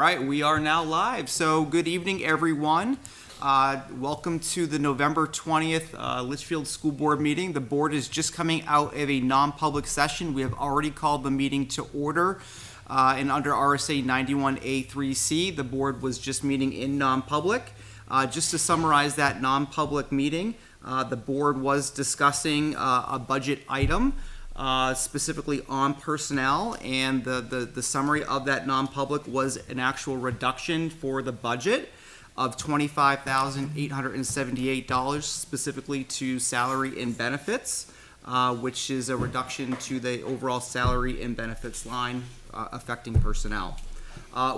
All right, we are now live. So good evening, everyone. Welcome to the November 20th Litchfield School Board meeting. The board is just coming out of a non-public session. We have already called the meeting to order. And under RSA 91A3C, the board was just meeting in non-public. Just to summarize that non-public meeting, the board was discussing a budget item. Specifically on personnel, and the summary of that non-public was an actual reduction for the budget of $25,878 specifically to salary and benefits, which is a reduction to the overall salary and benefits line affecting personnel.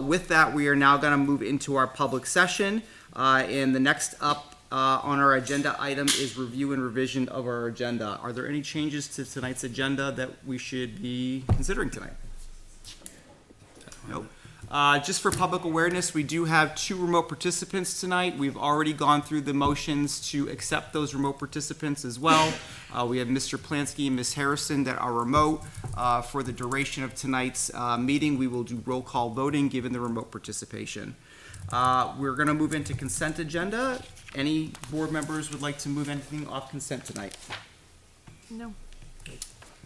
With that, we are now going to move into our public session, and the next up on our agenda item is review and revision of our agenda. Are there any changes to tonight's agenda that we should be considering tonight? Nope. Just for public awareness, we do have 2 remote participants tonight. We've already gone through the motions to accept those remote participants as well. We have Mr. Plansky and Ms. Harrison that are remote. For the duration of tonight's meeting, we will do roll call voting given the remote participation. We're going to move into consent agenda. Any board members would like to move anything off consent tonight? No.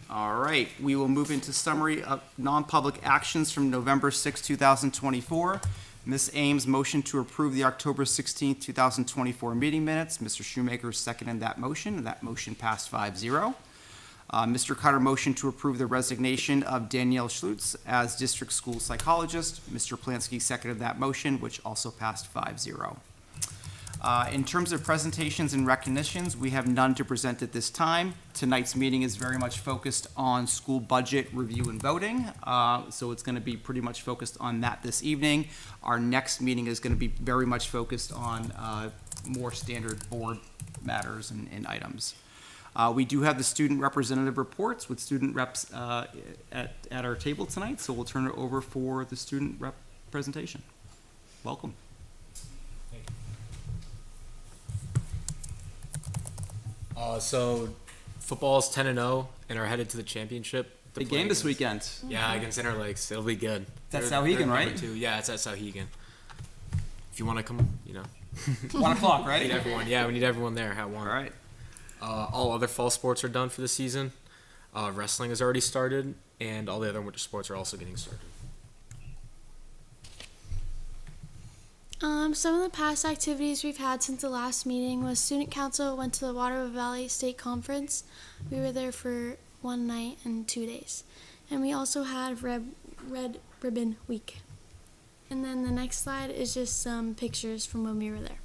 All right, we will move into summary of non-public actions from November 6, 2024. Ms. Ames, motion to approve the October 16, 2024 meeting minutes. Mr. Shoemaker seconded that motion, and that motion passed 5-0. Mr. Cutter, motion to approve the resignation of Danielle Schlutz as district school psychologist. Mr. Plansky seconded that motion, which also passed 5-0. In terms of presentations and recognitions, we have none to present at this time. Tonight's meeting is very much focused on school budget review and voting, so it's going to be pretty much focused on that this evening. Our next meeting is going to be very much focused on more standard board matters and items. We do have the student representative reports with student reps at our table tonight, so we'll turn it over for the student rep presentation. Welcome. So football's 10-0 and are headed to the championship. Big game this weekend. Yeah, against Interlakes. It'll be good. That's Sauhegan, right? Yeah, it's at Sauhegan. If you want to come, 1 o'clock, right? We need everyone. Yeah, we need everyone there at 1. All right. All other fall sports are done for the season. Wrestling has already started, and all the other winter sports are also getting started. Some of the past activities we've had since the last meeting was student council went to the Waterville Valley State Conference. We were there for 1 night and 2 days. And we also had Red Ribbon Week. And then the next slide is just some pictures from when we were there.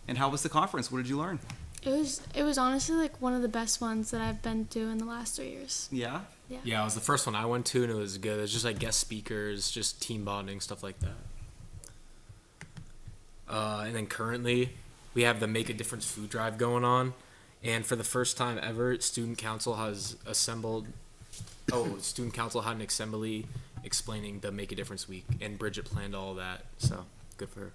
And how was the conference? What did you learn? It was honestly like one of the best ones that I've been to in the last 3 years. Yeah? Yeah, it was the first one I went to, and it was good. It was just like guest speakers, just team bonding, stuff like that. And then currently, we have the Make a Difference food drive going on. And for the first time ever, student council had an assembly explaining the Make a Difference week. And Bridget planned all that, so good for her.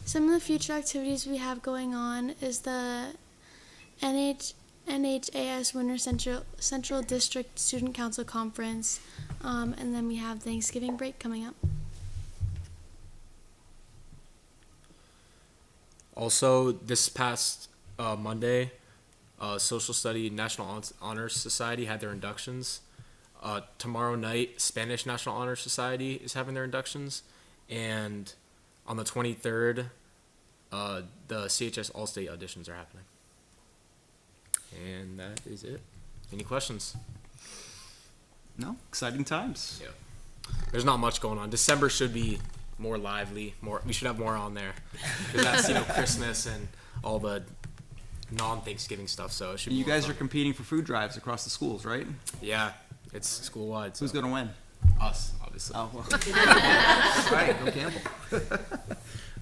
Some of the future activities we have going on is the NHAS Winter Central District Student Council Conference. And then we have Thanksgiving break coming up. Also, this past Monday, Social Study National Honor Society had their inductions. Tomorrow night, Spanish National Honor Society is having their inductions. And on the 23rd, the CHS All-State auditions are happening. And that is it. Any questions? No? Exciting times. Yeah. There's not much going on. December should be more lively. We should have more on there. Because that's, Christmas and all the non-Thanksgiving stuff. So it should be You guys fun. are competing for food drives across the schools, right? Yeah, it's school-wide. So. Who's going to win? Us, obviously. Oh, well. All right, go Campbell.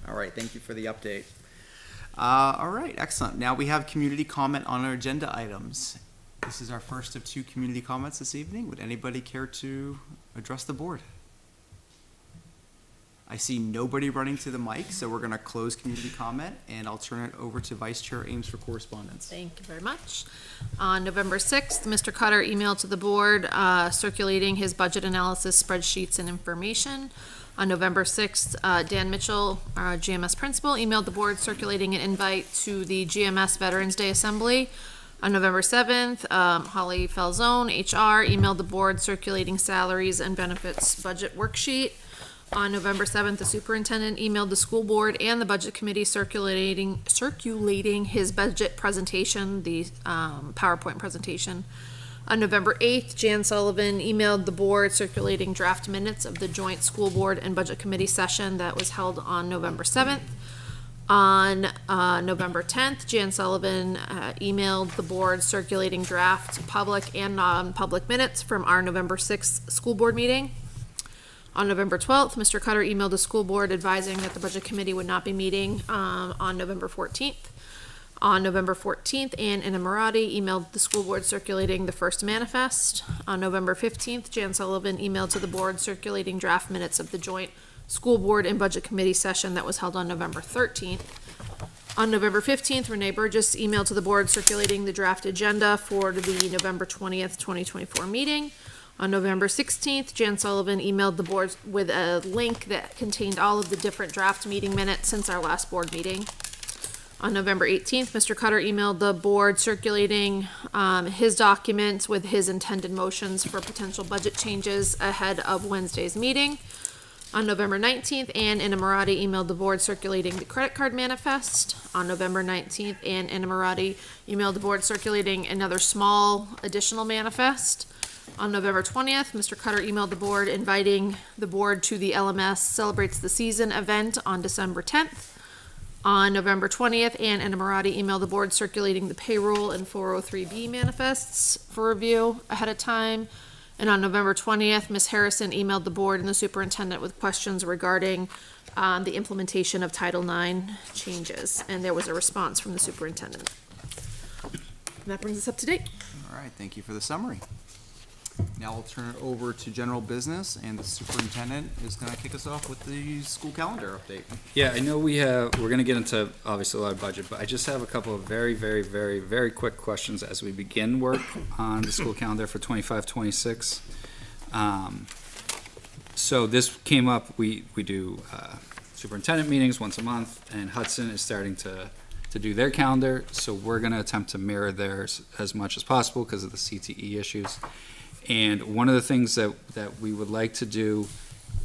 All right, thank you for the update. All right, excellent. Now we have community comment on our agenda items. This is our first of 2 community comments this evening. Would anybody care to address the board? I see nobody running to the mic, so we're going to close community comment, and I'll turn it over to Vice Chair Ames for correspondence. Thank you very much. On November 6th, Mr. Cutter emailed to the board circulating his budget analysis spreadsheets and information. On November 6th, Dan Mitchell, our GMS principal, emailed the board circulating an invite to the GMS Veterans Day Assembly. On November 7th, Holly Falzone, HR, emailed the board circulating salaries and benefits budget worksheet. On November 7th, the superintendent emailed the school board and the budget committee circulating his budget presentation, the PowerPoint presentation. On November 8th, Jan Sullivan emailed the board circulating draft minutes of the joint school board and budget committee session that was held on November 7th. On November 10th, Jan Sullivan emailed the board circulating draft public and non-public minutes from our November 6th school board meeting. On November 12th, Mr. Cutter emailed the school board advising that the budget committee would not be meeting on November 14th. On November 14th, Ann Inamorati emailed the school board circulating the first manifest. On November 15th, Jan Sullivan emailed to the board circulating draft minutes of the joint school board and budget committee session that was held on November 13th. On November 15th, Renee Burgess emailed to the board circulating the draft agenda for the November 20th, 2024 meeting. On November 16th, Jan Sullivan emailed the board with a link that contained all of the different draft meeting minutes since our last board meeting. On November 18th, Mr. Cutter emailed the board circulating his documents with his intended motions for potential budget changes ahead of Wednesday's meeting. On November 19th, Ann Inamorati emailed the board circulating the credit card manifest. On November 19th, Ann Inamorati emailed the board circulating another small additional manifest. On November 20th, Mr. Cutter emailed the board inviting the board to the LMS Celebrates the Season event on December 10th. On November 20th, Ann Inamorati emailed the board circulating the payroll and 403B manifests for review ahead of time. And on November 20th, Ms. Harrison emailed the board and the superintendent with questions regarding the implementation of Title IX changes. And there was a response from the superintendent. And that brings us up to date. All right, thank you for the summary. Now we'll turn it over to general business, and the superintendent is going to kick us off with the school calendar update. Yeah, I know we're going to get into obviously a lot of budget, but I just have a couple of very, very, very, very quick questions as we begin work on the school calendar for 25-26. So this came up, we do superintendent meetings once a month, and Hudson is starting to do their calendar, so we're going to attempt to mirror theirs as much as possible because of the CTE issues. And one of the things that we would like to do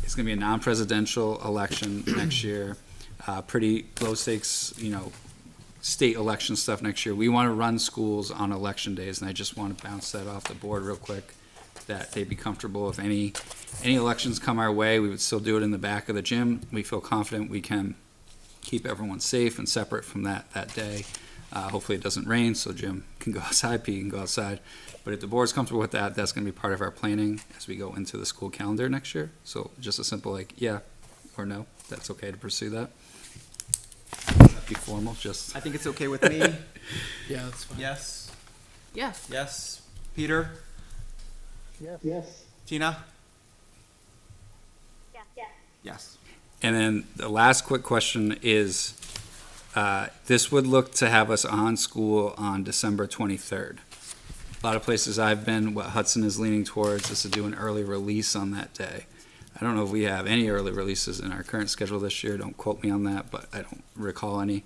is going to be a non-presidential election next year, pretty low stakes, state election stuff next year. We want to run schools on election days, and I just want to bounce that off the board real quick, that they'd be comfortable if any elections come our way, we would still do it in the back of the gym. We feel confident we can keep everyone safe and separate from that day. Hopefully it doesn't rain, so Jim can go outside, Pete can go outside. But if the board's comfortable with that, that's going to be part of our planning as we go into the school calendar next year. So just a simple yeah or no, that's okay to pursue that. That'd be formal, just. I think it's okay with me. Yeah, that's fine. Yes? Yeah. Yes. Peter? Yes. Tina? Yes. Yes. And then the last quick question is, this would look to have us on school on December 23rd. A lot of places I've been, what Hudson is leaning towards is to do an early release on that day. I don't know if we have any early releases in our current schedule this year. Don't quote me on that, but I don't recall any.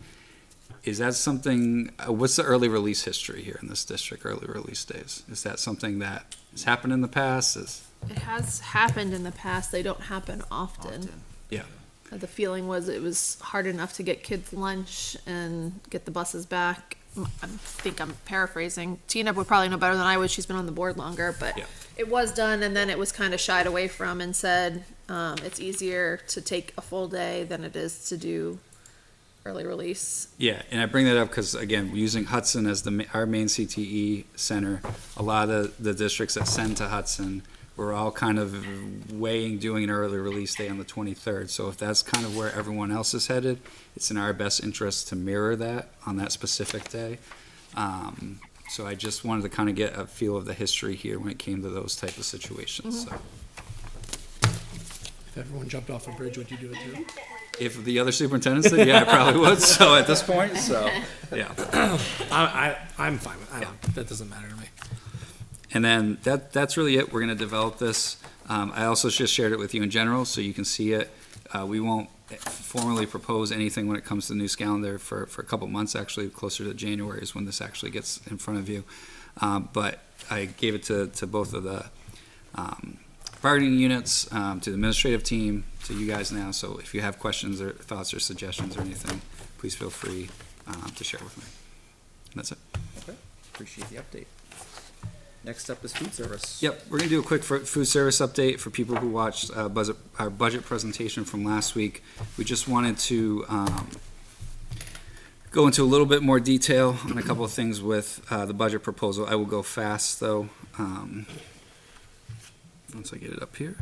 Is that something, what's the early release history here in this district, early release days? Is that something that has happened in the past? It has happened in the past. They don't happen often. Yeah. The feeling was it was hard enough to get kids lunch and get the buses back. I think I'm paraphrasing. Tina would probably know better than I would. She's been on the board longer, but Yeah. It was done, and then it was kind of shied away from and said it's easier to take a full day than it is to do early release. Yeah, and I bring that up because, again, using Hudson as our main CTE center, a lot of the districts that send to Hudson, we're all kind of weighing doing an early release day on the 23rd. So if that's kind of where everyone else is headed, it's in our best interest to mirror that on that specific day. So I just wanted to kind of get a feel of the history here when it came to those type of situations. So. If everyone jumped off a bridge, would you do it too? If the other superintendents did, yeah, I probably would, so at this point, so, yeah. I'm fine with it. That doesn't matter to me. And then that's really it. We're gonna develop this. I also just shared it with you in general, so you can see it. We won't formally propose anything when it comes to the news calendar for a couple months, actually, closer to January is when this actually gets in front of you. But I gave it to both of the bargaining units, to the administrative team, to you guys now. So if you have questions or thoughts or suggestions or anything, please feel free to share with me. And that's it. Okay, appreciate the update. Next up is food service. Yep, we're gonna do a quick food service update for people who watched our budget presentation from last week. We just wanted to go into a little bit more detail on a couple of things with the budget proposal. I will go fast, though. Once I get it up here.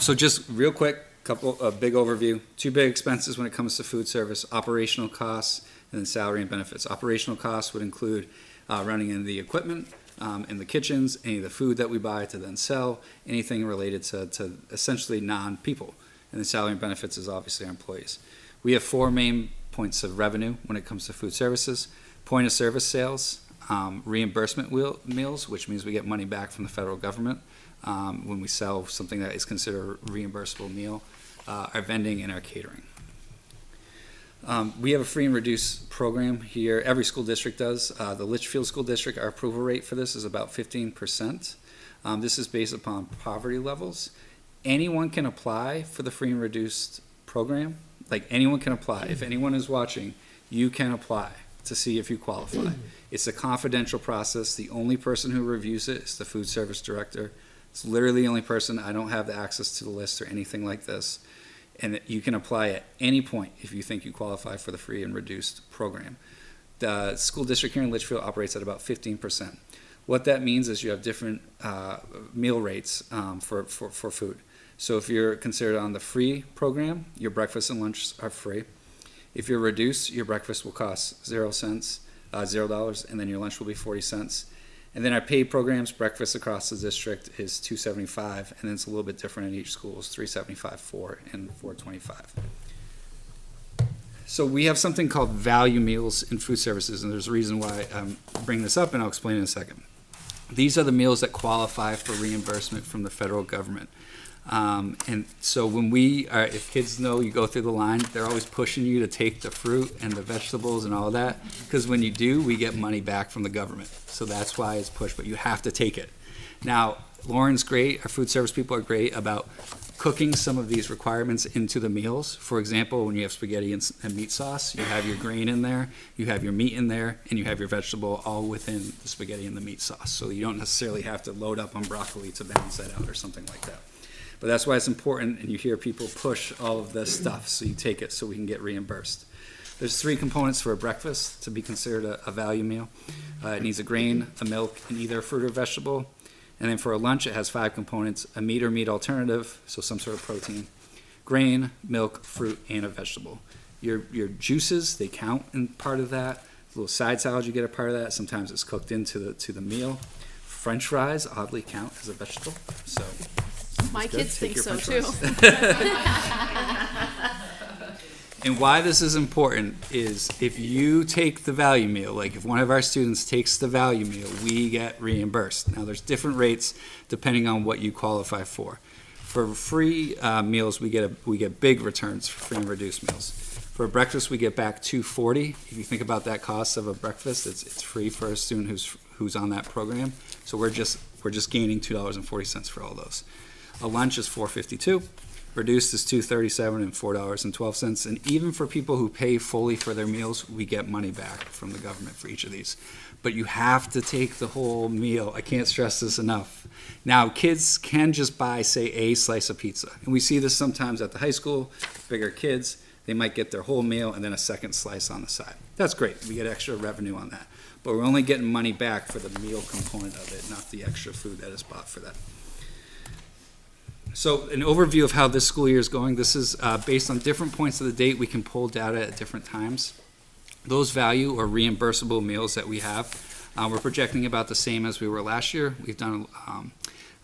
So just real quick, a big overview. Two big expenses when it comes to food service: operational costs and then salary and benefits. Operational costs would include running in the equipment in the kitchens, any of the food that we buy to then sell, anything related to essentially non-people. And then salary and benefits is obviously our employees. We have four main points of revenue when it comes to food services: point of service sales, reimbursement meals, which means we get money back from the federal government when we sell something that is considered a reimbursable meal, our vending and our catering. We have a free and reduced program here. Every school district does. The Litchfield School District, our approval rate for this is about 15%. This is based upon poverty levels. Anyone can apply for the free and reduced program. Like, anyone can apply. If anyone is watching, you can apply to see if you qualify. It's a confidential process. The only person who reviews it is the food service director. It's literally the only person. I don't have the access to the list or anything like this. And you can apply at any point if you think you qualify for the free and reduced program. The school district here in Litchfield operates at about 15%. What that means is you have different meal rates for food. So if you're considered on the free program, your breakfast and lunch are free. If you're reduced, your breakfast will cost $0, and then your lunch will be 40 cents. And then our paid programs, breakfast across the district is $2.75, and then it's a little bit different in each school. It's $3.75, $4, and $4.25. So we have something called value meals in food services, and there's a reason why I'm bringing this up, and I'll explain in a second. These are the meals that qualify for reimbursement from the federal government. And so when if kids know you go through the line, they're always pushing you to take the fruit and the vegetables and all that, because when you do, we get money back from the government. So that's why it's pushed, but you have to take it. Now, Lauren's great, our food service people are great about cooking some of these requirements into the meals. For example, when you have spaghetti and meat sauce, you have your grain in there, you have your meat in there, and you have your vegetable all within the spaghetti and the meat sauce. So you don't necessarily have to load up on broccoli to balance that out or something like that. But that's why it's important, and you hear people push all of this stuff, so you take it so we can get reimbursed. There's three components for a breakfast to be considered a value meal. It needs a grain, a milk, and either a fruit or vegetable. And then for a lunch, it has 5 components: a meat or meat alternative, so some sort of protein, grain, milk, fruit, and a vegetable. Your juices, they count in part of that. A little side salad, you get a part of that. Sometimes it's cooked into the meal. French fries oddly count as a vegetable, so My kids think so too. And why this is important is if you take the value meal, like if one of our students takes the value meal, we get reimbursed. Now, there's different rates depending on what you qualify for. For free meals, we get big returns for free and reduced meals. For breakfast, we get back $2.40. If you think about that cost of a breakfast, it's free for a student who's on that program. So we're just gaining $2.40 for all those. A lunch is $4.52. Reduced is $2.37 and $4.12. And even for people who pay fully for their meals, we get money back from the government for each of these. But you have to take the whole meal. I can't stress this enough. Now, kids can just buy, say, a slice of pizza. And we see this sometimes at the high school, bigger kids. They might get their whole meal and then a second slice on the side. That's great. We get extra revenue on that. But we're only getting money back for the meal component of it, not the extra food that is bought for that. So an overview of how this school year is going. This is based on different points of the date. We can pull data at different times. Those value or reimbursable meals that we have We're projecting about the same as we were last year. We've done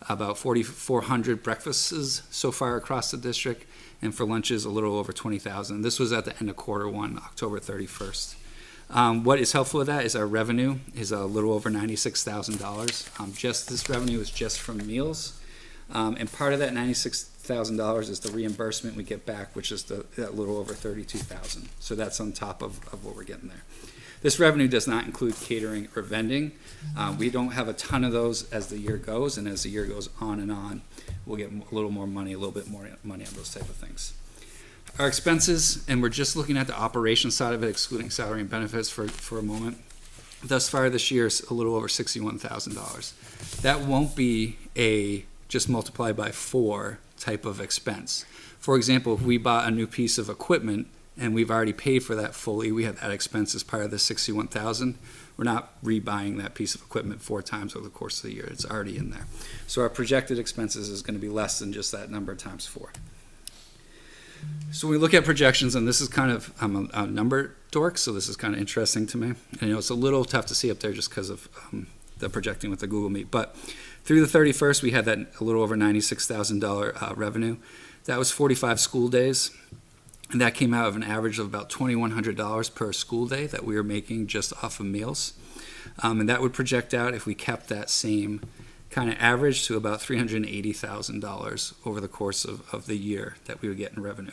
about 4,400 breakfasts so far across the district, and for lunches, a little over 20,000. This was at the end of quarter one, October 31st. What is helpful with that is our revenue is a little over $96,000. Just this revenue is just from meals. And part of that $96,000 is the reimbursement we get back, which is that little over $32,000. So that's on top of what we're getting there. This revenue does not include catering or vending. We don't have a ton of those as the year goes, and as the year goes on, we'll get a little more money, a little bit more money on those type of things. Our expenses, and we're just looking at the operation side of it, excluding salary and benefits for a moment. Thus far this year is a little over $61,000. That won't be a just multiply by 4 type of expense. For example, if we bought a new piece of equipment and we've already paid for that fully, we have that expense as part of the $61,000. We're not rebuying that piece of equipment 4 times over the course of the year. It's already in there. So our projected expenses is going to be less than just that number times 4. So when we look at projections, and this is kind of, I'm a number dork, so this is kind of interesting to me. And it's a little tough to see up there just because of the projecting with the Google Meet. But through the 31st, we had that a little over $96,000 revenue. That was 45 school days. And that came out of an average of about $2,100 per school day that we were making just off of meals. And that would project out, if we kept that same kind of average, to about $380,000 over the course of the year that we would get in revenue.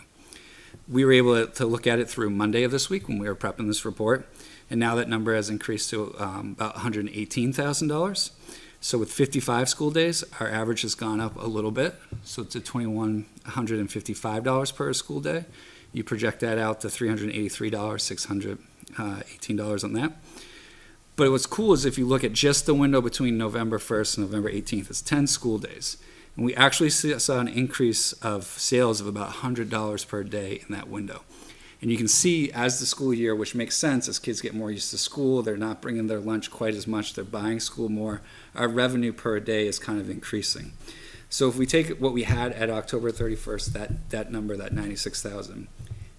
We were able to look at it through Monday of this week when we were prepping this report, and now that number has increased to about $118,000. So with 55 school days, our average has gone up a little bit, so to $2,155 per school day. You project that out to $383, $618 on that. But what's cool is if you look at just the window between November 1st and November 18th, it's 10 school days. And we actually saw an increase of sales of about $100 per day in that window. And you can see as the school year, which makes sense, as kids get more used to school, they're not bringing their lunch quite as much, they're buying school more, our revenue per day is kind of increasing. So if we take what we had at October 31st, that number, that $96,000,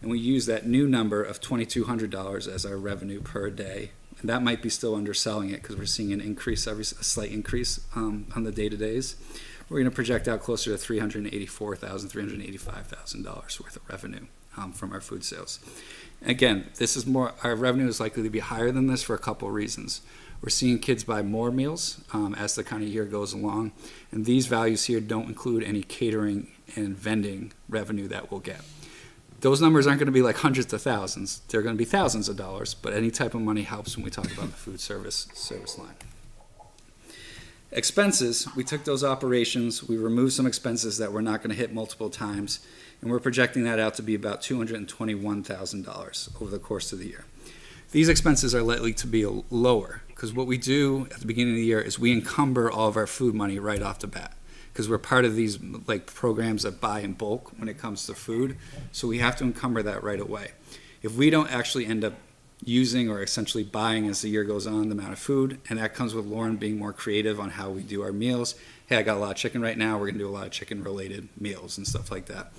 and we use that new number of $2,200 as our revenue per day, and that might be still underselling it because we're seeing an increase, a slight increase on the day-to-days. We're going to project out closer to $384,000, $385,000 worth of revenue from our food sales. Again, this is more, our revenue is likely to be higher than this for a couple of reasons. We're seeing kids buy more meals as the kind of year goes along, and these values here don't include any catering and vending revenue that we'll get. Those numbers aren't going to be like hundreds of thousands. They're going to be thousands of dollars, but any type of money helps when we talk about the food service line. Expenses, we took those operations, we removed some expenses that we're not going to hit multiple times, and we're projecting that out to be about $221,000 over the course of the year. These expenses are likely to be lower because what we do at the beginning of the year is we encumber all of our food money right off the bat, because we're part of these like programs that buy in bulk when it comes to food. So we have to encumber that right away. If we don't actually end up using or essentially buying as the year goes on the amount of food, and that comes with Lauren being more creative on how we do our meals. Hey, I got a lot of chicken right now. We're going to do a lot of chicken related meals and stuff like that.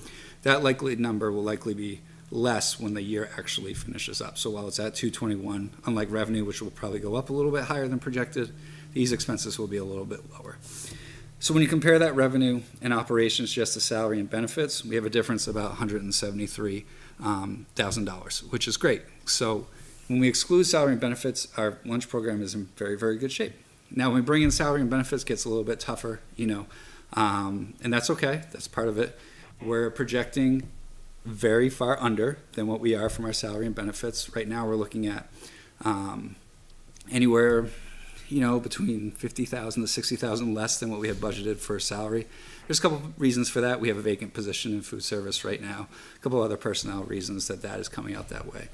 That likely number will likely be less when the year actually finishes up. So while it's at 221, unlike revenue, which will probably go up a little bit higher than projected, these expenses will be a little bit lower. So when you compare that revenue and operations just to salary and benefits, we have a difference of about $173,000, which is great. So when we exclude salary and benefits, our lunch program is in very, very good shape. Now, when we bring in salary and benefits, it gets a little bit tougher, and that's okay. That's part of it. We're projecting very far under than what we are from our salary and benefits. Right now, we're looking at anywhere between $50,000 to $60,000 less than what we have budgeted for salary. There's a couple of reasons for that. We have a vacant position in food service right now. A couple other personnel reasons that is coming out that way.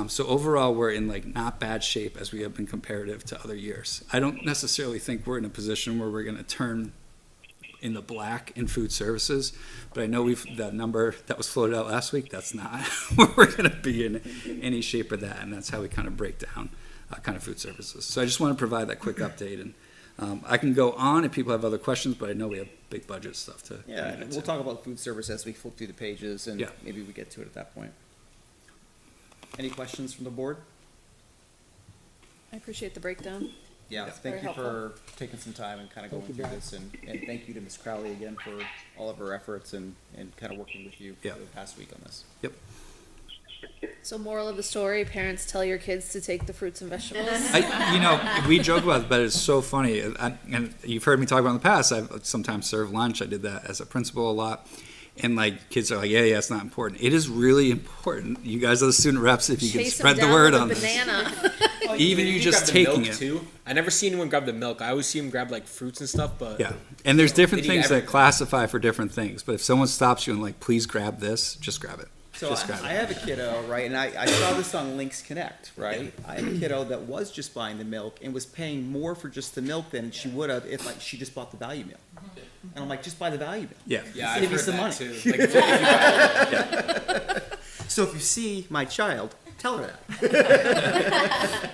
So overall, we're in not bad shape as we have been comparative to other years. I don't necessarily think we're in a position where we're going to turn in the black in food services, but I know the number that was floated out last week, that's not where we're going to be in any shape of that, and that's how we kind of break down kind of food services. So I just want to provide that quick update, and I can go on if people have other questions, but I know we have big budget stuff to Yeah, and we'll talk about food service as we flip through the pages, and maybe we get to it at that point. Any questions from the board? I appreciate the breakdown. Yeah, thank you for taking some time and kind of going through this, and thank you to Ms. Crowley again for all of her efforts and kind of working with you for Yeah. the past week on this. Yep. So moral of the story, parents tell your kids to take the fruits and vegetables. We joke about it, but it's so funny. And you've heard me talk about in the past, I've sometimes served lunch. I did that as a principal a lot. And like kids are like, yeah, it's not important. It is really important. You guys are the student reps. If you can Chase 'em spread the down word with a on this. banana. Even you just grab the taking milk, it. too. I never see anyone grab the milk. I always see them grab like fruits and stuff, but Yeah. And there's different They need things that everything. classify for different things. But if someone stops you and like, please grab this, just grab it. So Just grab I it. have a kiddo, right, and I saw this on Links Connect, right? I have a kiddo that was just buying the milk and was paying more for just the milk than she would have if like she just bought the value meal. And I'm like, just buy the value meal. Yeah. yeah, Save I've you heard some that money. too. Like, if you buy- So if you see my child, tell her that.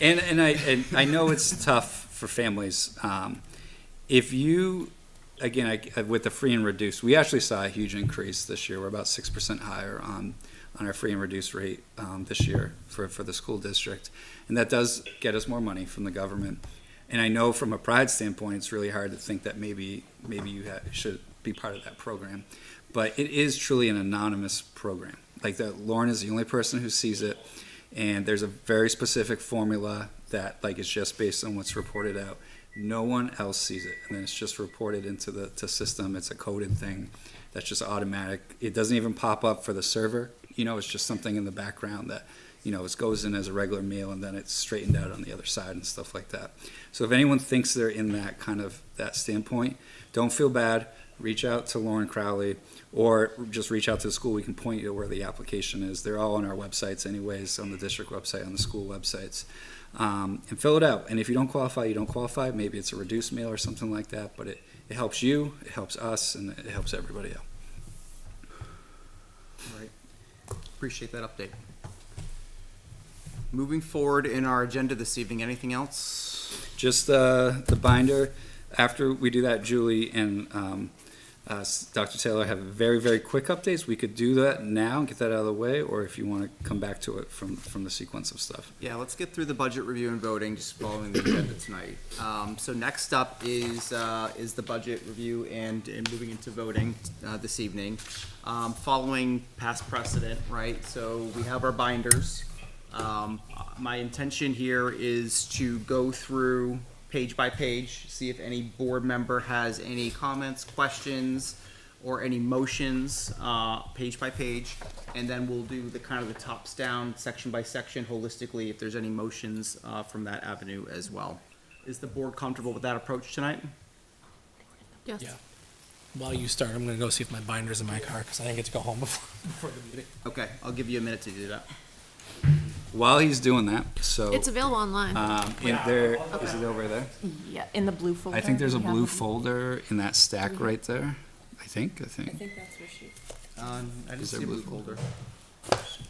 And I know it's tough for families. If you, again, with the free and reduced, we actually saw a huge increase this year. We're about 6% higher on our free and reduced rate this year for the school district. And that does get us more money from the government. And I know from a pride standpoint, it's really hard to think that maybe you should be part of that program. But it is truly an anonymous program. Like that, Lauren is the only person who sees it. And there's a very specific formula that like is just based on what's reported out. No one else sees it, and then it's just reported into the system. It's a coded thing that's just automatic. It doesn't even pop up for the server. It's just something in the background that it goes in as a regular meal, and then it's straightened out on the other side and stuff like that. So if anyone thinks they're in that kind of that standpoint, don't feel bad. Reach out to Lauren Crowley, or just reach out to the school. We can point you to where the application is. They're all on our websites anyways, on the district website, on the school websites. And fill it out. And if you don't qualify, you don't qualify. Maybe it's a reduced meal or something like that, but it helps you, it helps us, and it helps everybody out. All right. Appreciate that update. Moving forward in our agenda this evening, anything else? Just the binder. After we do that, Julie and Dr. Taylor have very, very quick updates. We could do that now and get that out of the way, or if you want to come back to it from the sequence of stuff. Yeah, let's get through the budget review and voting, just following the agenda tonight. So next up is the budget review and moving into voting this evening. Following past precedent, right? So we have our binders. My intention here is to go through page by page, see if any board member has any comments, questions, or any motions, page by page, and then we'll do the kind of the tops down, section by section, holistically, if there's any motions from that avenue as well. Is the board comfortable with that approach tonight? Yes. Yeah. While you start, I'm gonna go see if my binder's in my car, because I didn't get to go home before the meeting. Okay, I'll give you a minute to do that. While he's doing that, so It's available online. in there, is it over there? Yeah, in the blue folder. I think there's a we have blue them. folder in that stack right there. I think. I think that's where she. I didn't Is there see a blue blue folder.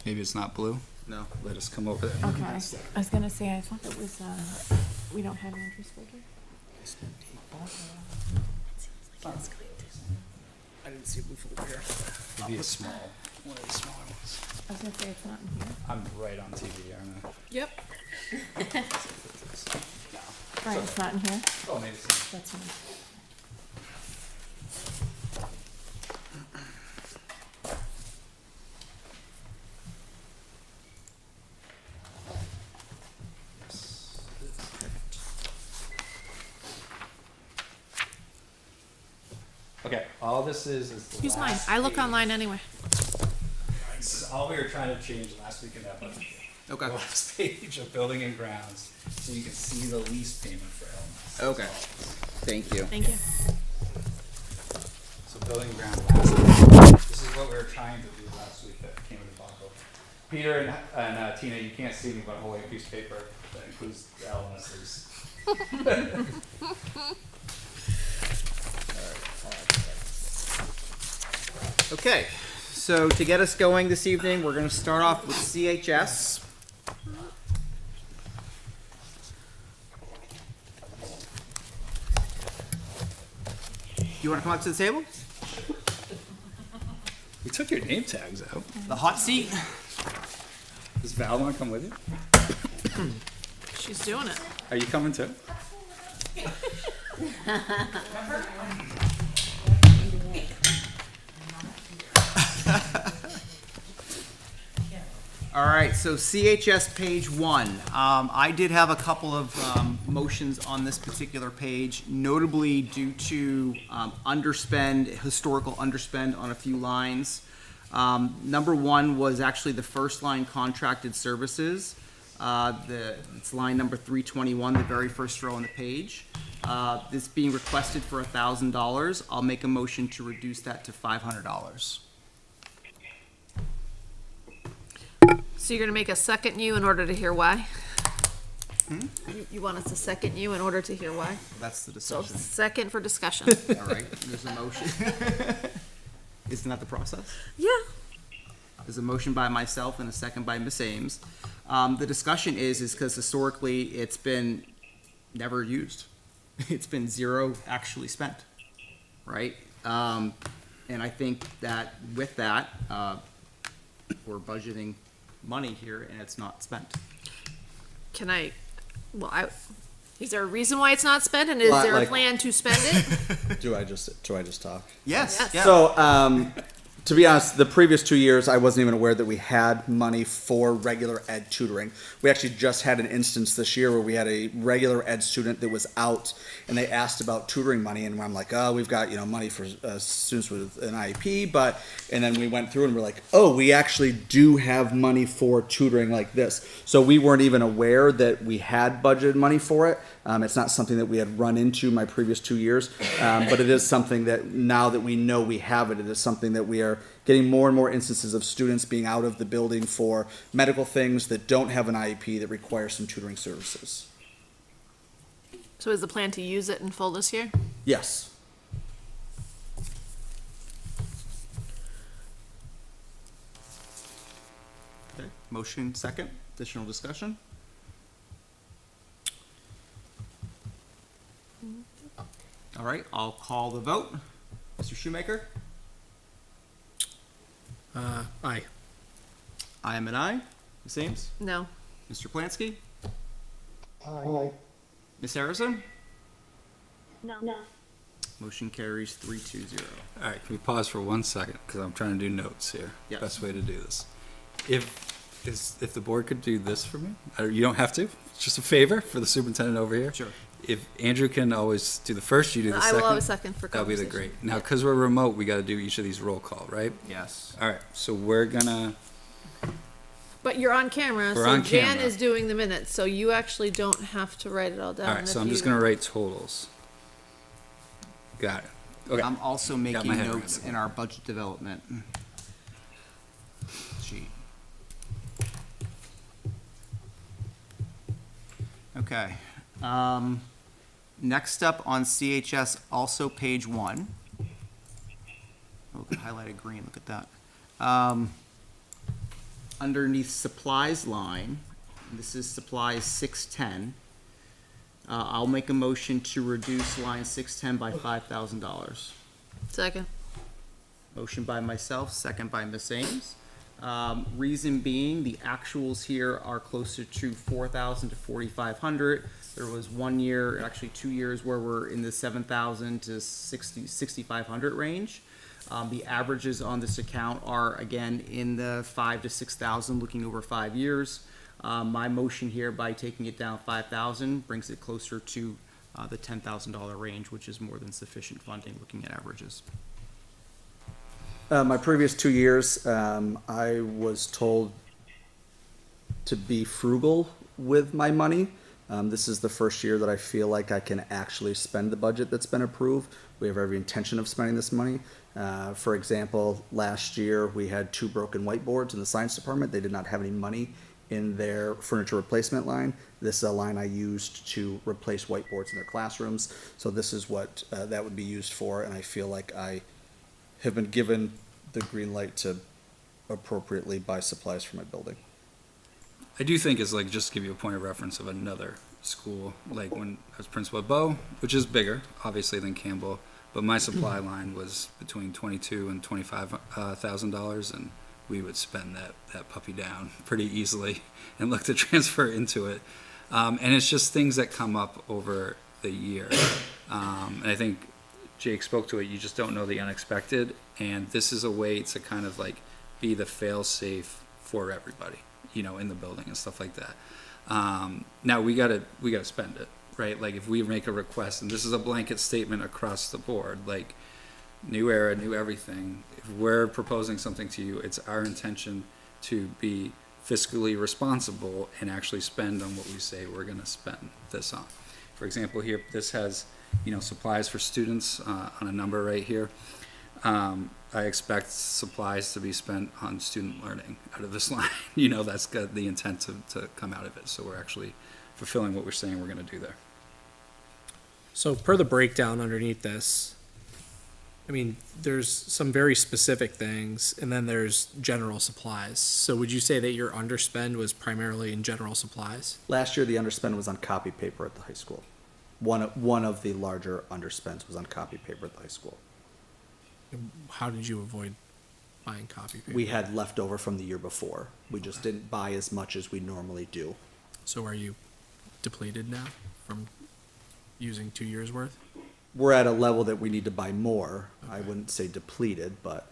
Maybe it's not blue. No. Let us come over there. Okay. I was gonna say, I thought it was, we don't have an interest folder. I didn't see a blue folder here. Maybe a small, one of the smaller ones. I was gonna say it's not in here. I'm right on TV, aren't I? Yep. Right, it's not in here. Oh, maybe it's That's fine. Okay, all this is the Use mine. last I look page. online anyway. This is all we were trying to change last week in that budget. Okay. The last page of building and grounds, so you can see the lease payment for Elmas. Okay. Thank you. Thank you. So building and grounds last, this is what we were trying to do last week that came to debacle. Peter and Tina, you can't see me, but I'm holding a piece of paper that includes the Elmas lease. Okay, so to get us going this evening, we're gonna start off with CHS. Do you wanna come up to the table? We took your name tags out. The hot seat? Does Val want to come with you? She's doing it. Are you coming too? All right, so CHS page 1. I did have a couple of motions on this particular page, notably due to historical underspend on a few lines. Number 1 was actually the first line, contracted services. It's line number 321, the very first row on the page. This being requested for $1,000. I'll make a motion to reduce that to $500. So you're gonna make us second you in order to hear why? You want us to second you in order to hear why? That's the So discussion. second for discussion. All right, there's a motion. Isn't that the process? Yeah. There's a motion by myself and a second by Ms. Ames. The discussion is because historically it's been never used. It's been zero actually spent, right? And I think that with that, we're budgeting money here and it's not spent. Is there a reason why it's not spent, and is Well, there a like- plan to spend it? Do I just talk? Yes, Yes. yeah. So, to be honest, the previous 2 years, I wasn't even aware that we had money for regular ed tutoring. We actually just had an instance this year where we had a regular ed student that was out, and they asked about tutoring money, and I'm like, oh, we've got, money for students with an IEP, and then we went through and we're like, oh, we actually do have money for tutoring like this. So we weren't even aware that we had budgeted money for it. It's not something that we had run into my previous 2 years, but it is something that now that we know we have it, it is something that we are getting more and more instances of students being out of the building for medical things that don't have an IEP that require some tutoring services. So is the plan to use it in full this year? Yes. Okay. Motion second, additional discussion? All right, I'll call the vote. Mr. Shoemaker? Aye. I am an aye. Ms. Ames? No. Mr. Plansky? Aye. Ms. Harrison? No. Motion carries 3-0. All right, can we pause for 1 second, because I'm trying to do notes here. Yes. Best way to do this. If the board could do this for me, you don't have to, it's just a favor for the superintendent over here. Sure. If Andrew can always do the first, you do the I second. will always second for That'll be the conversation. great. Now, because we're remote, we got to do each of these roll call, right? Yes. All right, so we're gonna, But you're on camera, We're so on Jan camera. is doing the minutes, so you actually don't have to write it all down. all right, if so I'm just you- gonna write totals. Got it. Okay. I'm also making my head around notes it. in our budget development sheet. Okay. Next up on CHS, also page 1. Oh, highlighted green, look at that. Underneath supplies line, this is supplies 610. I'll make a motion to reduce line 610 by $5,000. Second. Motion by myself, second by Ms. Ames. Reason being, the actuals here are closer to 4,000 to 4,500. There was 1 year, actually 2 years, where we're in the 7,000 to 6,500 range. The averages on this account are, again, in the 5,000 to 6,000, looking over 5 years. My motion here, by taking it down 5,000, brings it closer to the $10,000 range, which is more than sufficient funding, looking at averages. My previous 2 years, I was told to be frugal with my money. This is the first year that I feel like I can actually spend the budget that's been approved. We have every intention of spending this money. For example, last year we had 2 broken whiteboards in the science department. They did not have any money in their furniture replacement line. This is a line I used to replace whiteboards in their classrooms. So this is what that would be used for, and I feel like I have been given the green light to appropriately buy supplies for my building. I do think it's like, just to give you a point of reference of another school, like when I was principal at Bow, which is bigger, obviously, than Campbell, but my supply line was between $22,000 and $25,000, and we would spend that puppy down pretty easily and look to transfer into it. And it's just things that come up over the year. And I think Jake spoke to it, you just don't know the unexpected, and this is a way to kind of like be the fail-safe for everybody, you know, in the building and stuff like that. Now we gotta spend it, right? Like if we make a request, and this is a blanket statement across the board, like new era, new everything, if we're proposing something to you, it's our intention to be fiscally responsible and actually spend on what we say we're gonna spend this on. For example, here, this has, you know, supplies for students on a number right here. I expect supplies to be spent on student learning out of this line. You know, that's got the intent to come out of it. So we're actually fulfilling what we're saying we're going to do there. So per the breakdown underneath this, I mean, there's some very specific things, and then there's general supplies. So would you say that your underspend was primarily in general supplies? Last year, the underspend was on copy paper at the high school. One of the larger underspends was on copy paper at the high school. How did you avoid buying copy paper? We had leftover from the year before. We just didn't buy as much as we normally do. So are you depleted now from using 2 years worth? We're at a level that we need to buy more. I wouldn't say depleted, but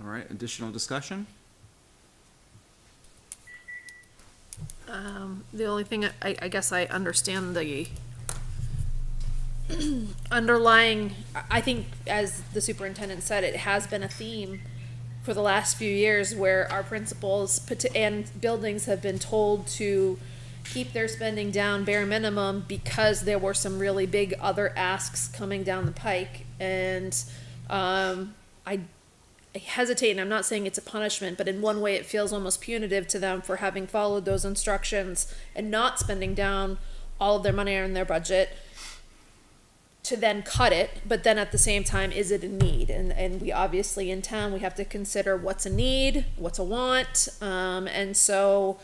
All right, additional discussion? The only thing, I guess I understand the underlying, I think, as the superintendent said, it has been a theme for the last few years where our principals and buildings have been told to keep their spending down bare minimum because there were some really big other asks coming down the pike. And I hesitate, and I'm not saying it's a punishment, but in one way it feels almost punitive to them for having followed those instructions and not spending down all of their money in their budget to then cut it. But then at the same time, is it a need? And we obviously in town, we have to consider what's a need, what's a want. And so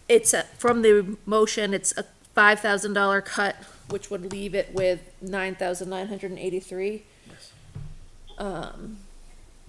it's from the motion, it's a $5,000 cut, which would leave it with $9,983.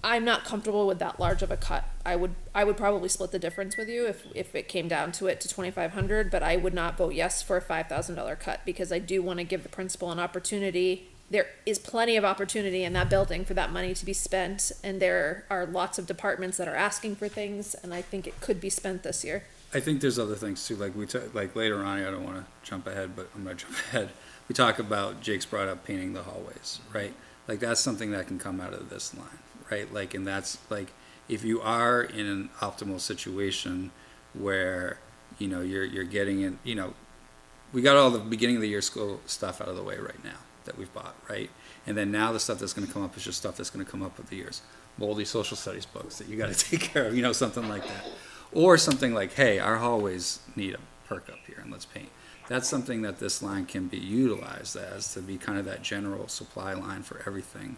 I'm not comfortable with that large of a cut. I would probably split the difference with you if it came down to it to $2,500, but I would not vote yes for a $5,000 cut because I do want to give the principal an opportunity. There is plenty of opportunity in that building for that money to be spent, and there are lots of departments that are asking for things, and I think it could be spent this year. I think there's other things too, like later on, I don't want to jump ahead, but I'm going to jump ahead. We talk about, Jake's brought up painting the hallways, right? Like that's something that can come out of this line, right? Like, and that's like, if you are in an optimal situation where, you know, you're getting in, you know, we got all the beginning of the year school stuff out of the way right now that we've bought, right? And then now the stuff that's going to come up is just stuff that's going to come up with the years. Moldy social studies books that you got to take care of, you know, something like that. Or something like, hey, our hallways need a perk up here and let's paint. That's something that this line can be utilized as, to be kind of that general supply line for everything.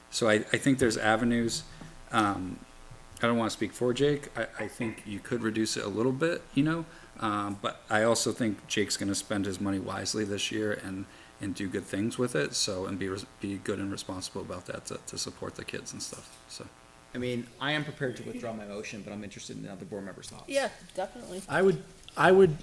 So I think there's avenues. I don't want to speak for Jake. I think you could reduce it a little bit, you know, but I also think Jake's going to spend his money wisely this year and do good things with it. So, and be good and responsible about that to support the kids and stuff. So. I mean, I am prepared to withdraw my motion, but I'm interested in other board members' thoughts. Yeah, definitely. I would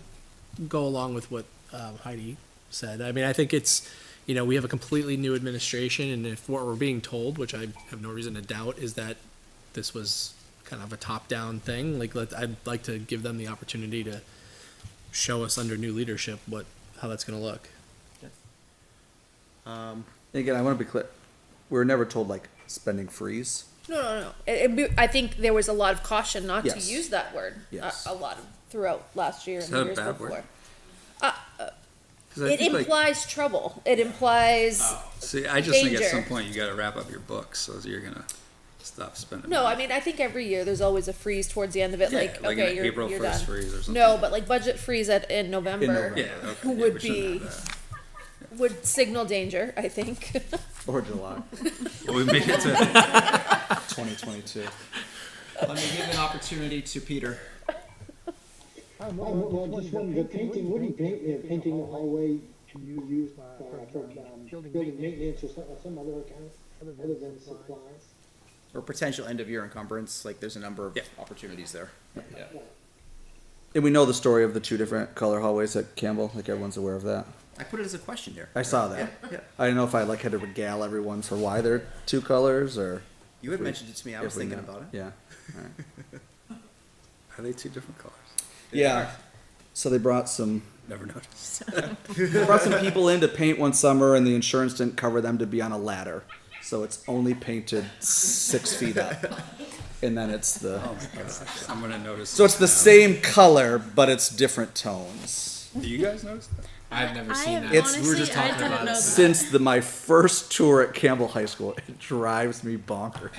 go along with what Heidi said. I mean, I think it's, you know, we have a completely new administration, and if what we're being told, which I have no reason to doubt, is that this was kind of a top-down thing, like I'd like to give them the opportunity to show us under new leadership how that's going to look. again, I want to be clear. We were never told like spending freeze. No. I think there was a lot of caution not Yes. to use that word. Yes. A lot throughout last year and Is the that a years bad before. word? 'Cause I It think, like, implies trouble. It implies. see, I just think at danger. some point you got to wrap up your books, so you're gonna stop spending. No, money. I mean, I think every year there's always a freeze towards the end of it. Yeah, like, like okay, an you're April you're 1st done. freeze or something. No, but like budget freeze in November, November. Yeah, okay, yeah, would we shouldn't be- have that. would signal danger. I think. Or July Well, we made it to 2022. Let me give an opportunity to Peter. Well, just one, the painting, what do you paint, painting the hallway, can you use for building maintenance or some other account, other than supplies? or potential end-of-year encumbrance, like, there's a number of Yeah. opportunities there. Yeah. And we know the story of the two different color hallways at Campbell, like everyone's aware of that. I put it as a question there. I saw that. Yeah. I didn't know if I like had to regale everyone for why they're two colors or. You had mentioned it to me, I was if we thinking know. about it. Yeah. Are they two different colors? Yeah. So they brought some Never noticed. brought some people in to paint one summer, and the insurance didn't cover them to be on a ladder, so it's only painted 6 feet up, and then it's the. Oh my gosh, I'm gonna notice. So it's the same color, but it's different tones. Do you guys notice that? I've never I seen have that. It's- We were just honestly, I talking didn't about know it. that. Since my first tour at Campbell High School, it drives me bonkers.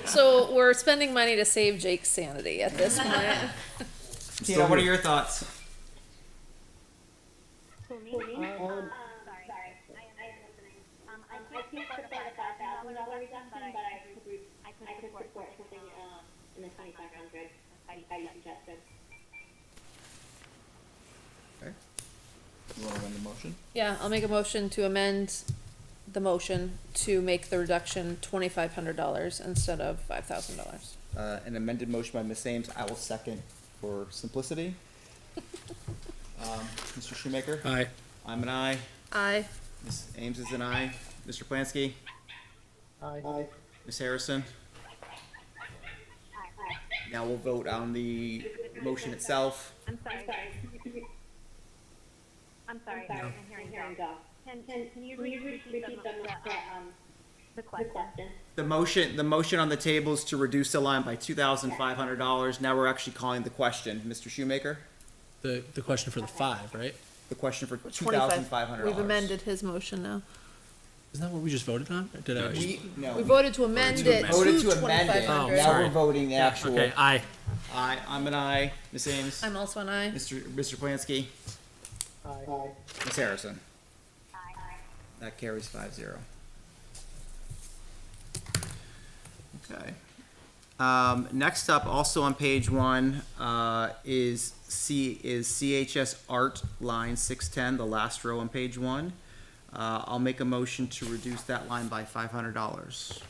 So we're spending money to save Jake's sanity at this point. Tina, what are your thoughts? I can't support a $5,000 reduction, but I could support something, in the 2,500, I suggested. You want to amend the motion? Yeah, I'll make a motion to amend the motion to make the reduction $2,500 instead of $5,000. An amended motion by Ms. Ames, I will second for simplicity. Mr. Shoemaker? Aye. I'm an aye. Aye. Ms. Ames is an aye. Mr. Plansky? Aye. Ms. Harrison? Now we'll vote on the motion itself. I'm sorry, I'm hearing Doug. Can you repeat the question? The motion on the table is to reduce the line by $2,500. Now we're actually calling the question. Mr. Shoemaker? The question for the 5, right? The question for $2,500. We've amended his motion now. Isn't that what we just voted on? Or did I? No. We voted to amend to it amend. to Voted to amend it. Oh, Now sorry. we're voting the Yeah, actual. okay, aye. Aye, I'm an aye. Ms. Ames? I'm also an aye. Mr. Plansky? Aye. Ms. Harrison? That carries 5-0. Okay. Next up, also on page 1, is CHS Art, line 610, the last row on page 1. I'll make a motion to reduce that line by $500.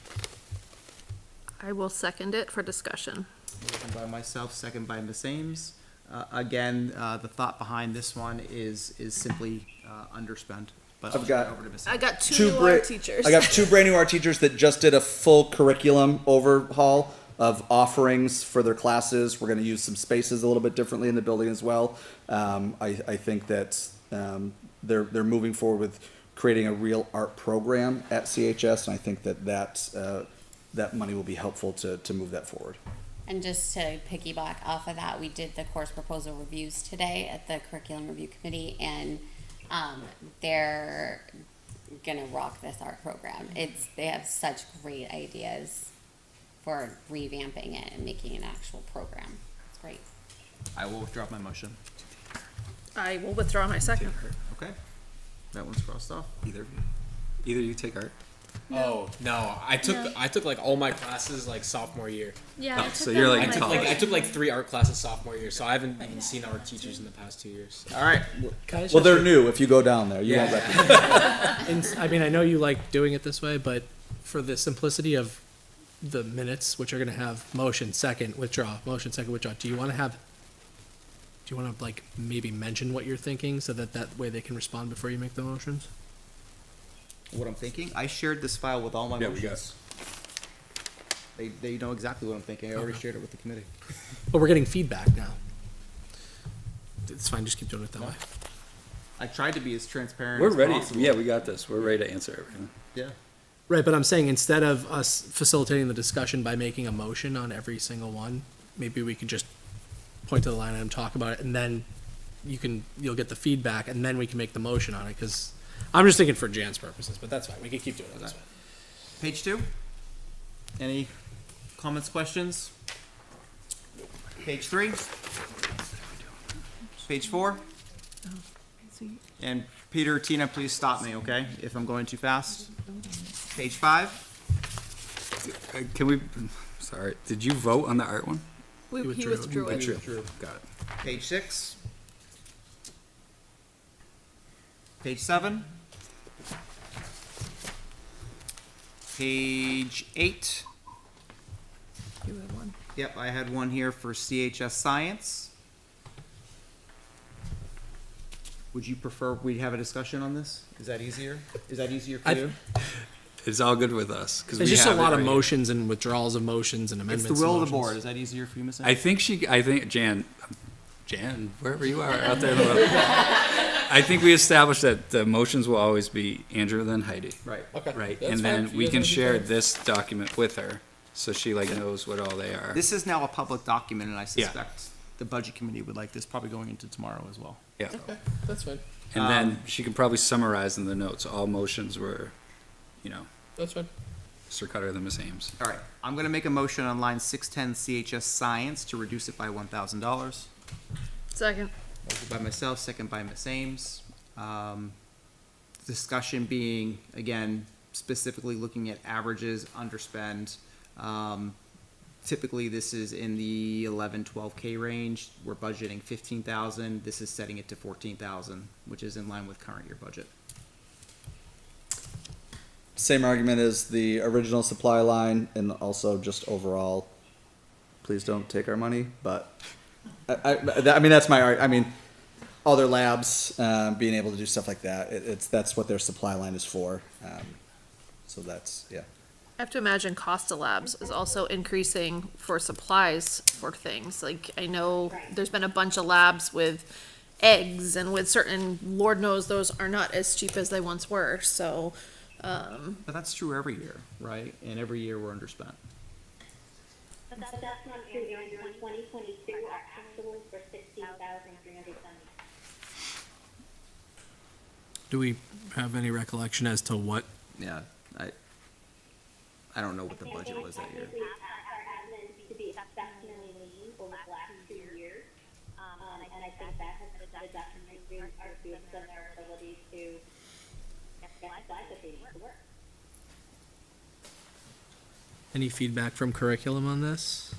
I will second it for discussion. Motion by myself, second by Ms. Ames. Again, the thought behind this one is simply underspend. But I've got- over to Ms. I Ames. got two new art teachers. I got 2 brand new art teachers that just did a full curriculum overhaul of offerings for their classes. We're going to use some spaces a little bit differently in the building as well. I think that they're moving forward with creating a real art program at CHS, and I think that money will be helpful to move that forward. And just to piggyback off of that, we did the course proposal reviews today at the curriculum review committee, and they're gonna rock this art program. They have such great ideas for revamping it and making an actual program. It's great. I will withdraw my motion. I will withdraw my second. Okay. That one's crossed off. Either you take art. Oh no, I took like all my classes like sophomore year. Yeah. Oh, I took so you're that like one in my college. I took like 3 art classes sophomore year, so I haven't even seen art teachers in the past 2 years. All right. Well, they're new. If you go down there, you won't recognize. And, I mean, I know you like doing it this way, but for the simplicity of the minutes, which are going to have motion, second, withdraw, motion, second, withdraw, do you want to like maybe mention what you're thinking so that way they can respond before you make the motions? What I'm thinking, I shared this file with all my Yeah, we motions. They know exactly what I'm thinking. I already shared it with the committee. But we're getting feedback now. It's fine, just keep doing it that way. I tried to be as transparent We're as ready. possible. Yeah, we got this. We're ready to answer everything. Yeah. Right, but I'm saying instead of us facilitating the discussion by making a motion on every single one, maybe we could just point to the line item, talk about it, and then you'll get the feedback, and then we can make the motion on it, because I'm just thinking for Jan's purposes, but that's fine. We can keep doing it this way. Page 2. Any comments, questions? Page 3. Page 4. And Peter, Tina, please stop me, okay, if I'm going too fast. Page 5. Can we? Sorry. Did you vote on the art one? He withdrew it. Got it. Page 6. Page 7. Page 8. You had one. Yep, I had one here for CHS Science. Would you prefer we have a discussion on this? Is that easier? Is that easier for you? It's all good with us. 'Cause There's we just a have it lot of right here. motions and withdrawals of motions and It's amendments. the will to of the board. motions. Is that easier for you, Ms. I think Jan, wherever you are out there in the world. I think we established that the motions will always be Andrew, then Heidi. Right. Okay. Right, that's and fine. then If you we guys can wanna do share that. this document with her, so she knows what all they are. This is now a public document, and I suspect the budget committee would like this probably going into tomorrow as well. Yeah, Okay, that's fine. and then she can probably summarize in the notes, all motions were, That's fine. Mr. Cutter and Ms. Ames. All right, I'm gonna make a motion on line 610 CHS Science to reduce it by $1,000. Second. Motion by myself, second by Ms. Ames. Discussion being, again, specifically looking at averages, underspend. Typically, this is in the 11, 12K range. We're budgeting 15,000. This is setting it to 14,000, which is in line with current year budget. Same argument as the original supply line, and also just overall, please don't take our money, but I mean, that's I mean, other labs, being able to do stuff like that, that's what their supply line is for. So that's, yeah. I have to imagine Costa Labs is also increasing for supplies for things. Like, I know there's been a bunch of labs with eggs and with certain, Lord knows those are not as cheap as they once were, so, But that's true every year, right? And every year we're underspent. But that's not true, in 2022, our actuals were 16,370. Do we have any recollection as to what? Yeah, I don't know what the budget was that year. Technically, our admin to be exceptionally lean over the last 2 years. And I think that has definitely been our students and their ability to get that they need to work. Any feedback from curriculum on this?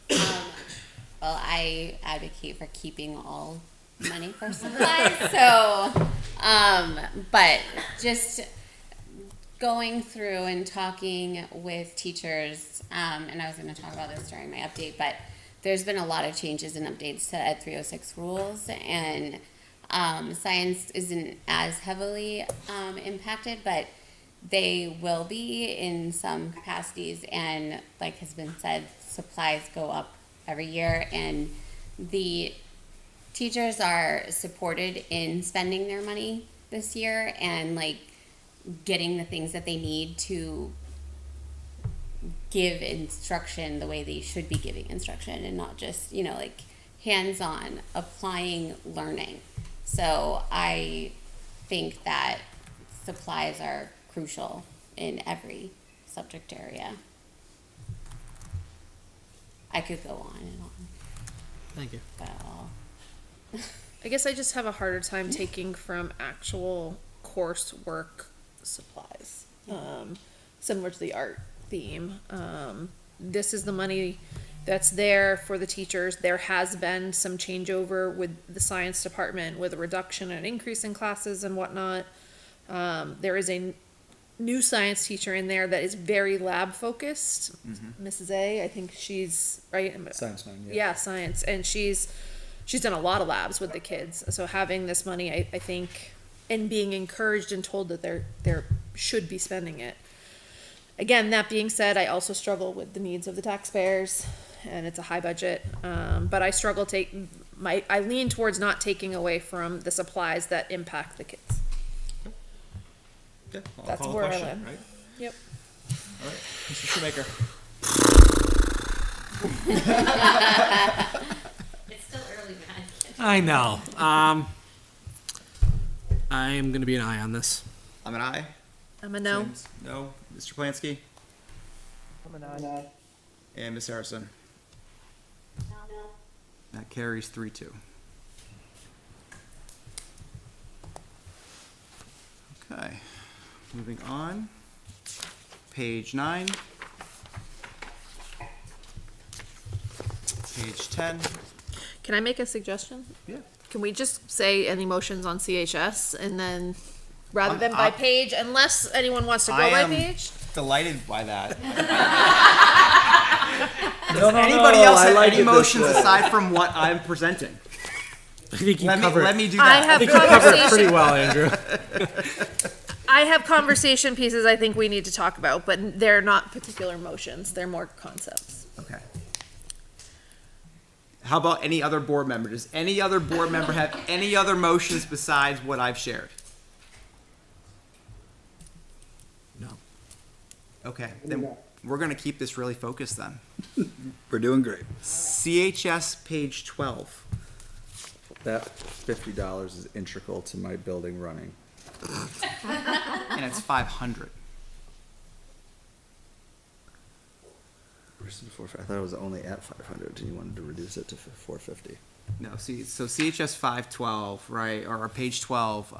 Well, I advocate for keeping all money for supplies, so, but just going through and talking with teachers, and I was gonna talk about this during my update, but there's been a lot of changes and updates to Ed 306 rules, and science isn't as heavily impacted, but they will be in some capacities, and like has been said, supplies go up every year, and the teachers are supported in spending their money this year and like getting the things that they need to give instruction the way they should be giving instruction, and not just, like hands-on applying learning. So I think that supplies are crucial in every subject area. I could go on and on, Thank you. but I guess I just have a harder time taking from actual coursework supplies, similar to the art theme. This is the money that's there for the teachers. There has been some changeover with the science department with a reduction and increase in classes and whatnot. There is a new science teacher in there that is very lab focused. Mrs. A, I think she's right. Science 9, yeah. Yeah, science, and she's done a lot of labs with the kids. So having this money, I think, and being encouraged and told that they're should be spending it. Again, that being said, I also struggle with the needs of the taxpayers, and it's a high budget. But I struggle I lean towards not taking away from the supplies that impact the kids. Okay, I'll That's call a where I question, land. right? Yep. All right, Mr. Shoemaker. it's still early, man. I know. I am going to be an eye on this. I'm an aye. I'm a no. James? No. Mr. Plansky? I'm an aye. And Ms. Harrison? No. That carries 3-2. Okay, moving on. Page 9. Page 10. Can I make a suggestion? Yeah. Can we just say any motions on CHS and then, rather than by page, unless anyone wants to go by page? delighted by that. No, Does anybody else have like any it this motions way. aside from what I'm presenting? I think you Let covered me do I that. have cover it pretty conversation, well, Andrew. I have conversation pieces I think we need to talk about, but they're not particular motions, they're more concepts. Okay. How about any other board member? Does any other board member have any other motions besides what I've shared? No. Okay, then we're gonna keep this really focused then. We're doing great. CHS page 12. That $50 is integral to my building running. And it's 500. I thought it was only at 500 and you wanted to reduce it to 450. No, see, so CHS 512, right, or page 12,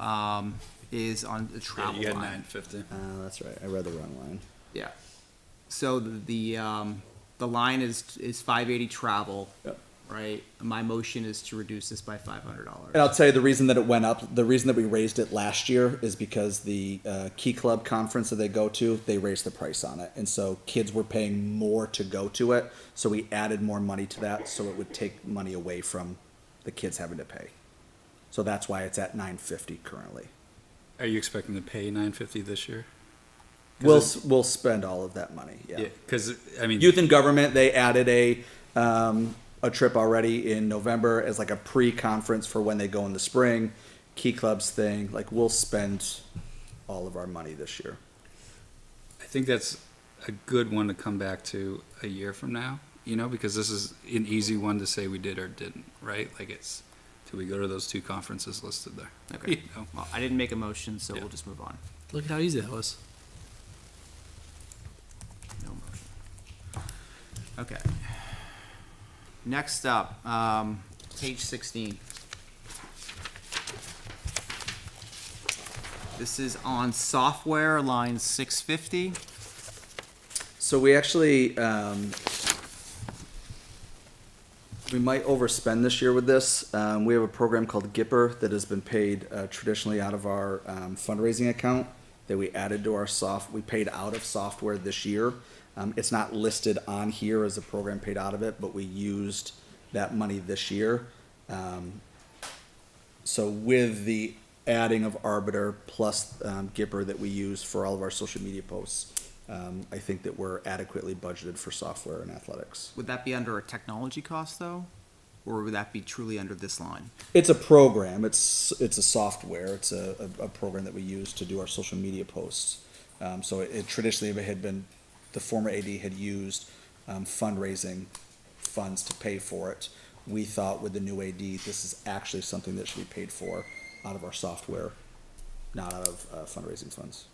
is on the Yeah, travel you got line. 950. That's right. I read the wrong line. Yeah. So the line is 580 travel. Yep. Right? My motion is to reduce this by $500. And I'll tell you the reason that it went up, the reason that we raised it last year is because the Key Club conference that they go to, they raised the price on it. And so kids were paying more to go to it. So we added more money to that so it would take money away from the kids having to pay. So that's why it's at $950 currently. Are you expecting to pay $950 this year? We'll spend all of that money, yeah. Yeah, because, I mean. Youth and Government, they added a trip already in November as like a pre-conference for when they go in the spring. Key Club's thing, like we'll spend all of our money this year. I think that's a good one to come back to a year from now, because this is an easy one to say we did or didn't, right? Like it's, do we go to those two conferences listed there? Okay. Well, I didn't make a motion, so we'll just move on. Look at how easy that was. No motion. Okay. Next up, page 16. This is on software, line 650. So we actually, we might overspend this year with this. We have a program called Gipper that has been paid traditionally out of our fundraising account that we added to our we paid out of software this year. It's not listed on here as a program paid out of it, but we used that money this year. So with the adding of Arbiter plus Gipper that we use for all of our social media posts, I think that we're adequately budgeted for software and athletics. Would that be under a technology cost, though? Or would that be truly under this line? It's a program. It's a software. It's a program that we use to do our social media posts. So it traditionally had been, the former AD had used fundraising funds to pay for it. We thought with the new AD, this is actually something that should be paid for out of our software, not out of fundraising funds.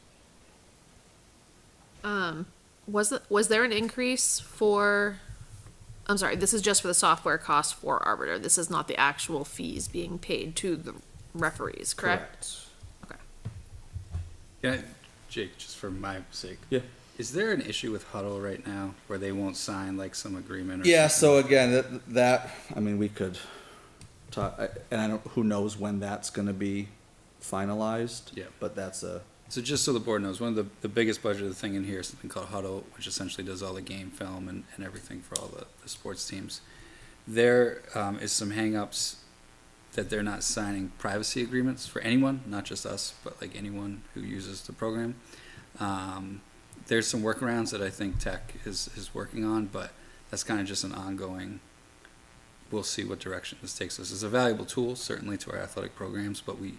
Was there an increase for, I'm sorry, this is just for the software cost for Arbiter. This is not the actual fees being paid to the referees, correct? Okay. Yeah, Jake, just for my sake. Yeah. Is there an issue with Huddle right now where they won't sign like some agreement or Yeah, something? so again, I mean, we could talk, and I don't, who knows when that's gonna be finalized. Yeah. But that's So just so the board knows, one of the biggest budgeted thing in here is something called Huddle, which essentially does all the game film and everything for all the sports teams. There is some hangups that they're not signing privacy agreements for anyone, not just us, but like anyone who uses the program. There's some workarounds that I think tech is working on, but that's kind of just an ongoing, we'll see what direction this takes us. It's a valuable tool, certainly to our athletic programs, but we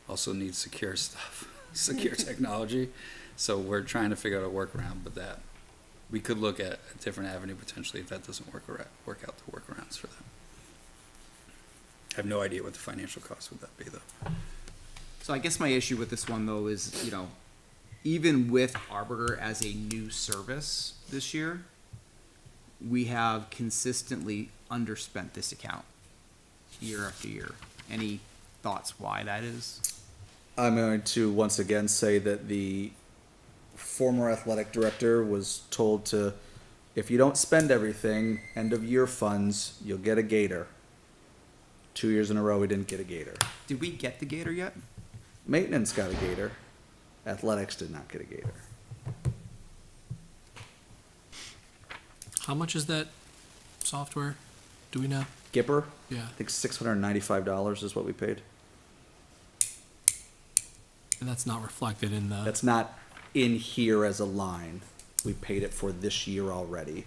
also need secure stuff, secure technology. So we're trying to figure out a workaround, but that we could look at a different avenue potentially if that doesn't work out the workarounds for them. I have no idea what the financial cost would that be though. So I guess my issue with this one, though, is, even with Arbiter as a new service this year, we have consistently underspent this account year after year. Any thoughts why that is? I'm going to once again say that the former athletic director was told to, if you don't spend everything, end of year funds, you'll get a gator. 2 years in a row, we didn't get a gator. Did we get the Gator yet? Maintenance got a gator. Athletics did not get a gator. How much is that software? Do we know? Gipper, Yeah. I think $695 is what we paid. And that's not reflected in the. That's not in here as a line. We paid it for this year already.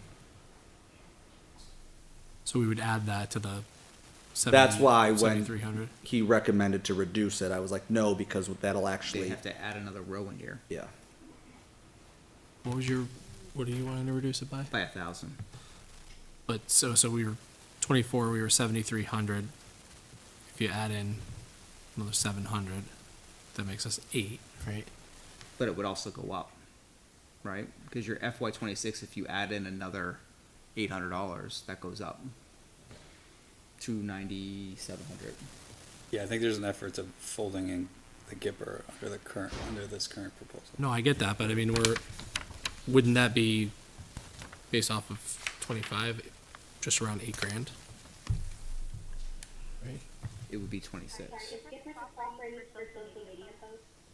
So we would add that to the. That's why when 7,300. he recommended to reduce it, I was like, no, because that'll They actually, have to add another row in here yeah. What was your? What are you wanting to reduce it by? by 1,000. But so we were 24. We were 7,300. If you add in another 700, that makes us 8, right? But it would also go up, right? Because your FY26, if you add in another $800, that goes up to 9,700. Yeah, I think there's an effort to folding in the Gipper under this current proposal. No, I get that, but I mean, wouldn't that be based off of 25, just around $8,000? Right. It would be 26.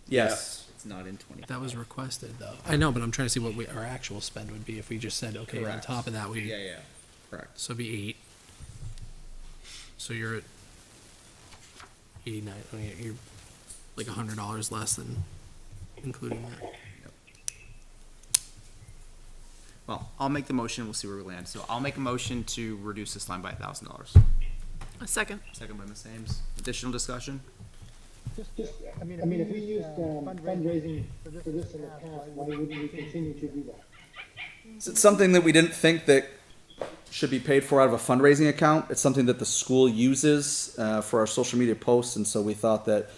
Yes. It's not in 20. That was requested, though. I know, but I'm trying to see what our actual spend would be if we just said, okay, on Correct. top of that, Yeah. Correct. so it'd be 8. So you're at 89. I mean, you're like $100 less than including that. Well, I'll make the motion. We'll see where we land. So I'll make a motion to reduce this line by $1,000. A second. Second by Ms. Ames. Additional discussion? Just, I mean, if we used fundraising for this in the past, why wouldn't we continue to do that? It's something that we didn't think that should be paid for out of a fundraising account. It's something that the school uses for our social media posts, and so we thought that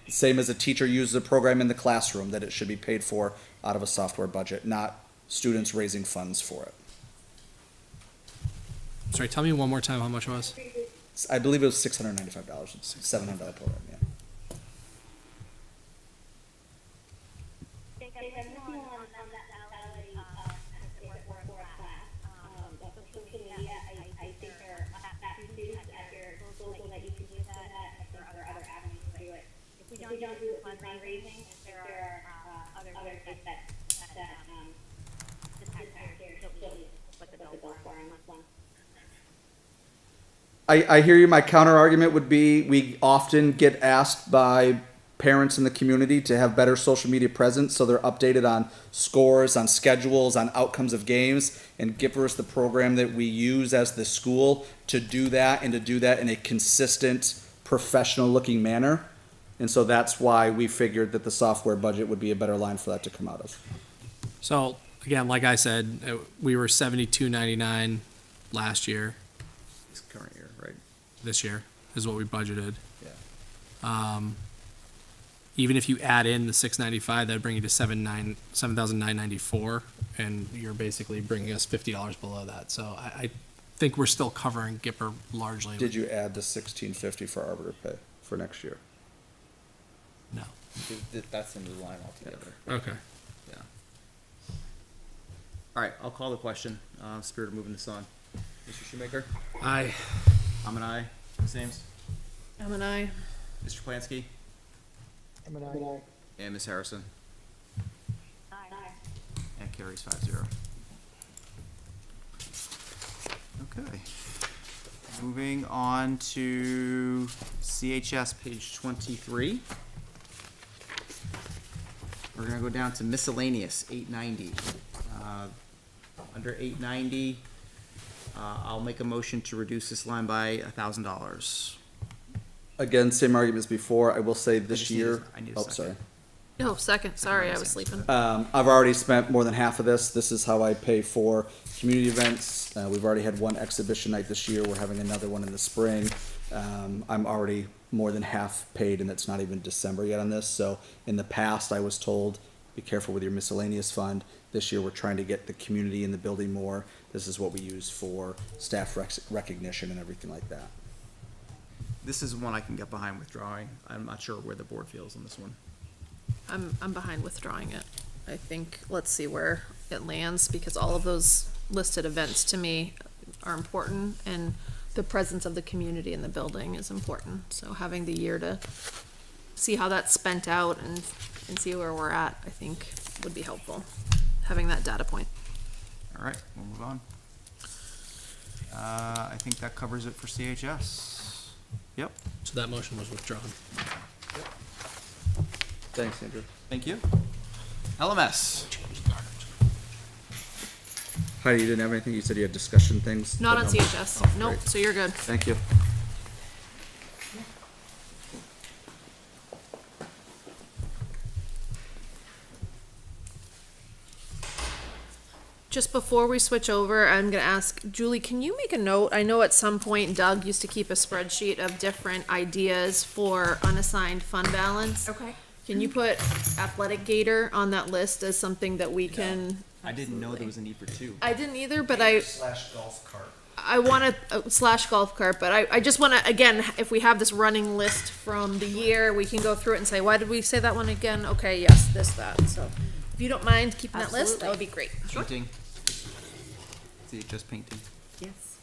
same as a teacher uses a program in the classroom, that it should be paid for out of a software budget, not students raising funds for it. Sorry, tell me one more time how much it was. I believe it was $695. It's a $700 program. Yeah. If we don't do fundraising, there are other ways that the taxpayers still what the bill for on this one. I hear you. My counter argument would be we often get asked by parents in the community to have better social media presence, so they're updated on scores, on schedules, on outcomes of games. And Gipper is the program that we use as the school to do that, and to do that in a consistent, professional-looking manner. And so that's why we figured that the software budget would be a better line for that to come out of. So again, like I said, we were $72.99 last year. This current year, right? This year is what we budgeted. Yeah. Even if you add in the $695, that'd bring you to $7,994, and you're basically bringing us $50 below that. So I think we're still covering Gipper largely. Did you add the $1,650 for arbiter pay for next year? No. That's a new line altogether. Okay. Yeah. All right, I'll call the question. Spirit of moving this on. Mr. Shoemaker? Aye. I'm an aye. Ms. Ames? I'm an aye. Mr. Plansky? I mean, I, And Ms. Harrison? Aye. And carries 5-0. Okay. Moving on to CHS, page 23. We're gonna go down to miscellaneous, 890. Under 890, I'll make a motion to reduce this line by $1,000. Again, same arguments before. I will say this just need a- year. I need a Oh, second. sorry. No, second. Sorry, I was sleeping. I've already spent more than half of this. This is how I pay for community events. We've already had one exhibition night this year. We're having another one in the spring. I'm already more than half paid, and it's not even December yet on this. So in the past, I was told, be careful with your miscellaneous fund. This year, we're trying to get the community in the building more. This is what we use for staff recognition and everything like that. This is one I can get behind withdrawing. I'm not sure where the board feels on this one. I'm behind withdrawing it. I think, let's see where it lands, because all of those listed events to me are important, and the presence of the community in the building is important. So having the year to see how that's spent out and see where we're at, I think would be helpful, having that data point. All right, we'll move on. I think that covers it for CHS. Yep, So that motion was withdrawn. Thanks, Andrew. thank you. LMS. Heidi, you didn't have anything? You said you had discussion things? Not but on no. CHS. Oh, Nope, great. so you're good. Thank you. Just before we switch over, I'm gonna ask, Julie, can you make a note? I know at some point Doug used to keep a spreadsheet of different ideas for unassigned fund balance. Okay. Can you put athletic gator on that list as something that we can? I didn't know there was a need for two. I didn't either, but I Slash golf cart. I want to slash golf cart, but I just want to, again, if we have this running list from the year, we can go through it and say, why did we say that one again? Okay, yes, this, that. So if you don't mind keeping that list, that would be great. Painting. See, just painting. Yes.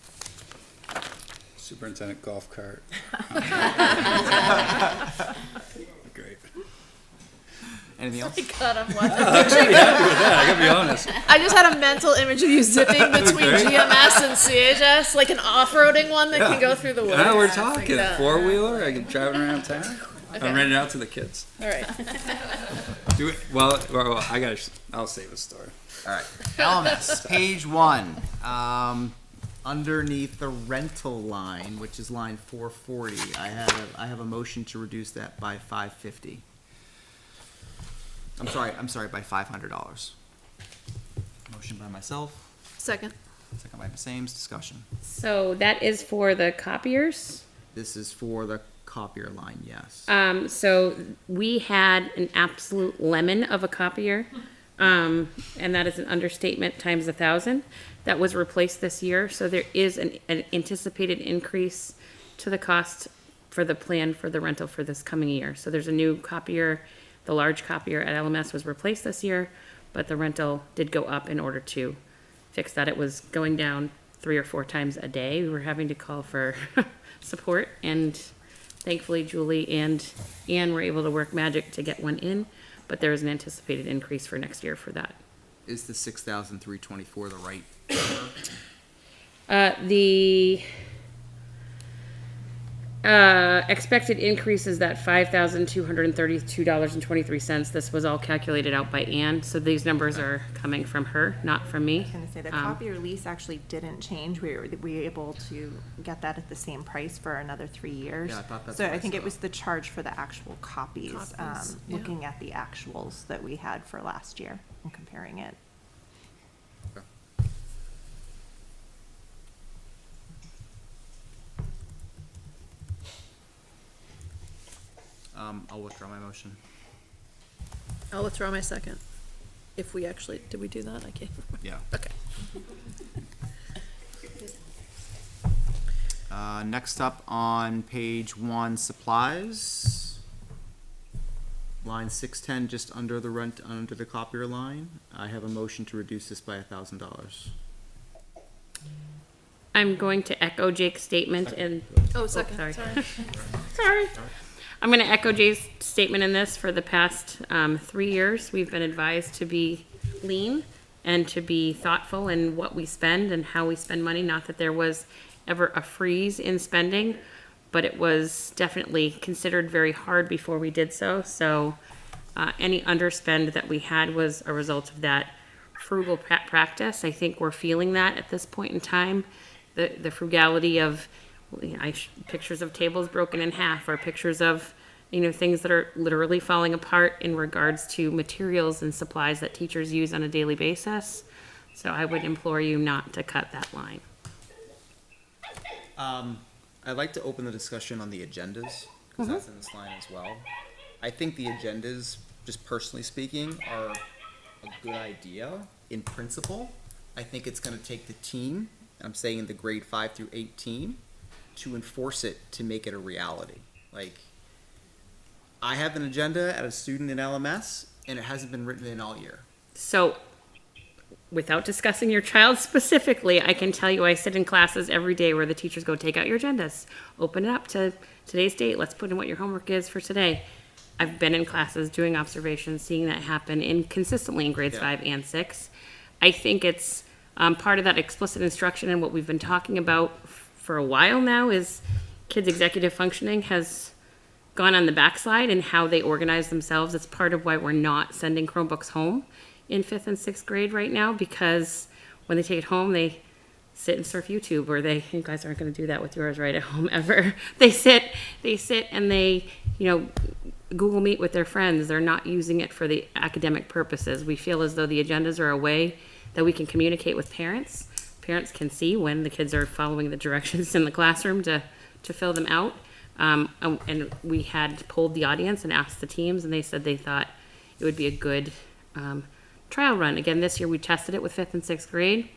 Superintendent golf cart. Great. Anything else? God, I'm watching. I'm pretty happy with that, I gotta be honest. I just had a mental image of you zipping between Great. GMS and CHS, like an off-roading one that can go through the woods. Now we're Like talking, that. four-wheeler, I can drive it around town. Okay. I'm renting it out to the kids. All right. Do it, well, I'll save a story. All right, LMS, page 1. Underneath the rental line, which is line 440, I have a motion to reduce that by $550. I'm sorry, by $500. Motion by myself, Second. second by Ms. Ames, discussion. So that is for the copiers. This is for the copier line, yes. So we had an absolute lemon of a copier, and that is an understatement times 1,000. That was replaced this year, so there is an anticipated increase to the cost for the plan for the rental for this coming year. So there's a new copier. The large copier at LMS was replaced this year, but the rental did go up in order to fix that. It was going down 3 or 4 times a day. We were having to call for support, and thankfully Julie and Ann were able to work magic to get one in, but there is an anticipated increase for next year for that. Is the 6,324 the right? The expected increase is that $5,232.23. This was all calculated out by Ann, so these numbers are coming from her, not from me. I was gonna say, the copier lease actually didn't change. We were able to get that at the same price for another 3 years. Yeah, I thought that's So what I I think it saw. was the charge for the actual copies, Copies, yeah. looking at the actuals that we had for last year and comparing it. I'll withdraw my motion. I'll withdraw my second. If we actually, did we do that? I can't. Yeah. Okay. Next up on page 1, supplies. Line 610, just under the copier line. I have a motion to reduce this by $1,000. I'm going to echo Jake's statement and. Oh, second, sorry. sorry. Sorry. I'm going to echo Jay's statement in this. For the past 3 years, we've been advised to be lean and to be thoughtful in what we spend and how we spend money. Not that there was ever a freeze in spending, but it was definitely considered very hard before we did so. So any underspend that we had was a result of that frugal practice. I think we're feeling that at this point in time. The frugality of pictures of tables broken in half, or pictures of things that are literally falling apart in regards to materials and supplies that teachers use on a daily basis. So I would implore you not to cut that line. I'd like to open the discussion on the agendas, because that's in this line as well. I think the agendas, just personally speaking, are a good idea in principle. I think it's going to take the team, and I'm saying the grade 5 through 8 team, to enforce it, to make it a reality. Like, I have an agenda at a student in LMS, and it hasn't been written in all year. So, without discussing your child specifically, I can tell you I sit in classes every day where the teachers go, take out your agendas, open it up to today's date, let's put in what your homework is for today. I've been in classes doing observations, seeing that happen consistently in grades 5 and 6. I think it's Part of that explicit instruction and what we've been talking about for a while now is kids' executive functioning has gone on the backslide and how they organize themselves. It's part of why we're not sending Chromebooks home in 5th and 6th grade right now, because when they take it home, they sit and surf YouTube, or you guys aren't going to do that with yours right at home ever. They sit and they, Google Meet with their friends. They're not using it for the academic purposes. We feel as though the agendas are a way that we can communicate with parents. Parents can see when the kids are following the directions in the classroom to fill them out. And we had polled the audience and asked the teams, and they said they thought it would be a good trial run. Again, this year we tested it with 5th and 6th grade.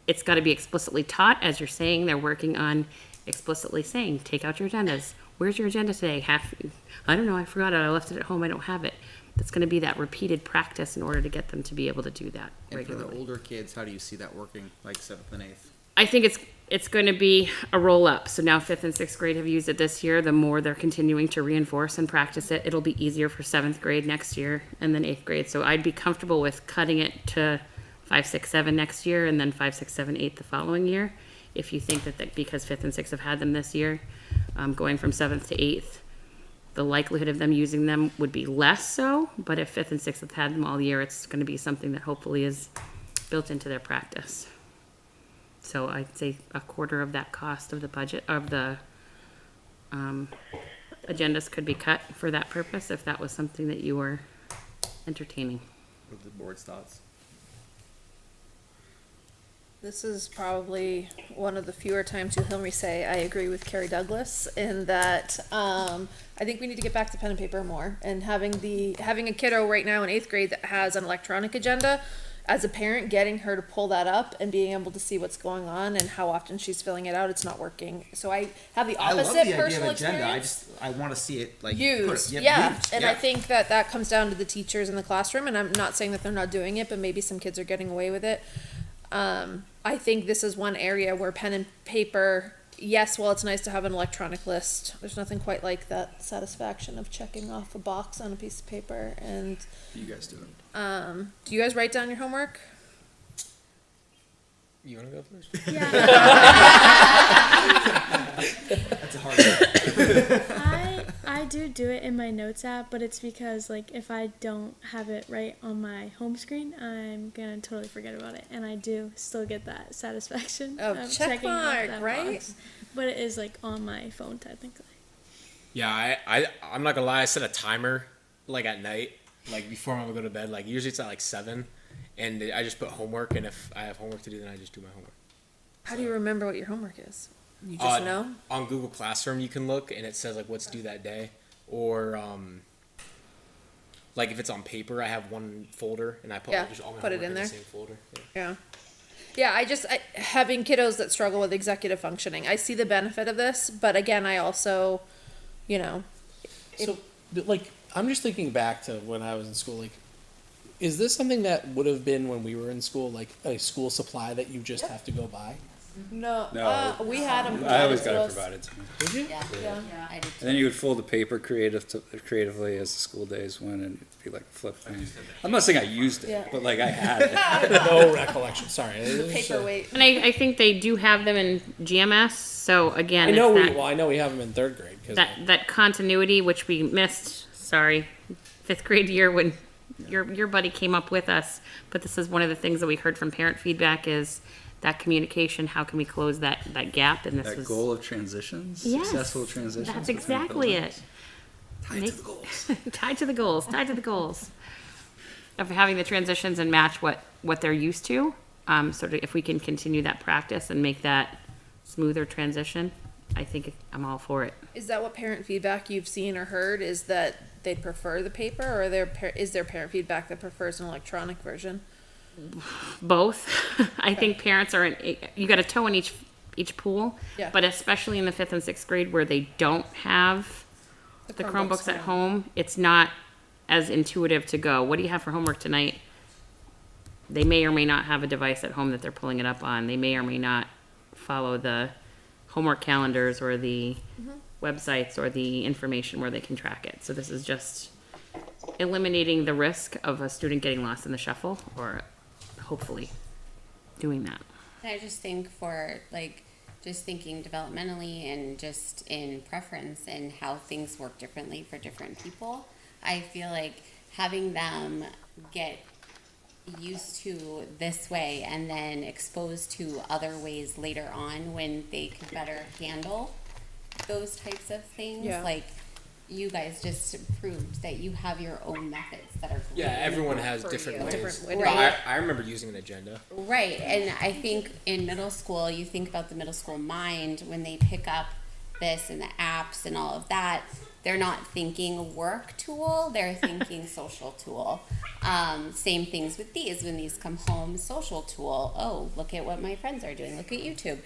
It's got to be explicitly taught, as you're saying. They're working on explicitly saying, take out your agendas. Where's your agenda today? I don't know, I forgot it. I left it at home. I don't have it. It's going to be that repeated practice in order to get them to be able to do that regularly. And for the older kids, how do you see that working, like 7th and 8th? I think it's going to be a roll up. So now 5th and 6th grade have used it this year. The more they're continuing to reinforce and practice it, it'll be easier for 7th grade next year and then 8th grade. So I'd be comfortable with cutting it to 5, 6, 7 next year and then 5, 6, 7, 8 the following year. If you think that because 5th and 6th have had them this year, going from 7th to 8th, the likelihood of them using them would be less so. But if 5th and 6th have had them all year, it's going to be something that hopefully is built into their practice. So I'd say a quarter of that cost of the budget of the agendas could be cut for that purpose if that was something that you were entertaining. What are the board's thoughts? This is probably one of the fewer times you'll hear me say I agree with Carrie Douglas in that I think we need to get back to pen and paper more, and having a kiddo right now in 8th grade that has an electronic agenda, as a parent, getting her to pull that up and being able to see what's going on and how often she's filling it out, it's not working. So I have the opposite personal experience. I want to see it Used. I think that comes down to the teachers in the classroom, and I'm not saying that they're not doing it, but maybe some kids are getting away with it. I think this is one area where pen and paper, yes, while it's nice to have an electronic list, there's nothing quite like that satisfaction of checking off a box on a piece of paper. And You guys do it. do you guys write down your homework? You want to go first? Yeah. That's a hard one. I do it in my notes app, but it's because if I don't have it right on my home screen, I'm gonna totally forget about it, and I do still get that satisfaction of checking off that right? box. But it is on my phone technically. Yeah, I'm not gonna lie. I set a timer at night, before I'm gonna go to bed. Usually it's at 7, and I just put homework. And if I have homework to do, then I just do my homework. How do you remember what your homework is? You just know? On Google Classroom, you can look, and it says what's due that day. Or if it's on paper, I have one folder, and I put just all my put it homework in there. the same folder. Yeah, having kiddos that struggle with executive functioning, I see the benefit of this, but again, I also, I'm just thinking back to when I was in school. Is this something that would have been when we were in school, a school supply that you just have to go buy? No. We had them. I always got it provided to me. Did you? Yeah, I did too. And then you would fold the paper creatively as the school days went, and it'd be a flip thing. I'm not saying I used it, but I had it. I have no recollection. Sorry. Paperweight. And I think they do have them in GMS. So again, I know it's we have them in 3rd grade. that continuity which we missed. Sorry, 5th grade year when your buddy came up with us. But this is one of the things that we heard from parent feedback is that communication. How can we close that gap? And this Goal of transitions, yes, successful transitions. That's exactly it. Tied to the goals. Tied to the goals of having the transitions and match what they're used to. If we can continue that practice and make that smoother transition, I think I'm all for it. Is that what parent feedback you've seen or heard? Is that they'd prefer the paper, or is there parent feedback that prefers an electronic version? Both. I think parents are you got a toe in each pool, Yeah. but especially in the 5th and 6th grade where they don't have the Chromebooks at home, it's not as intuitive to go, what do you have for homework tonight? They may or may not have a device at home that they're pulling it up on. They may or may not follow the homework calendars or the websites or the information where they can track it. So this is just eliminating the risk of a student getting lost in the shuffle, or hopefully doing that. I just think for like, just thinking developmentally and just in preference and how things work differently for different people, I feel like having them get used to this way and then exposed to other ways later on when they could better handle those types of things. Yeah. Like, you guys just proved that you have your own methods that are great. Yeah, everyone has for different you. ways. Right. But I remember using an agenda. Right, and I think in middle school, you think about the middle school mind, when they pick up this and the apps and all of that, they're not thinking work tool, they're thinking social tool. Same things with these, when these come home, social tool, oh, look at what my friends are doing, look at YouTube.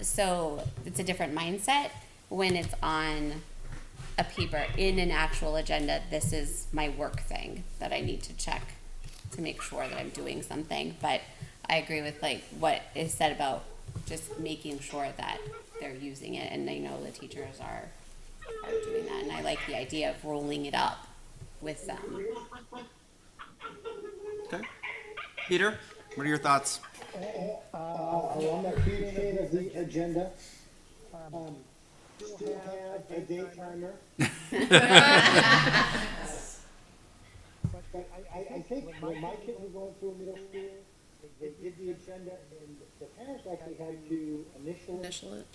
So it's a different mindset when it's on a paper, in an actual agenda. This is my work thing that I need to check to make sure that I'm doing something. But I agree with like what is said about just making sure that they're using it, and I know the teachers are doing that, and I like the idea of rolling it up with them. Okay. Peter, what are your thoughts? Along that huge chain of the agenda, still have a day timer. But I think when my kids were going through middle school, they did the agenda, and the parents actually had to initial it.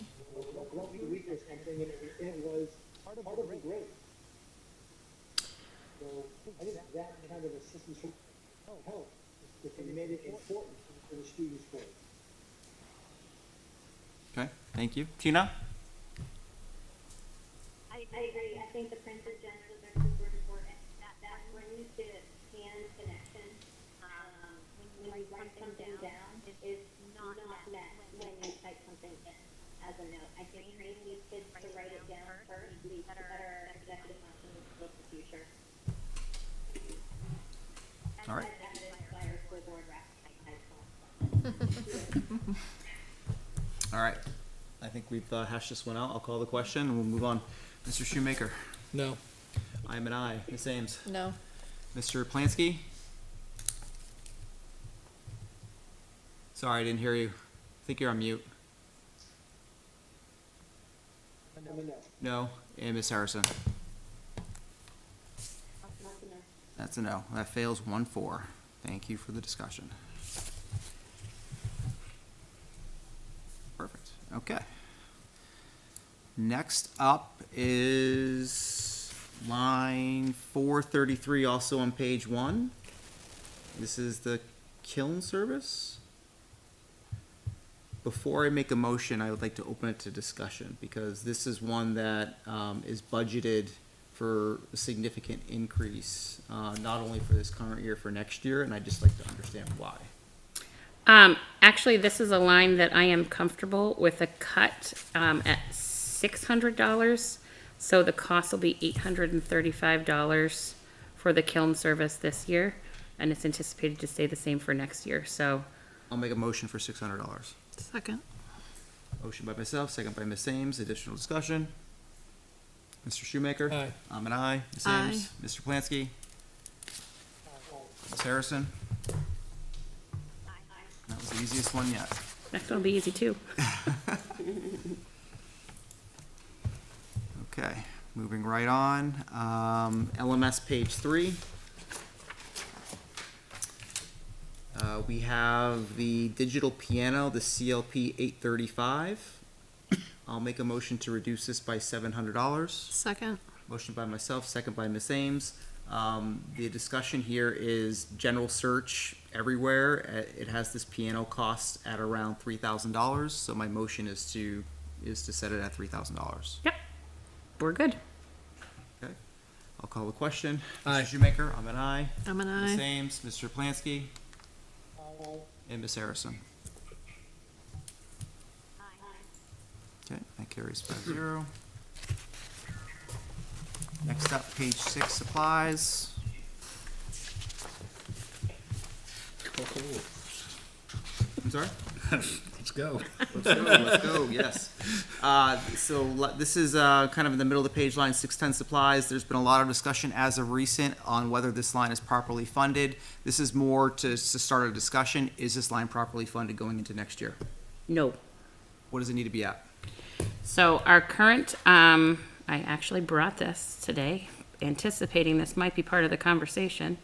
Once a week or something, and it was part of the grade. So I think that kind of assistance would help if they made it important for the students' grade. Okay, thank you. Tina? I agree. I think the print agendas are super important. That brings the hand connection. When you write something down, it is not met when you type something in as a note. I think training these kids to write it down first leads to better executive functioning for the future. All right. That inspires the board rep type All right. I think we've hashed this one out. I'll call the question and we'll move on. Mr. Shoemaker? No. I'm an aye. Ms. Ames? No. Mr. Plansky? Sorry, I didn't hear you. I think you're on mute. No. And Ms. Harrison? That's a no. That fails 1-4. Thank you for the discussion. Perfect. Okay. Next up is line 433, also on page 1. This is the kiln service. Before I make a motion, I would like to open it to discussion, because this is one that is budgeted for a significant increase, not only for this current year, for next year, and I'd just like to understand why. Actually, this is a line that I am comfortable with a cut at $600. So the cost will be $835 for the kiln service this year, and it's anticipated to stay the same for next year. So I'll make a motion for $600. Second. Motion by myself, second by Ms. Ames. Additional discussion. Mr. Shoemaker? Aye. I'm an aye. Ms. Aye. Ames? Mr. Plansky? Ms. Harrison? That was the easiest one yet. next one will be easy too. Okay, moving right on. LMS page 3. We have the digital piano, the CLP 835. I'll make a motion to reduce this by $700. Second. Motion by myself, second by Ms. Ames. The discussion here is general search everywhere. It has this piano cost at around $3,000, so my motion is to set it at $3,000. Yep, we're good. Okay, I'll call the question. Aye. Mr. Shoemaker, I'm an aye. I'm an Ms. aye. Ames, Mr. Plansky, and Ms. Harrison. Okay, that carries 5-0. Next up, page 6, supplies. I'm sorry? It's go. Let's go, yes. This is kind of in the middle of the page, line 610 supplies. There's been a lot of discussion as of recent on whether this line is properly funded. This is more to start a discussion. Is this line properly funded going into next year? No. What does it need to be at? So our current, I actually brought this today, anticipating this might be part of the conversation.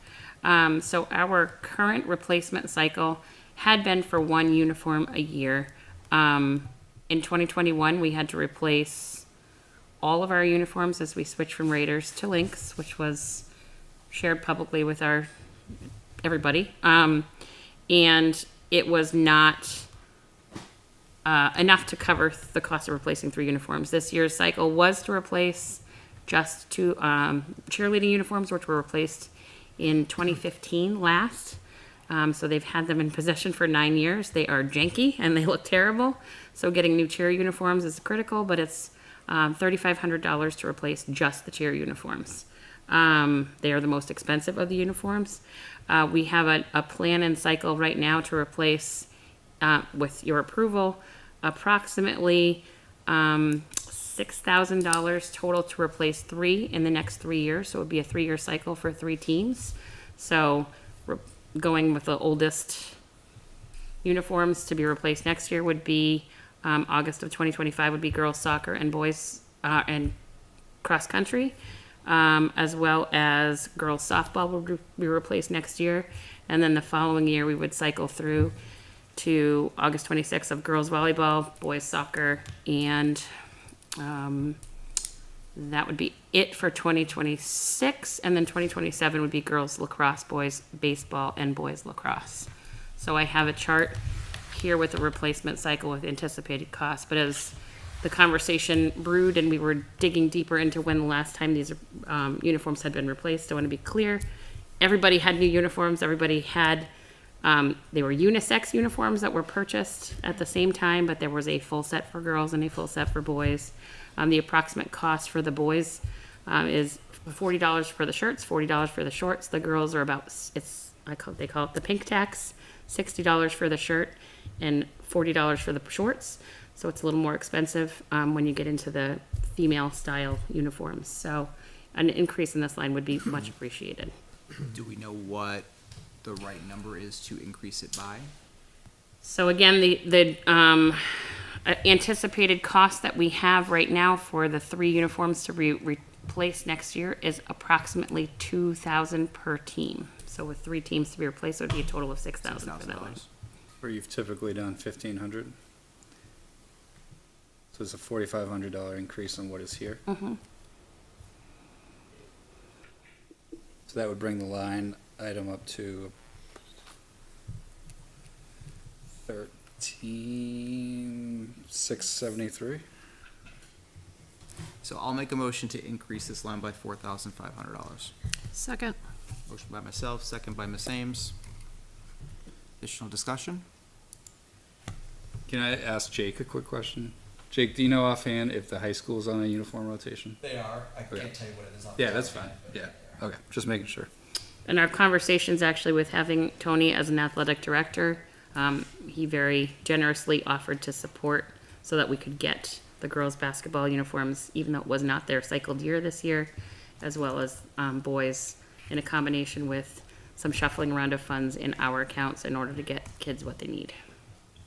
So our current replacement cycle had been for one uniform a year. In 2021, we had to replace all of our uniforms as we switched from Raiders to Lynx, which was shared publicly with everybody. And it was not enough to cover the cost of replacing 3 uniforms. This year's cycle was to replace just 2 cheerleading uniforms, which were replaced in 2015 last. So they've had them in possession for 9 years. They are janky and they look terrible. So getting new cheer uniforms is critical, but it's $3,500 to replace just the cheer uniforms. They are the most expensive of the uniforms. We have a plan and cycle right now to replace, with your approval, approximately $6,000 total to replace 3 in the next 3 years. So it would be a 3-year cycle for 3 teams. So we're going with the oldest uniforms to be replaced next year would be August of 2025 would be girls soccer and boys and cross country, as well as girls softball will be replaced next year. And then the following year we would cycle through to August 26th of girls volleyball, boys soccer, and that would be it for 2026. And then 2027 would be girls lacrosse, boys baseball, and boys lacrosse. So I have a chart here with a replacement cycle with anticipated costs. But as the conversation brewed and we were digging deeper into when the last time these uniforms had been replaced, I want to be clear. Everybody had new uniforms. Everybody had they were unisex uniforms that were purchased at the same time, but there was a full set for girls and a full set for boys. The approximate cost for the boys is $40 for the shirts, $40 for the shorts. The girls are about, they call it the pink tax, $60 for the shirt and $40 for the shorts. So it's a little more expensive when you get into the female style uniforms. So an increase in this line would be much appreciated. Do we know what the right number is to increase it by? So again, the anticipated cost that we have right now for the 3 uniforms to be replaced next year is approximately $2,000 per team. So with 3 teams to be replaced, it would be a total of $6,000 for that one. Where you've typically done $1,500. So it's a $4,500 increase on what is here. Mm-hmm. So that would bring the line item up to 13,673. So I'll make a motion to increase this line by $4,500. Second. Motion by myself, second by Ms. Ames. Additional discussion? Can I ask Jake a quick question? Jake, do you know offhand if the high school's on a uniform rotation? They are. I Okay. can't tell you what it is. Off Yeah, the that's top of fine. my head, Yeah. Okay, just making sure. And our conversations actually with having Tony as an athletic director, he very generously offered to support so that we could get the girls' basketball uniforms, even though it was not their cycled year this year, as well as boys, in a combination with some shuffling around of funds in our accounts in order to get kids what they need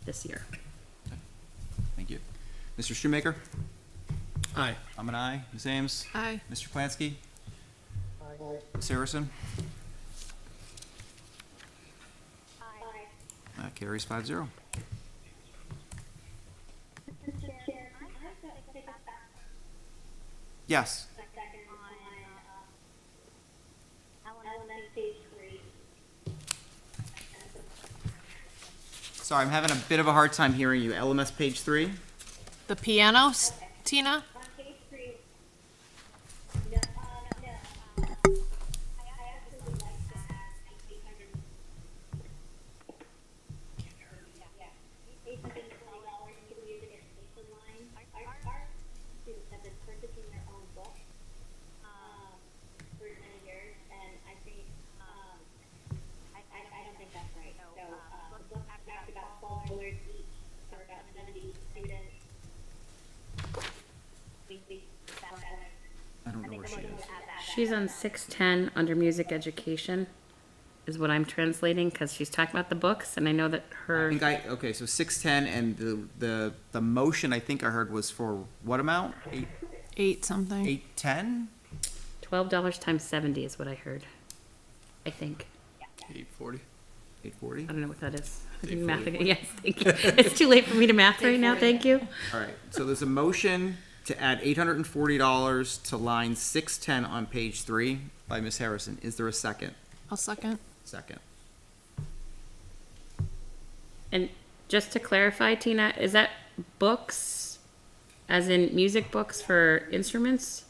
this year. Thank you. Mr. Shoemaker? Aye. I'm an aye. Ms. Ames? Aye. Mr. Plansky? Aye. Ms. Harrison? Aye. That carries 5-0. Mr. Chair, I have to take us back Yes. a second on elementary page 3. Sorry, I'm having a bit of a hard time hearing you. LMS page 3? The piano, Tina? On page 3, no, I actually would like to add 800. $820 to use the education line. Our students have been purchasing their own books, for many years, and I think, I don't think that's right. So, the books actually about $12 each, for about she is. She's on 610 under music education, is what I'm translating, because she's talking about the books, and I know that her. Okay, so 610, and the motion I think I heard was for what amount? 8 something. 810? $12 times 70 is what I heard. I think. 840. 840? I don't know what that is. I think 840. math again. Yes, thank you. It's too late for me to math right now. Thank you. All right, so there's a motion to add $840 to line 610 on page 3 by Ms. Harrison. Is there a second? I'll second. Second. And just to clarify, Tina, is that books, as in music books for instruments?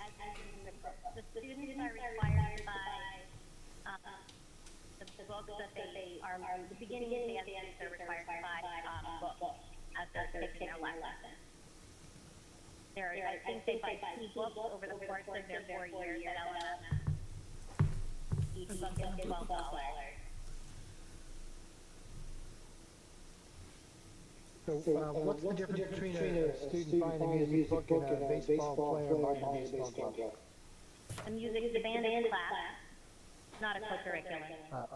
The students are required by, the books that they are, the beginning and the end, they're required by, books as they're taking their lesson. There are, I think they buy 2 books over the course of their 4 years at LMS. Each book is $12. So, what's the difference between a student buying a music book and a baseball player buying a baseball glove? The music is a band class, not a co-curricular.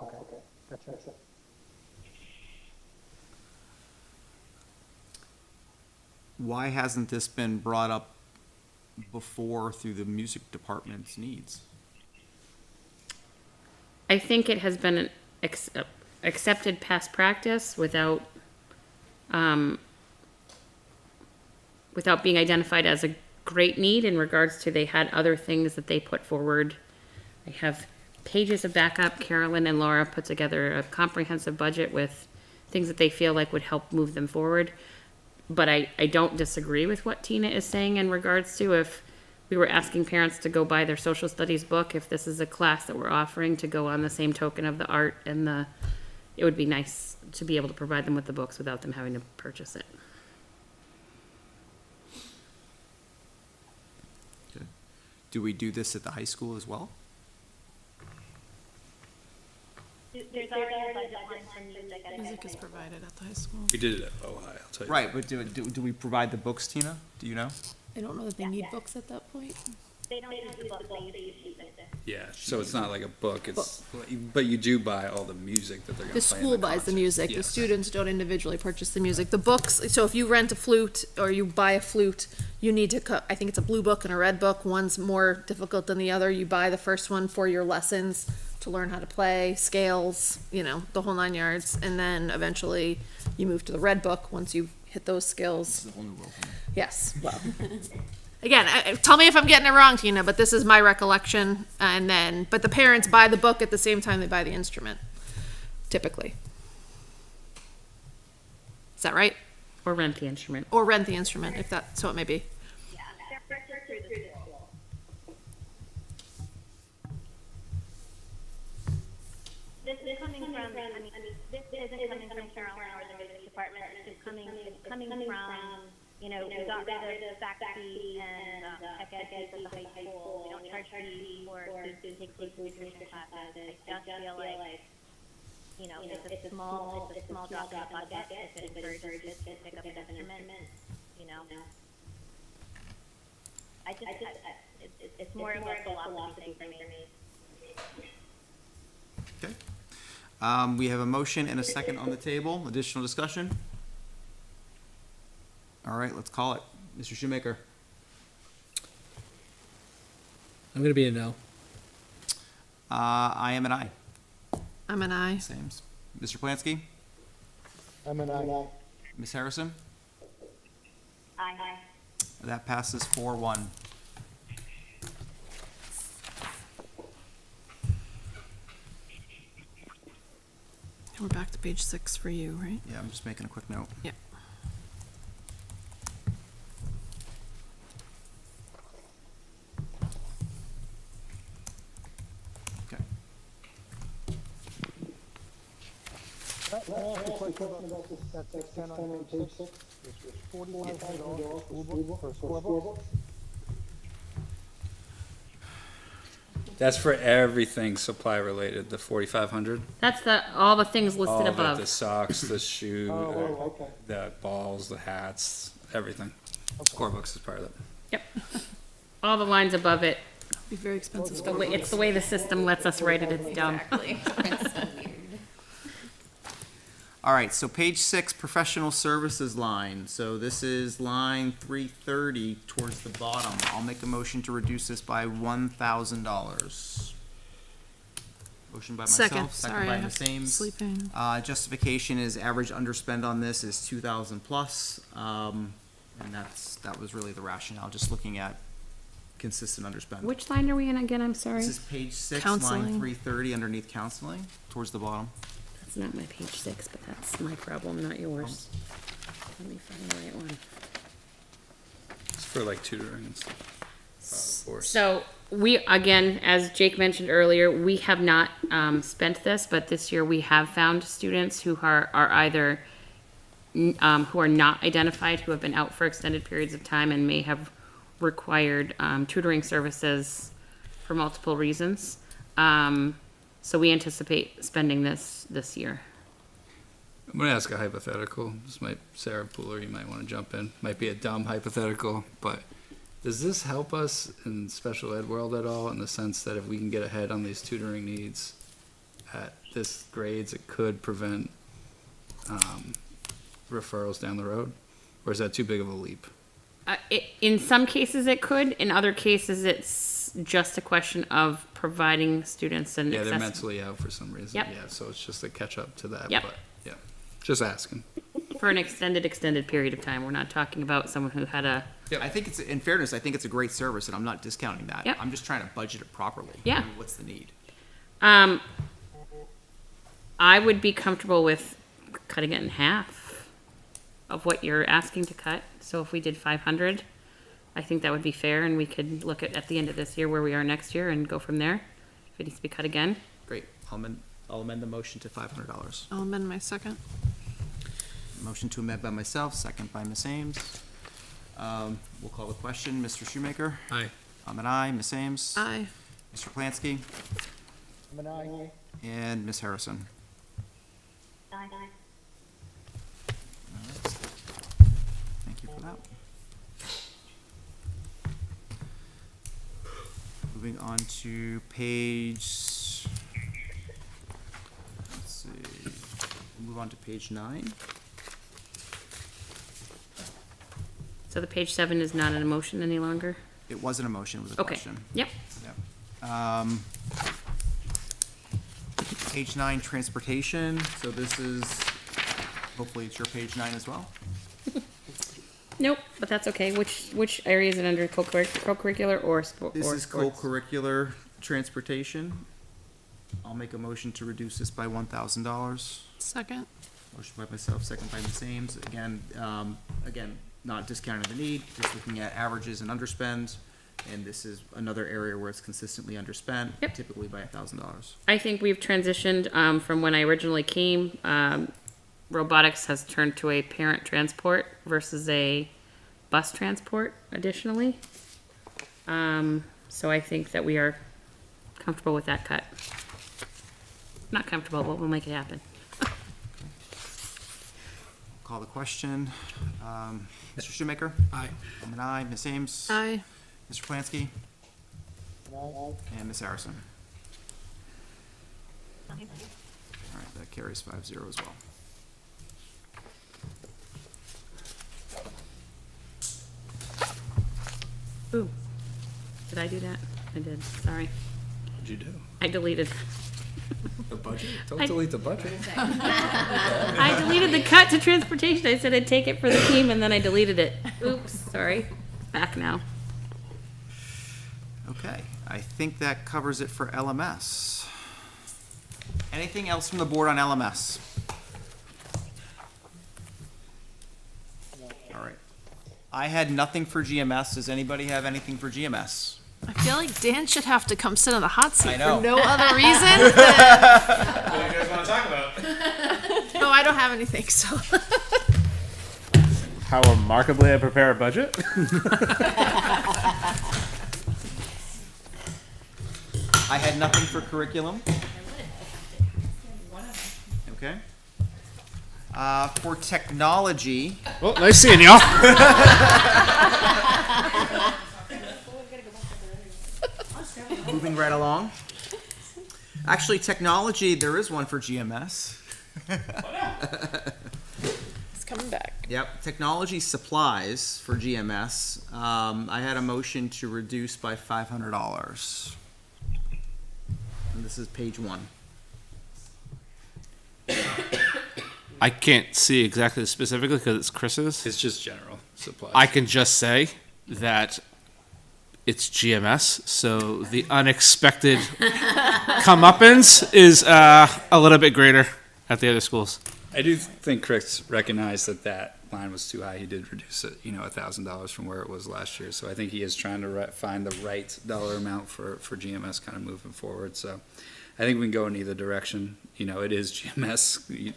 Okay, that's it. Why hasn't this been brought up before through the music department's needs? I think it has been an accepted past practice without being identified as a great need in regards to they had other things that they put forward. I have pages of backup. Carolyn and Laura put together a comprehensive budget with things that they feel like would help move them forward. But I don't disagree with what Tina is saying in regards to if we were asking parents to go buy their social studies book, if this is a class that we're offering to go on the same token of the art and it would be nice to be able to provide them with the books without them having to purchase it. Okay. Do we do this at the high school as well? There's already a budget line for music at Music is provided at the high school. We did it at Ojai, I'll tell you. Right, but do we provide the books, Tina? Do you know? I don't know that they need books at that point. They don't use the books, they use sheet music. Yeah, so it's not like a book, it's, but you do buy all the music that they're gonna The play in school buys the concert. music. The Yes. students don't individually purchase the music. The books, so if you rent a flute or you buy a flute, you need to, I think it's a blue book and a red book. One's more difficult than the other. You buy the first one for your lessons to learn how to play, scales, the whole 9 yards. And then eventually you move to the red book once you hit those skills. It's a whole new world for me. Yes, well. Again, tell me if I'm getting it wrong, Tina, but this is my recollection. But the parents buy the book at the same time they buy the instrument, typically. Is that right? Or rent the instrument. Or rent the instrument, if that, so it may be. Yeah, they're purchased through the school. This is coming from, this isn't coming from Carolyn or the music department, it's coming from, we got rid of fact fee and, tech ed fees at the high school. We don't charge fees for students who take basic nutrition classes. I just feel like, it's a small drop in the bucket if it encourages kids to pick up an instrument, it's more of a philosophy thing for me. Okay. We have a motion and a second on the table. Additional discussion? All right, let's call it. Mr. Shoemaker? I'm gonna be a no. I am an aye. I'm an aye. Sames. Mr. Plansky? I'm an aye. Ms. Harrison? Aye. That passes 4-1. We're back to page 6 for you, right? Yeah, I'm just making a quick note. Yep. Okay. Can I ask a question about this, that 610 on page 6? It's $4,500 for scorebook? That's for everything supply related, the 4,500. That's all the things listed All of it, above. the socks, the shoe, Oh, okay. the balls, the hats, everything. Scorebooks is part of it. Yep. All the lines above it Be very expensive. It's the way the system lets us write it, it's dumb. Exactly. It's so weird. All right, so page 6, professional services line. So this is line 330 towards the bottom. I'll make a motion to reduce this by $1,000. Motion by myself, Second. second Sorry, by I Ms. have Ames. sleeping. Justification is average underspend on this is 2,000 plus. And that was really the rationale, just looking at consistent underspend. Which line are we in again? I'm sorry. This is page 6, Counseling. line 330 underneath counseling, towards the bottom. That's not my page 6, but that's my problem, not yours. Let me find the right one. It's for like tutoring and stuff. Of course. So we, again, as Jake mentioned earlier, we have not spent this, but this year we have found students who are either who are not identified, who have been out for extended periods of time and may have required tutoring services for multiple reasons. So we anticipate spending this year. I'm gonna ask a hypothetical. This might, Sarah Pooler, you might want to jump in. Might be a dumb hypothetical, but does this help us in special ed world at all, in the sense that if we can get ahead on these tutoring needs at this grades, it could prevent referrals down the road? Or is that too big of a leap? In some cases it could, in other cases it's just a question of providing students an Yeah, they're access- mentally out for some reason. Yep. Yeah, so it's just a catch up to that. Yep. But yeah, just asking. for an extended period of time. We're not talking about someone who had a, I think it's, in fairness, I think it's a great service, and I'm not discounting that. Yep. I'm just trying to budget it properly. Yeah. I mean, what's the need? I would be comfortable with cutting it in half of what you're asking to cut. So if we did 500, I think that would be fair, and we could look at the end of this year where we are next year and go from there. If it needs to be cut again. Great. I'll amend the motion to $500. I'll amend my second. Motion to amend by myself, second by Ms. Ames. We'll call the question. Mr. Shoemaker? Aye. I'm an aye. Ms. Ames? Aye. Mr. Plansky? I'm an aye. And Ms. Harrison? Aye. Thank you for that. Moving on to page, let's see, we'll move on to page 9. So the page 7 is not an emotion any longer? It wasn't a motion, it was a Okay. question. Yep. Yep. Page 9, transportation, so this is, hopefully it's your page 9 as well. Nope, but that's okay. Which area is it under, co-curricular or sport? This is co-curricular transportation. I'll make a motion to reduce this by $1,000. Second. Motion by myself, second by Ms. Ames. Again, not discounting the need, just looking at averages and underspend. And this is another area where it's consistently underspent, Yep. typically by $1,000. I think we've transitioned from when I originally came. Robotics has turned to a parent transport versus a bus transport additionally. So I think that we are comfortable with that cut. Not comfortable, but we'll make it happen. Call the question. Mr. Shoemaker? Aye. I'm an aye. Ms. Ames? Aye. Mr. Plansky? Aye. And Ms. Harrison? All right, that carries 5-0 as well. Ooh, did I do that? I did, sorry. What'd you do? I deleted. The budget? I- Don't delete the budget. I deleted the cut to transportation. I said I'd take it for the team and then I deleted it. Oops, sorry. Back now. Okay, I think that covers it for LMS. Anything else from the board on LMS? All right. I had nothing for GMS. Does anybody have anything for GMS? I feel like Dan should have to come sit on the hot seat I know. for no other reason. What do you guys want to talk about? No, I don't have anything, so. How remarkably I prepare a budget? I had nothing for curriculum. Okay. For technology, Well, nice seeing y'all. moving right along. Actually, technology, there is one for GMS. It's coming back. Yep, technology supplies for GMS. I had a motion to reduce by $500. And this is page 1. I can't see exactly specifically because it's Chris's. It's just general supplies. I can just say that it's GMS, so the unexpected comeuppance is a little bit greater at the other schools. I do think Chris recognized that that line was too high. He did reduce it, $1,000 from where it was last year. So I think he is trying to find the right dollar amount for GMS kind of moving forward. So I think we can go in either direction. It is GMS.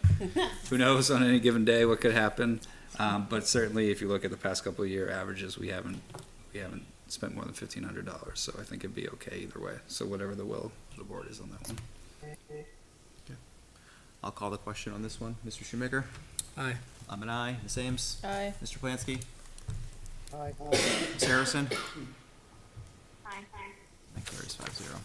Who knows on any given day what could happen? But certainly, if you look at the past couple of year averages, we haven't spent more than $1,500. So I think it'd be okay either way. So whatever the will of the board is on that one. I'll call the question on this one. Mr. Shoemaker? Aye. I'm an aye. Ms. Ames? Aye. Mr. Plansky? Aye. Ms. Harrison? Aye. That carries 5-0.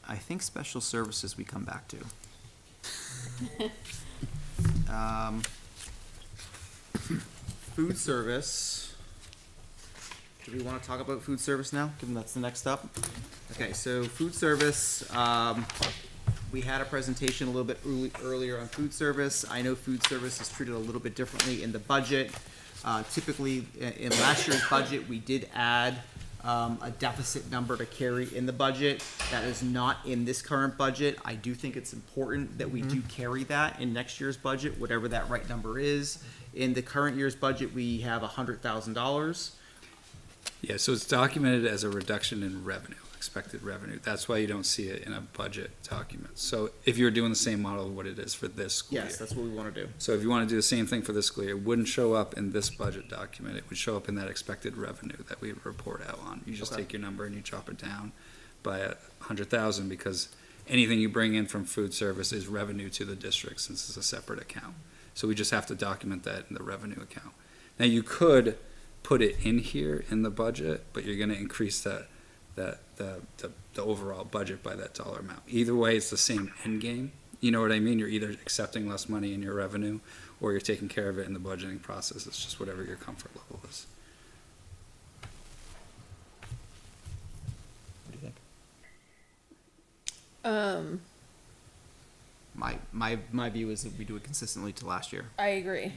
I think special services we come back to. Food service. Do we want to talk about food service now, given that's the next up? Okay, so food service, we had a presentation a little bit earlier on food service. I know food service is treated a little bit differently in the budget. Typically, in last year's budget, we did add a deficit number to carry in the budget. That is not in this current budget. I do think it's important that we do carry that in next year's budget, whatever that right number is. In the current year's budget, we have $100,000. Yeah, so it's documented as a reduction in revenue, expected revenue. That's why you don't see it in a budget document. So if you're doing the same model of what it is for this school year. Yes, that's what we want to do. So if you want to do the same thing for this school year, it wouldn't show up in this budget document. It would show up in that expected revenue that we report out on. You just take your number and you chop it down by 100,000 because anything you bring in from food service is revenue to the district since it's a separate account. So we just have to document that in the revenue account. Now you could put it in here in the budget, but you're going to increase the overall budget by that dollar amount. Either way, it's the same end game. You know what I mean? You're either accepting less money in your revenue or you're taking care of it in the budgeting process. It's just whatever your comfort level is. What do you think? My view is that we do it consistently to last year. I agree.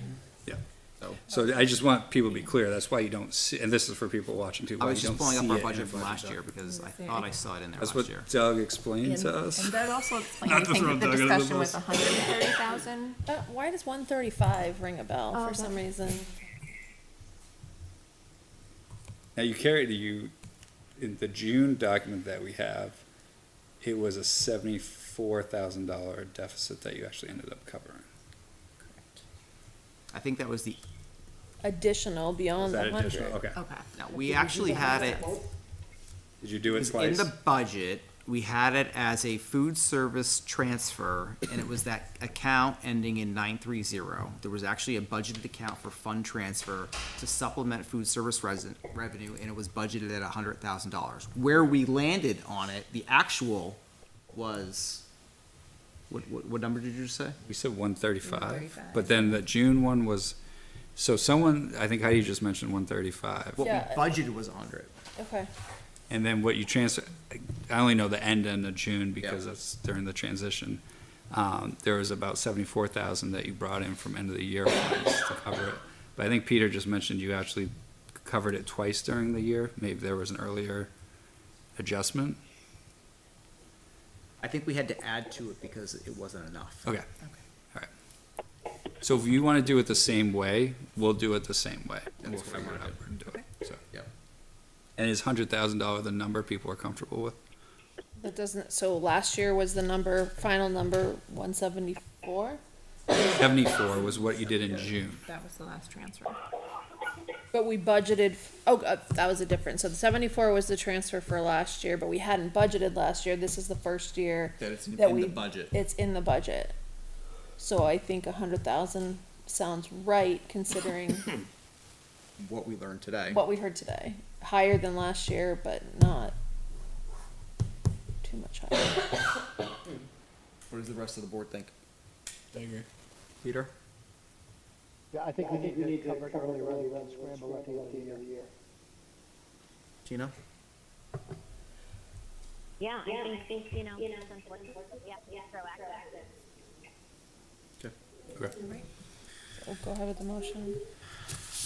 So I just want people to be clear. That's why you don't see, and this is for people watching too. I why was you just don't pulling up see our it in budget a from last year document. because I thought I saw it in there That's last what year. Doug explained to us. And that also explains, Not I to think, throw that the Doug under the discussion was bus. 130,000. Why does 135 ring a bell Oh, for some reason? Now in the June document that we have, it was a $74,000 deficit that you actually ended up covering. I think that was the, Additional beyond Is the that 100. additional? Okay. no, we actually had it. Did you do it was twice? in the budget, we had it as a food service transfer, and it was that account ending in 930. There was actually a budgeted account for fund transfer to supplement food service revenue, and it was budgeted at $100,000. Where we landed on it, the actual was, what number did you just say? We said 135, but then the June one was, so someone, I think Heidi just mentioned 135. What Yeah. we budgeted was 100. Okay. And then what you transfer, I only know the end of June because that's during the transition. There was about 74,000 that you brought in from end of the year funds to cover it. But I think Peter just mentioned you actually covered it twice during the year. Maybe there was an earlier adjustment. I think we had to add to it because it wasn't enough. Okay. All right. So if you want to do it the same way, we'll do it the same way. And we'll That's what I figure it wanna out and do it. So. Yep. And is $100,000 the number people are comfortable with? That doesn't, so last year was the number, final number 174? 74 was what you did in June. That was the last transfer. But we budgeted, that was a difference. So the 74 was the transfer for last year, but we hadn't budgeted last year. This is the first year That it's that in we. the budget. It's in the budget. So I think 100,000 sounds right considering what we learned today. What we heard today, higher than last year, but not too much higher. What does the rest of the board think? I agree. Peter? Yeah, I think we need to cover it early rather than scramble at the end of the year. Tina? Yeah, I think, you know, since what, yeah, proactive. Okay. We'll go ahead with the motion.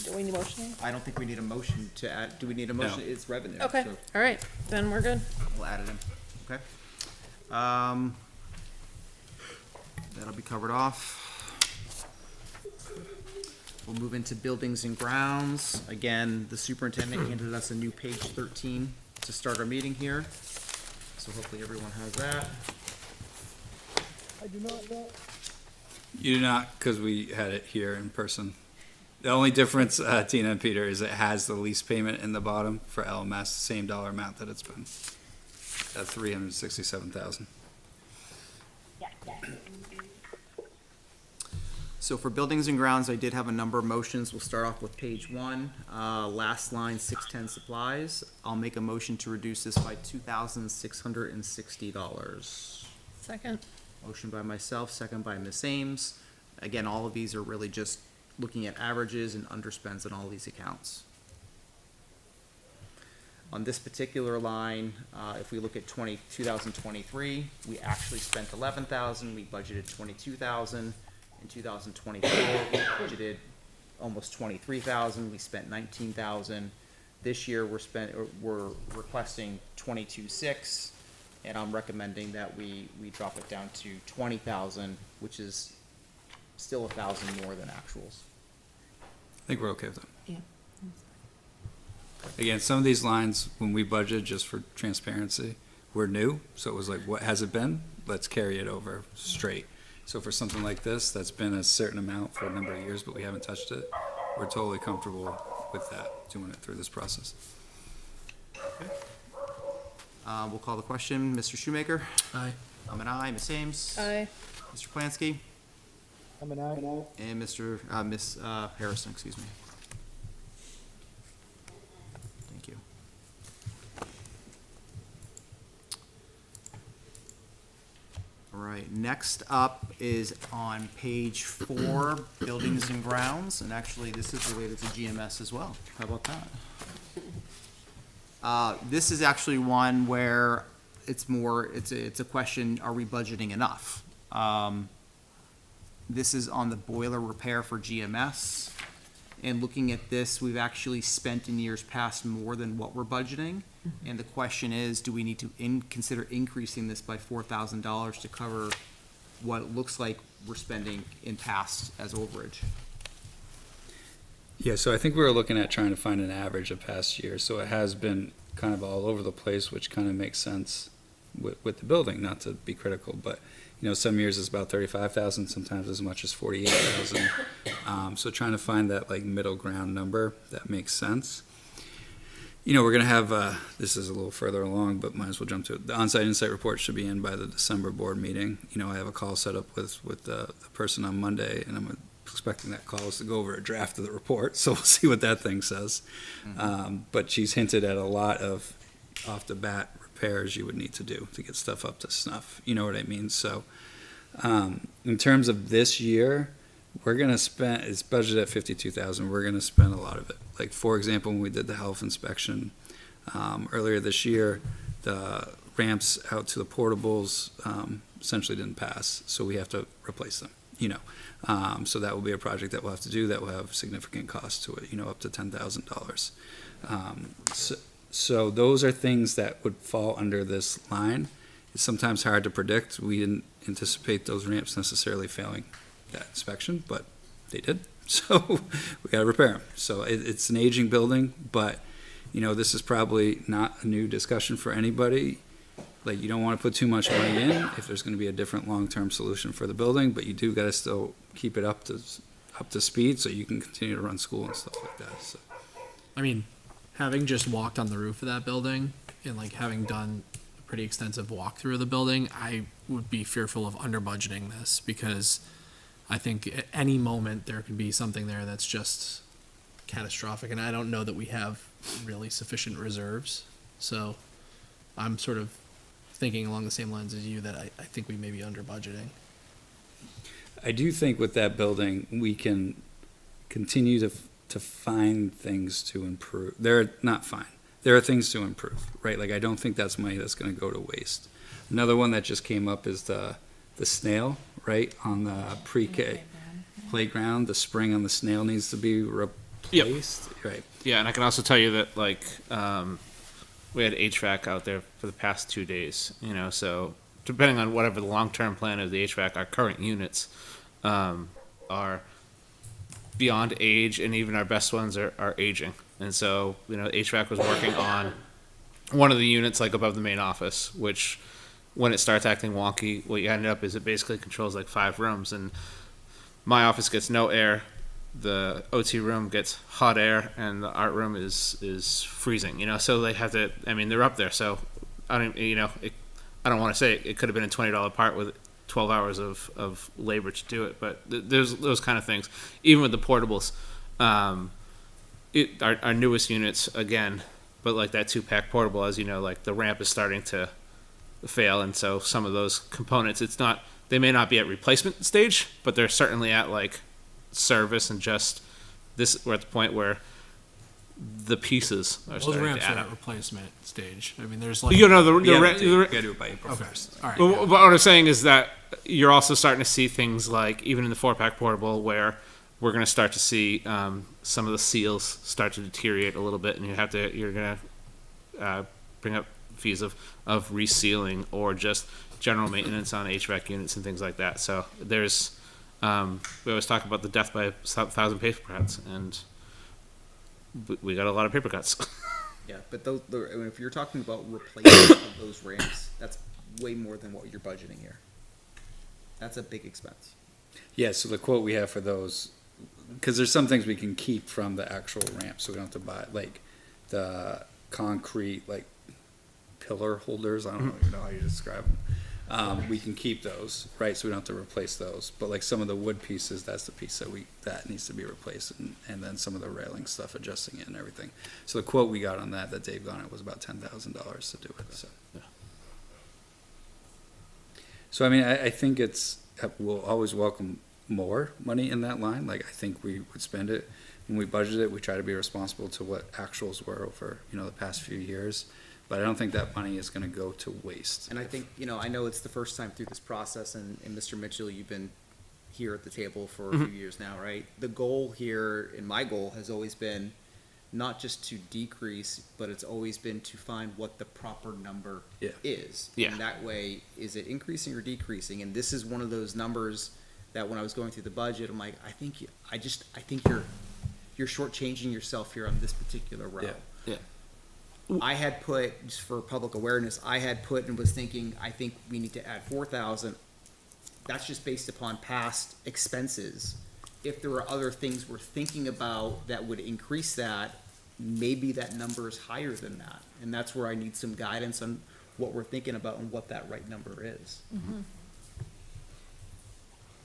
Do we need a motion? I don't think we need a motion to add, do we need a motion? No. It's revenue. Okay, So all right, then we're good. we'll add it in, okay? That'll be covered off. We'll move into buildings and grounds. Again, the superintendent handed us a new page 13 to start our meeting here. So hopefully everyone has that. I do not know. You do not, because we had it here in person. The only difference, Tina and Peter, is it has the lease payment in the bottom for LMS, same dollar amount that it's been, at $367,000. Yeah. So for buildings and grounds, I did have a number of motions. We'll start off with page 1, last line, 610 supplies. I'll make a motion to reduce this by $2,660. Second. Motion by myself, second by Ms. Ames. Again, all of these are really just looking at averages and underspends in all these accounts. On this particular line, if we look at 2023, we actually spent 11,000, we budgeted 22,000. In 2024, we budgeted almost 23,000, we spent 19,000. This year, we're requesting 22,600, and I'm recommending that we drop it down to 20,000, which is still 1,000 more than actuals. I think we're okay with that. Yeah. Again, some of these lines, when we budget, just for transparency, we're new, so it was like, what has it been? Let's carry it over straight. So for something like this, that's been a certain amount for a number of years, but we haven't touched it, we're totally comfortable with that, doing it through this process. We'll call the question. Mr. Shoemaker? Aye. I'm an aye. Ms. Ames? Aye. Mr. Plansky? I'm an aye. And Miss Harrison, excuse me. Thank you. All right, next up is on page 4, buildings and grounds, and actually this is related to GMS as well. How about that? This is actually one where it's a question, are we budgeting enough? This is on the boiler repair for GMS. And looking at this, we've actually spent in years past more than what we're budgeting. And the question is, do we need to consider increasing this by $4,000 to cover what it looks like we're spending in past as overage? Yeah, so I think we were looking at trying to find an average of past years, so it has been kind of all over the place, which kind of makes sense with the building, not to be critical, but, you know, some years it's about 35,000, sometimes as much as 48,000. So trying to find that like middle ground number that makes sense. You know, we're gonna have, this is a little further along, but might as well jump to it. The on-site insight report should be in by the December board meeting. You know, I have a call set up with the person on Monday, and I'm expecting that call is to go over a draft of the report, so we'll see what that thing says. But she's hinted at a lot of off the bat repairs you would need to do to get stuff up to snuff. You know what I mean? So in terms of this year, we're gonna spend, it's budgeted at 52,000. We're gonna spend a lot of it. Like, for example, when we did the health inspection earlier this year, the ramps out to the portables essentially didn't pass, so we have to replace them. You know, so that will be a project that we'll have to do that will have significant cost to it. You know, up to $10,000. So those are things that would fall under this line. It's sometimes hard to predict. We didn't anticipate those ramps necessarily failing that inspection, but they did. So we got to repair them. So it's an aging building, but you know, this is probably not a new discussion for anybody. Like, you don't want to put too much money in if there's going to be a different long-term solution for the building, but you do got to still keep it up to speed so you can continue to run school and stuff like that. So. I mean, having just walked on the roof of that building and like having done a pretty extensive walkthrough of the building, I would be fearful of under budgeting this because I think at any moment there could be something there that's just catastrophic, and I don't know that we have really sufficient reserves. So I'm sort of thinking along the same lines as you that I think we may be under budgeting. I do think with that building, we can continue to find things to improve. They're not fine. There are things to improve, right? Like, I don't think that's money that's gonna go to waste. Another one that just came up is the snail, right, on the pre-K playground. The spring on the snail needs to be replaced, right? Yeah, and I can also tell you that like we had HVAC out there for the past 2 days. You know, so depending on whatever the long-term plan of the HVAC, our current units are beyond age, and even our best ones are aging. And so, you know, HVAC was working on one of the units like above the main office, which when it starts acting wonky, what you end up is it basically controls like 5 rooms, and my office gets no air, the OT room gets hot air, and the art room is freezing. You know, so they have to. I mean, they're up there, so I don't. You know, I don't want to say it could have been a $20 part with 12 hours of labor to do it, but there's those kind of things. Even with the portables, our newest units again, but like that 2-pack portable, as you know, like the ramp is starting to fail, and so some of those components, they may not be at replacement stage, but they're certainly at like service, and just this, we're at the point where the pieces are Those starting ramps to are add at up. replacement stage. I mean, there's like You know, You gotta do it by April 1st. all right. But what I'm saying is that you're also starting to see things like, even in the 4-pack portable, where we're going to start to see some of the seals start to deteriorate a little bit, and you're going to bring up fees of resealing or just general maintenance on HVAC units and things like that. So there's, we always talk about the death by 1,000 paper cuts, and we got a lot of paper cuts. Yeah, but I mean, if you're talking about replacement of those ramps, that's way more than what you're budgeting here. That's a big expense. Yeah, so the quote we have for those, because there's some things we can keep from the actual ramp, so we don't have to buy, like the concrete, like pillar holders. I don't even know how you describe them. We can keep those, right? So we don't have to replace those. But like some of the wood pieces, that's the piece that needs to be replaced, and then some of the railing stuff, adjusting it and everything. So the quote we got on that Dave got it was about $10,000 to do it. So. Yeah. So I mean, I think we'll always welcome more money in that line. Like, I think we would spend it when we budget it. We try to be responsible to what actuals were over, the past few years. But I don't think that money is going to go to waste. And I think, I know it's the first time through this process, and Mr. Mitchell, you've been here at the table for a few years now, right? The goal here, and my goal, has always been not just to decrease, but it's always been to find what the proper number is. Yeah. And that way, is it increasing or decreasing? And this is one of those numbers that when I was going through the budget, I'm like, I think you're shortchanging yourself here on this particular row. Yeah. I had put, just for public awareness, and was thinking, I think we need to add 4,000. That's just based upon past expenses. If there are other things we're thinking about that would increase that, maybe that number is higher than that. And that's where I need some guidance on what we're thinking about and what that right number is. Mm-hmm.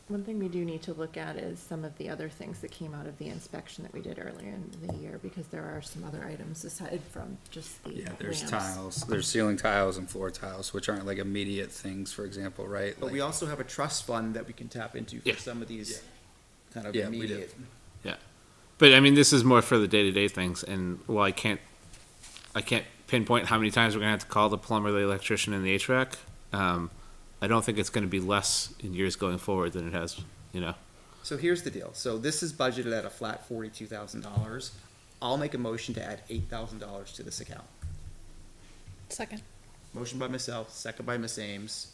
One thing we do need to look at is some of the other things that came out of the inspection that we did earlier in the year, because there are some other items aside from just the There's ramps. tiles, there's ceiling tiles and floor tiles, which aren't like immediate things, for example, right? But we also have a trust fund that we can tap into for some of these kind of Yeah, we do. immediate. Yeah. But I mean, this is more for the day-to-day things, and while I can't pinpoint how many times we're gonna have to call the plumber, the electrician, and the HVAC. I don't think it's gonna be less in years going forward than it has, So here's the deal. So this is budgeted at a flat $42,000. I'll make a motion to add $8,000 to this account. Second. Motion by myself, second by Ms. Ames.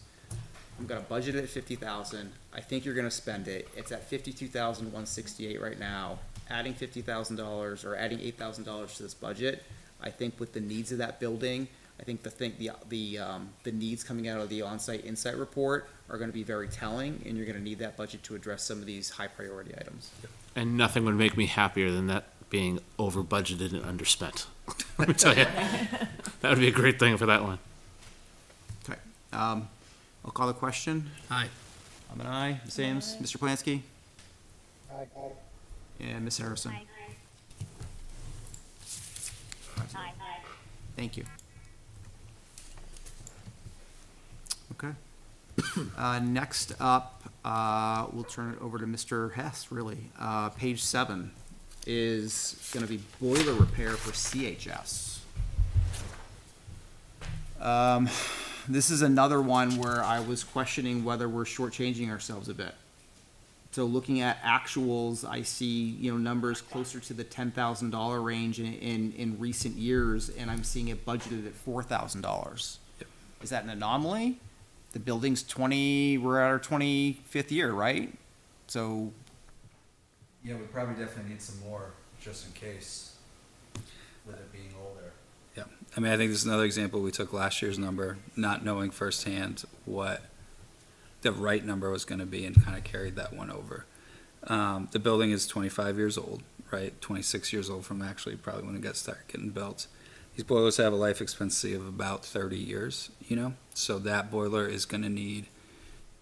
I'm gonna budget it at 50,000. I think you're gonna spend it. It's at 52,168 right now. Adding $50,000 or adding $8,000 to this budget, I think with the needs of that building, I think the needs coming out of the on-site insight report are gonna be very telling, and you're gonna need that budget to address some of these high priority items. and nothing would make me happier than that being over budgeted and underspent. Let me tell you, that would be a great thing for that line. Okay, I'll call the question. Aye. I'm an aye. Ms. Ames, Mr. Plansky, Aye. and Ms. Harrison. Aye. 5-0. Aye. Thank you. Okay. Next up, we'll turn it over to Mr. Hess, really. Page 7 is gonna be boiler repair for CHS. This is another one where I was questioning whether we're shortchanging ourselves a bit. So looking at actuals, I see, numbers closer to the $10,000 range in recent years, and I'm seeing it budgeted at $4,000. Yep. Is that an anomaly? The building's we're at our 25th year, right? So, Yeah, we probably definitely need some more, just in case, with it being older. Yeah, I mean, I think this is another example. We took last year's number, not knowing firsthand what the right number was gonna be, and kind of carried that one over. The building is 25 years old, right? 26 years old from actually probably when it got started getting built. These boilers have a life expectancy of about 30 years, so that boiler is gonna need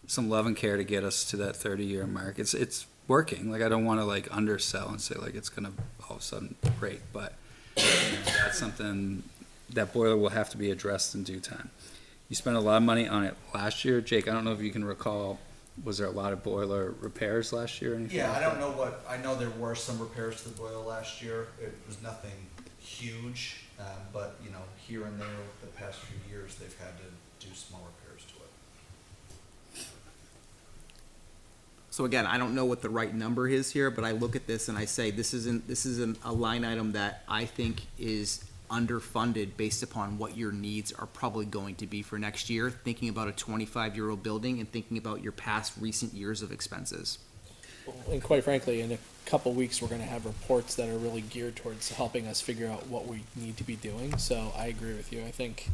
some love and care to get us to that 30-year mark. It's working. Like, I don't wanna undersell and say it's gonna all of a sudden break, but that's something, that boiler will have to be addressed in due time. You spent a lot of money on it last year. Jake, I don't know if you can recall, was there a lot of boiler repairs last year or anything? Yeah, I don't know I know there were some repairs to the boiler last year. It was nothing huge, but, here and there, the past few years, they've had to do small repairs to it. So again, I don't know what the right number is here, but I look at this and I say, this isn't a line item that I think is underfunded based upon what your needs are probably going to be for next year, thinking about a 25-year-old building and thinking about your past recent years of expenses. And quite frankly, in a couple weeks, we're gonna have reports that are really geared towards helping us figure out what we need to be doing, so I agree with you. I think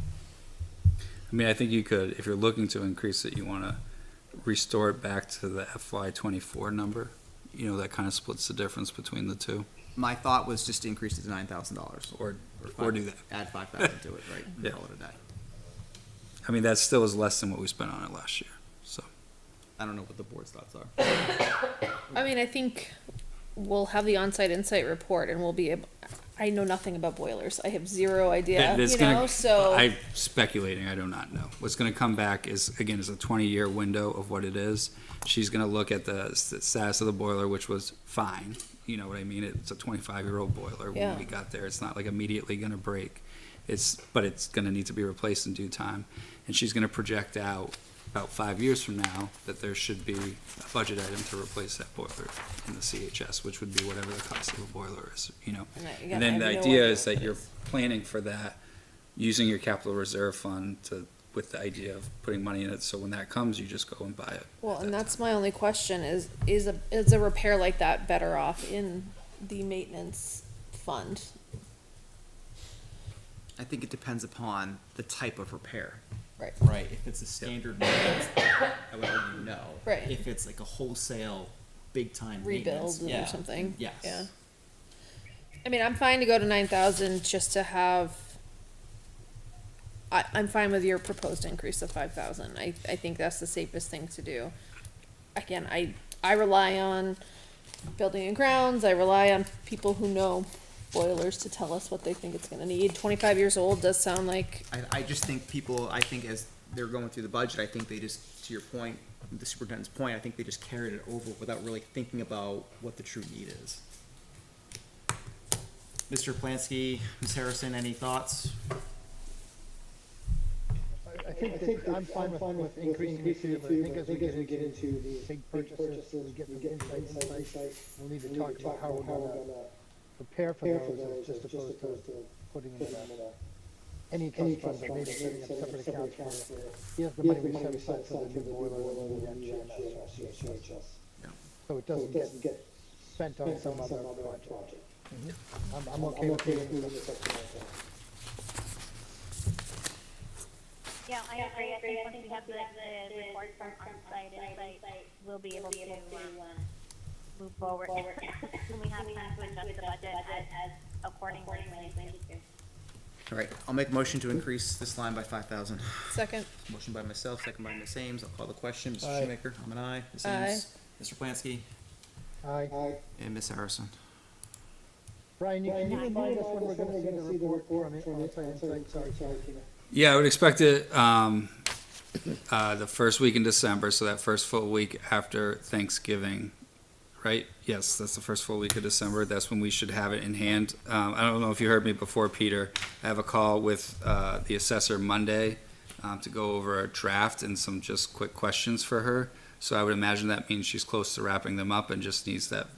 I think you could, if you're looking to increase it, you wanna restore it back to the FY24 number. That kind of splits the difference between the two. My thought was just to increase it to $9,000. Or do that. Add 5,000 to it, right? Yeah. Call it a day. That still is less than what we spent on it last year, so. I don't know what the board's thoughts are. I think we'll have the on-site insight report and we'll be able, I know nothing about boilers. I have zero idea, I'm speculating, I do not know. What's gonna come back is a 20-year window of what it is. She's gonna look at the status of the boiler, which was fine. You know what I mean? It's a 25-year-old boiler when Yeah. we got there. It's not immediately gonna break. But it's gonna need to be replaced in due time. And she's gonna project out about 5 years from now that there should be a budget item to replace that boiler in the CHS, which would be whatever the cost of a boiler is, And then the idea is that you're planning for that, using your capital reserve fund with the idea of putting money in it, so when that comes, you just go and buy it. Well, and that's my only question is a repair like that better off in the maintenance fund? I think it depends upon the type of repair. Right. Right, if it's a standard maintenance, I would argue no. Right. If it's like a wholesale, big-time Rebuild maintenance, or yeah. something. Yes. Yeah. I'm fine to go to 9,000 just to have. I'm fine with your proposed increase of 5,000. I think that's the safest thing to do. Again, I rely on building and grounds. I rely on people who know boilers to tell us what they think it's gonna need. 25 years old does sound like. I just think as they're going through the budget, I think they just, to your point, the superintendent's point, I think they just carried it over without really thinking about what the true need is. Mr. Plansky, Ms. Harrison, any thoughts? I think I'm fine with increasing it too, but I think as we get into these big purchases, we get some insight, we'll need to talk about how we're gonna prepare for those, just opposed to putting them in any trust fund, but maybe setting up separate accounts for, here's the money we set aside for the new boiler and the CHS. So it doesn't get spent on some other project. I'm okay with it. Yeah, I agree. I think once we have the report from on-site insight, we'll be able to move forward. When we have time to adjust the budget as accordingly when we need to. All right, I'll make a motion to increase this line by 5,000. Second. Motion by myself, second by Ms. Ames. I'll call the question. Mr. Aye. Shoemaker, I'm an aye. Ms. Aye. Ames, Mr. Plansky, Aye. and Ms. Harrison. Brian, can you remind us when we're gonna see the report from the site? Sorry, Tina. Yeah, I would expect it, the first week in December, so that first full week after Thanksgiving, right? Yes, that's the first full week of December. That's when we should have it in hand. I don't know if you heard me before, Peter. I have a call with, the assessor Monday, to go over a draft and some just quick questions for her. So I would imagine that means she's close to wrapping them up and just needs that,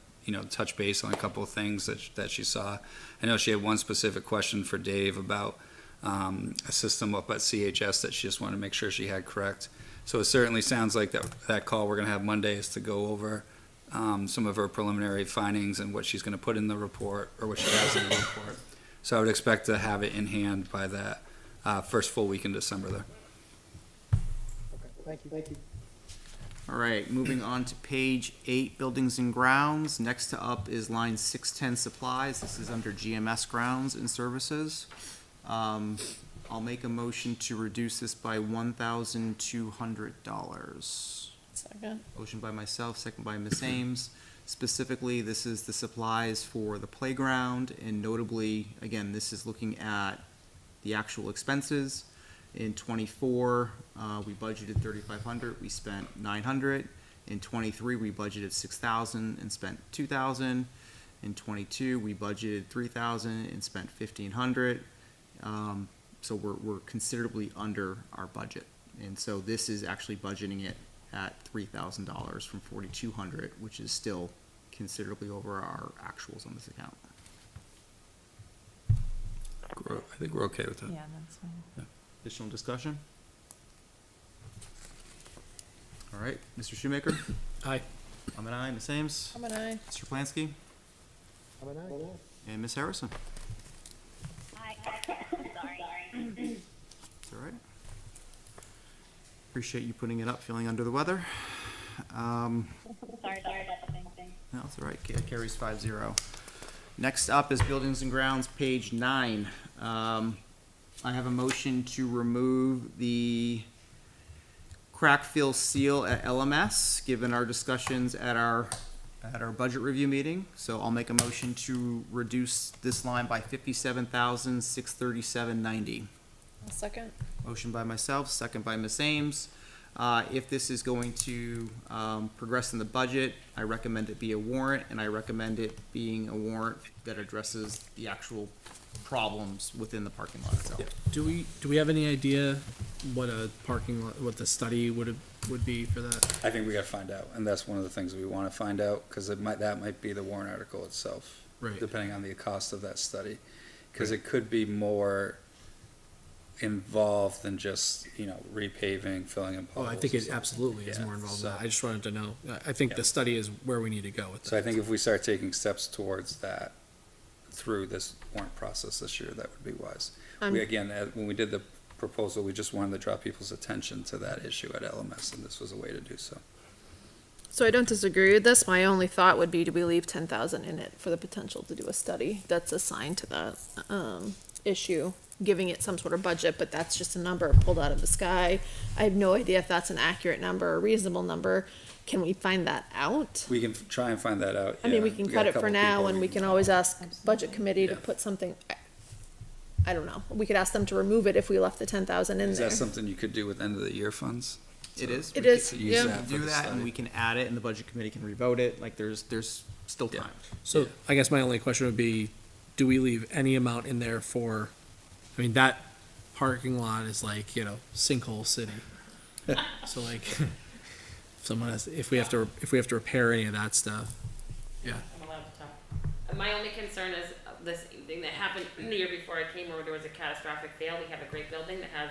touch base on a couple of things that she saw. I know she had one specific question for Dave about a system up at CHS that she just wanted to make sure she had correct. So it certainly sounds like that call we're going to have Monday is to go over some of her preliminary findings and what she's going to put in the report, or what she has in the report. So I would expect to have it in hand by that first full week in December there. Okay, thank you. All right, moving on to page 8, buildings and grounds. Next up is line 610, supplies. This is under GMS grounds and services. I'll make a motion to reduce this by $1,200. Second. Motion by myself, second by Ms. Ames. Specifically, this is the supplies for the playground, and notably, again, this is looking at the actual expenses. In '24, we budgeted $3,500, we spent $900. In '23, we budgeted $6,000 and spent $2,000. In '22, we budgeted $3,000 and spent $1,500. So we're considerably under our budget. And so this is actually budgeting it at $3,000 from $4,200, which is still considerably over our actuals on this account. I think we're okay with that. Yeah, that's fine. Additional discussion? All right, Mr. Shoemaker? Aye. I'm an aye. Ms. Ames? I'm an aye. Mr. Plansky? Have a nice. And Ms. Harrison? Hi, sorry. It's all right. Appreciate you putting it up, feeling under the weather. Sorry about the thing. No, it's all right. Carries 5-0. Next up is buildings and grounds, page 9. I have a motion to remove the crack fill seal at LMS, given our discussions at our budget review meeting. So I'll make a motion to reduce this line by $57,637.90. Second. Motion by myself, second by Ms. Ames. If this is going to progress in the budget, I recommend it be a warrant, and I recommend it being a warrant that addresses the actual problems within the parking lot itself. Do we have any idea what a parking lot, what the study would be for that? I think we got to find out, and that's one of the things we want to find out, because that might be the warrant article itself, Right. depending on the cost of that study, because it could be more involved than just repaving, filling in Oh, potholes. I think it absolutely is Yeah, more involved so- in that. I just wanted to know. I think the study is where we need to go with that. So I think if we start taking steps towards that through this warrant process this year, that would be wise. When we did the proposal, we just wanted to draw people's attention to that issue at LMS, and this was a way to do so. So I don't disagree with this. My only thought would be, do we leave 10,000 in it for the potential to do a study that's assigned to that issue, giving it some sort of budget, but that's just a number pulled out of the sky. I have no idea if that's an accurate number or a reasonable number. Can we find that out? We can try and find that out. I mean, we yeah. can got cut a it for couple now, people and we can- can always ask budget committee to Yeah. put something, I don't know. We could ask them to remove it if we left the 10,000 in Is there. that something you could do with end of the year funds? It is. It We is, could use yeah. that. Do for the that, and study. we can add it, and the budget committee can revote it. Like, there's still Yeah. time. So I guess my only question would be, do we leave any amount in there for, I mean, that parking lot is like, sinkhole city. So like, if we have to repair any of that stuff. Yeah. I'm allowed to talk. My only concern is this thing that happened the year before I came, where there was a catastrophic fail. We have a great building that has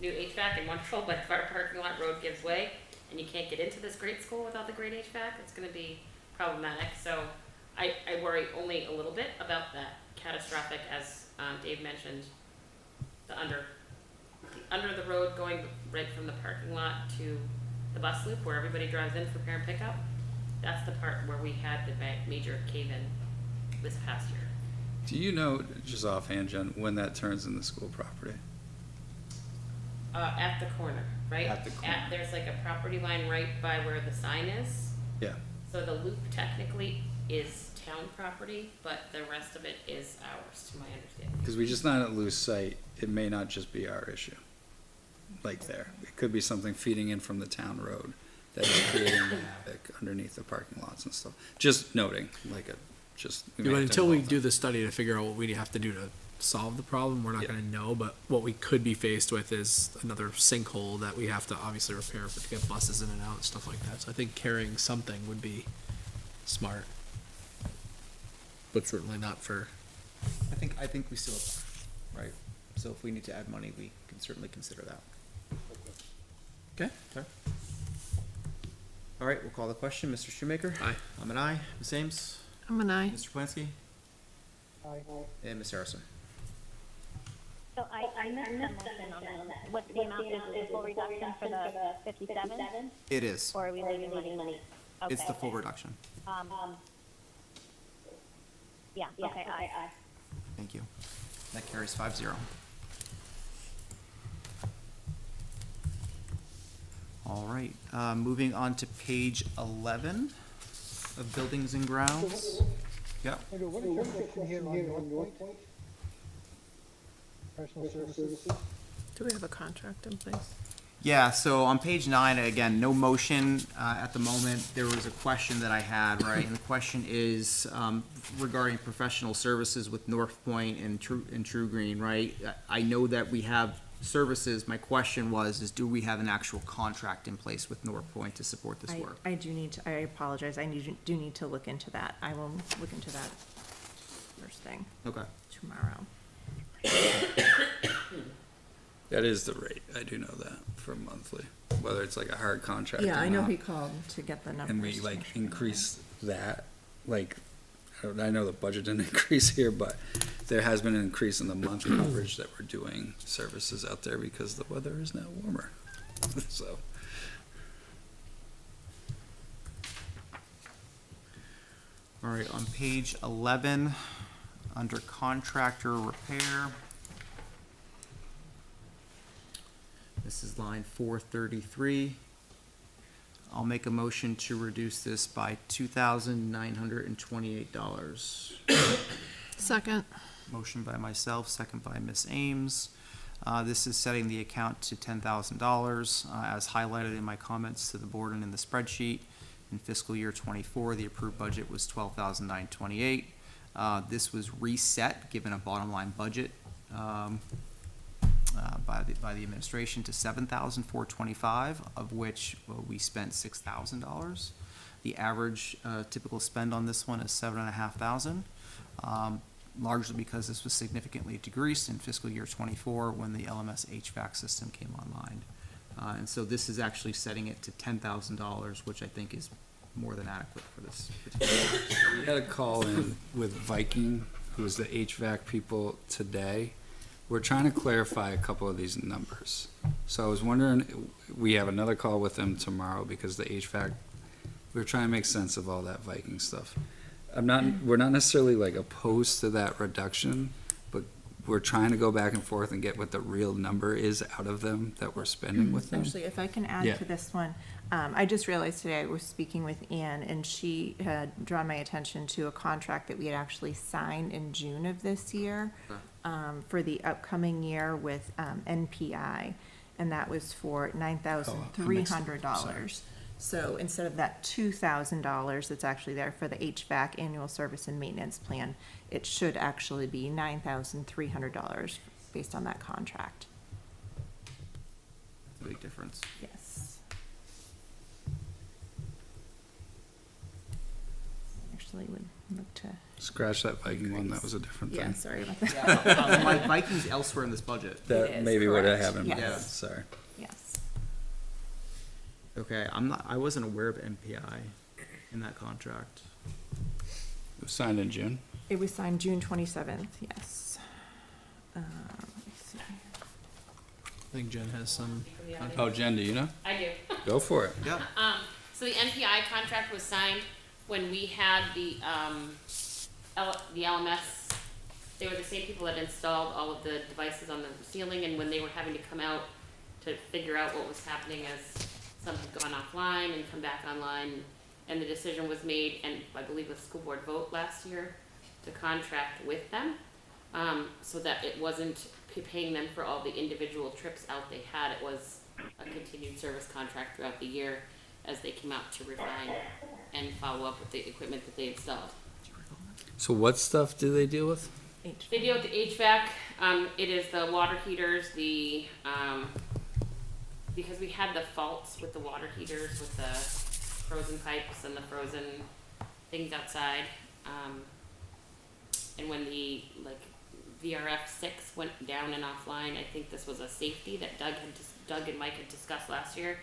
new HVAC and wonderful, but if our parking lot road gives way and you can't get into this great school without the great HVAC, it's gonna be problematic. So I worry only a little bit about that catastrophic, as Dave mentioned, the under the road going right from the parking lot to the bus loop where everybody drives in for parent pickup. That's the part where we had the major cave-in this past year. Do you know, just offhand, Jen, when that turns in the school property? At the corner, right? At the corner. There's like a property line right by where the sign is. Yeah. So the loop technically is town property, but the rest of it is ours, to my understanding. Because we just not lose sight, it may not just be our issue. Like there, it could be something feeding in from the town road that is creating the havoc underneath the parking lots and stuff. Just noting, like we may But have to until we involve do them. the study to figure out what we have to do to solve the problem, we're not Yeah. gonna know, but what we could be faced with is another sinkhole that we have to obviously repair to get buses in and out and stuff like that. So I think carrying something would be smart. But certainly not for, I think we still have, right? So if we need to add money, we can certainly consider that. okay? All right, we'll call the question. Mr. Shoemaker? Aye. I'm an aye. Ms. Ames? I'm an aye. Mr. Plansky? Aye. And Ms. Harrison? So I missed the motion on that. What the amount is the full reduction for the 57? It is. Or are we leaving money? It's the Okay. full reduction. Yeah, okay, aye. Thank you. That carries 5-0. All right, moving on to page 11 of Buildings and Grounds. Yep. Andrew, what is your question here on North Point? Professional services? Do we have a contract in place? Yeah, so on page 9, again, no motion at the moment. There was a question that I had, right? And the question is regarding professional services with North Point and True Green, right? I know that we have services. My question is do we have an actual contract in place with North Point to support this work? I do need to, I apologize, do need to look into that. I will look into that first thing Okay. tomorrow. That is the rate, I do know that, for monthly, whether it's like a hard contract or Yeah, I know not. he called to get the numbers. And we to like make sure. increase that, like, I know the budget didn't increase here, but there has been an increase in the month coverage that we're doing services out there because the weather is now warmer, so. All right, on page 11, under contractor repair. This is line 433. I'll make a motion to reduce this by $2,928. Second. Motion by myself, second by Ms. Ames. This is setting the account to $10,000. As highlighted in my comments to the board and in the spreadsheet, in fiscal year '24, the approved budget was $12,928. This was reset, given a bottom line budget by the administration to $7,425, of which we spent $6,000. The average typical spend on this one is $7,500, largely because this was significantly decreased in fiscal year '24 when the LMS HVAC system came online. And so this is actually setting it to $10,000, which I think is more than adequate for this particular. We had a call in with Viking, who's the HVAC people today. We're trying to clarify a couple of these numbers. So I was wondering, we have another call with them tomorrow because the HVAC, we're trying to make sense of all that Viking stuff. We're not necessarily like opposed to that reduction, but we're trying to go back and forth and get what the real number is out of them that we're spending with them. Actually, if I can add Yeah. to this one, I just realized today I was speaking with Ann, and she had drawn my attention to a contract that we had actually signed in June of this year for the upcoming year with NPI, and that was for $9,300. So instead of that $2,000 that's actually there for the HVAC annual service and maintenance plan, it should actually be $9,300 based on that contract. That's a big difference. Yes. Actually would look to, Scratch that Viking one, that was a different yeah, thing. sorry about that. Yeah, my Vikings elsewhere in this budget. It That is, maybe what I correct. have in my Yes. head, sorry. Yes. Okay, I wasn't aware of MPI in that contract. It was signed in June. It was signed June 27th, yes. Let me see. I think Jen has some, Oh, Jen, do you know? I do. Go for it. Yeah. So the NPI contract was signed when we had the LMS. They were the same people that installed all of the devices on the ceiling, and when they were having to come out to figure out what was happening as some had gone offline and come back online, and the decision was made, and I believe the school board vote last year, to contract with them, so that it wasn't paying them for all the individual trips out they had. It was a continued service contract throughout the year as they came out to refine and follow up with the equipment that they installed. So what stuff do they deal with? They deal with the HVAC. It is the water heaters, because we had the faults with the water heaters, with the frozen pipes and the frozen things outside. And when the VRF 6 went down and offline, I think this was a safety that Doug and Mike had discussed last year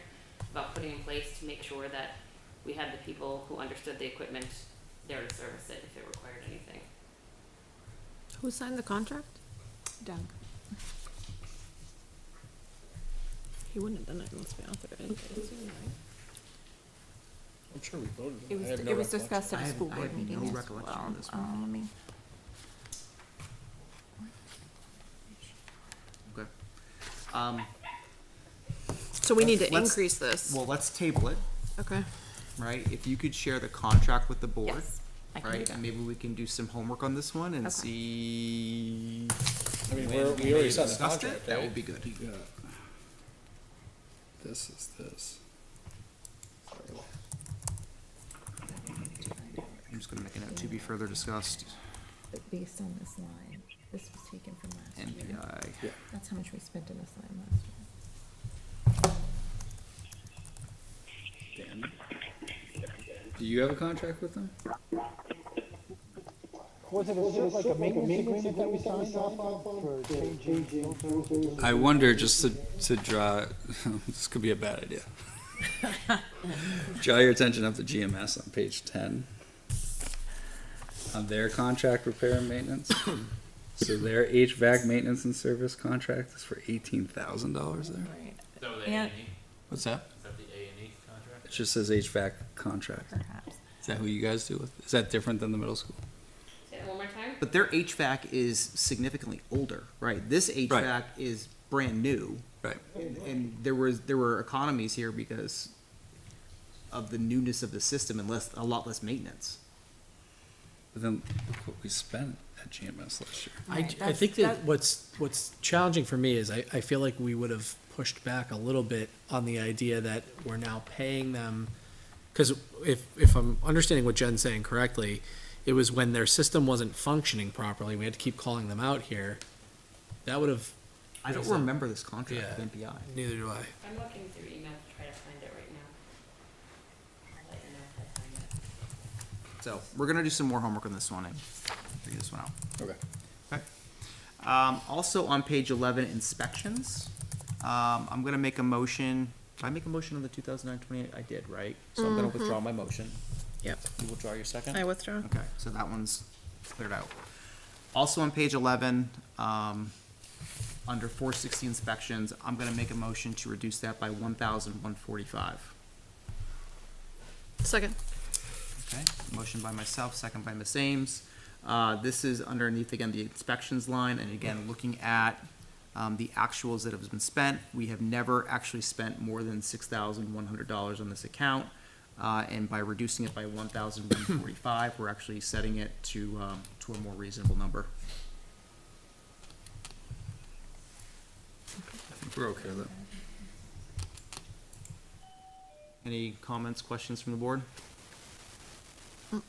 about putting in place to make sure that we had the people who understood the equipment there to service it if it required anything. Who signed the contract? Doug. He wouldn't have done it unless we authorized it. I'm sure we voted. It was, I have no it was recollection. discussed at I a have- school I board have meeting no as recollection well. of this one. Let me, Okay. So we need to Let's- increase this. Well, let's table it, Okay. right? If you could share the contract with the board, yes, I can do right? that. And maybe we can do some homework on this one and Okay. see. I mean, when we may already have signed the discussed contract, That right? would be good. This is this. I'm just gonna make a note to be further discussed. But based on this line, this was taken from last year. NPI. That's how much we spent in this line last year. Dan. Do you have a contract with them? Was it just like a maintenance agreement that we signed off of for changing filters? I wonder, just to draw, this could be a bad idea. Draw your attention up to GMS on page 10. On their contract repair and maintenance. So their HVAC maintenance and service contract is for $18,000 there. Right. And What's that? Is that the A&E contract? It just says HVAC contract. Perhaps. Is that who you guys do with? Is that different than the middle school? Say it one more time. But their HVAC is significantly older, right? This HVAC is brand new. Right. And there were economies here because of the newness of the system and a lot less maintenance. But then look what we spent at GMS last year. I Right, think that's- that what's challenging for me is I feel like we would have pushed back a little bit on the idea that we're now paying them, because if I'm understanding what Jen's saying correctly, it was when their system wasn't functioning properly, we had to keep calling them out here. That would have. I don't remember this contract with NPI. Neither do I. I'm looking through email to try to find it right now. I'll let you know if I find it. So we're gonna do some more homework on this one and figure this one out. Okay. Okay. Also on page 11, inspections. I'm gonna make a motion. Did I make a motion on the 2009-28? I did, right? So I'm gonna withdraw my motion. Yep. You withdraw your second? I withdraw. Okay, so that one's cleared out. Also on page 11, under 460 inspections, I'm gonna make a motion to reduce that by 1,145. Second. Okay, motion by myself, second by Ms. Ames. This is underneath, again, the inspections line, and again, looking at the actuals that have been spent. We have never actually spent more than $6,100 on this account. And by reducing it by 1,145, we're actually setting it to a more reasonable number. I think we're okay with that. Any comments, questions from the board? Okay,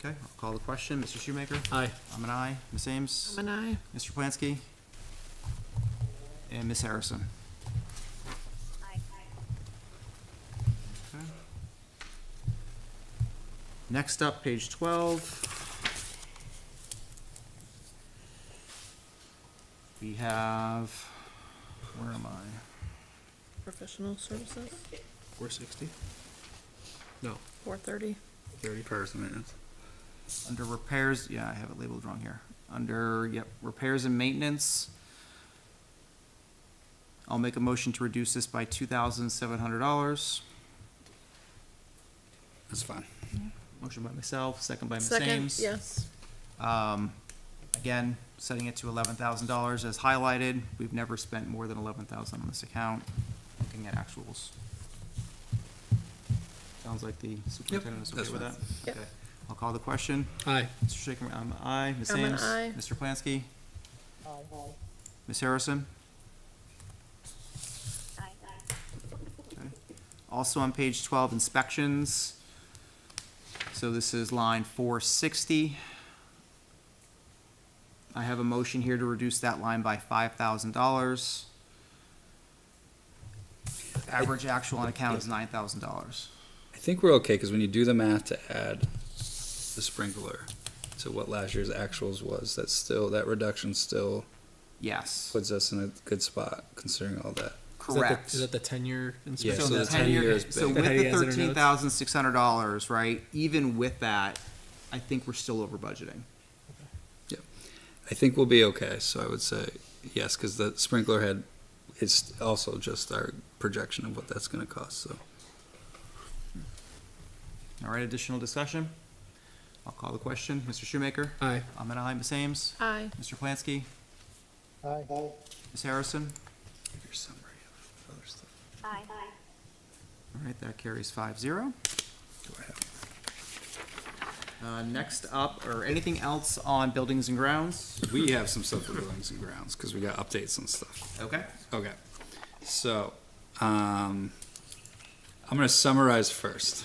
I'll call the question. Mr. Shoemaker? Aye. I'm an aye. Ms. Ames? I'm an aye. Mr. Plansky? And Ms. Harrison? Okay. Next up, page 12. We have, where am I? Professional services, 460? No, 430. 30 person minutes. Under repairs, yeah, I have it labeled wrong here. Under, yep, repairs and maintenance. I'll make a motion to reduce this by $2,700. That's fine. Motion by myself, second by Ms. Second, Ames. yes. Again, setting it to $11,000 as highlighted. We've never spent more than $11,000 on this account. Looking at actuals. Sounds like the superintendent is okay that's with fine. that? Yep. Okay. I'll call the question. Aye. Mr. Shaker, I'm aye. Ms. I'm an Ames? aye. Mr. Plansky? Aye. Ms. Harrison? Aye. Okay. Also on page 12, inspections. So this is line 460. I have a motion here to reduce that line by $5,000. Average actual on account is $9,000. I think we're okay, because when you do the math to add the sprinkler to what last year's actuals was, that's still, that reduction still Yes, puts us in a good spot considering all that. correct. Is that the 10-year Yeah, inspection? so the the 10 year is So big. with Heidi the has it in her notes. $13,600, right, even with that, I think we're still over budgeting. I think we'll be okay, so I would say yes, because the sprinkler head is also just our projection of what that's gonna cost, so. All right, additional discussion? I'll call the question. Mr. Shoemaker? Aye. I'm an aye. Ms. Ames? Aye. Mr. Plansky? Aye. Ms. Harrison? Your summary of other stuff. Aye. All right, that carries 5-0. Do I have? Next up, or anything else on buildings and grounds? We have some stuff for buildings and grounds, because we got updates and stuff. Okay. Okay, so, I'm gonna summarize first.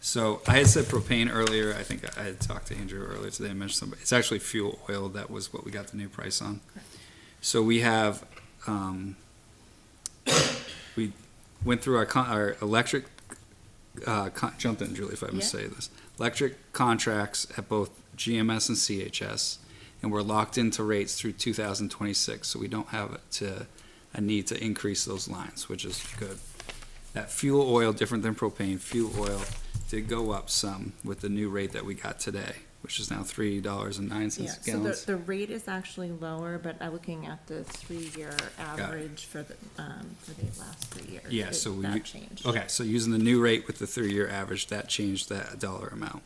So, I had said propane earlier, I think I had talked to Andrew earlier today, I mentioned something, it's actually fuel oil, that was what we got the new price on. So we have, we went through our electric, jump in, Julie, if I may say this. Electric contracts at both GMS and CHS, and we're locked into rates through 2026, so we don't have a need to increase those lines, which is good. That fuel oil, different than propane, fuel oil did go up some with the new rate that we got today, which is now $3.09 Yeah, a so gallon. the rate is actually lower, but I'm looking at the 3-year average for the last 3 years. Yeah, so we. That changed. Okay, so using the new rate with the 3-year average, that changed that dollar amount.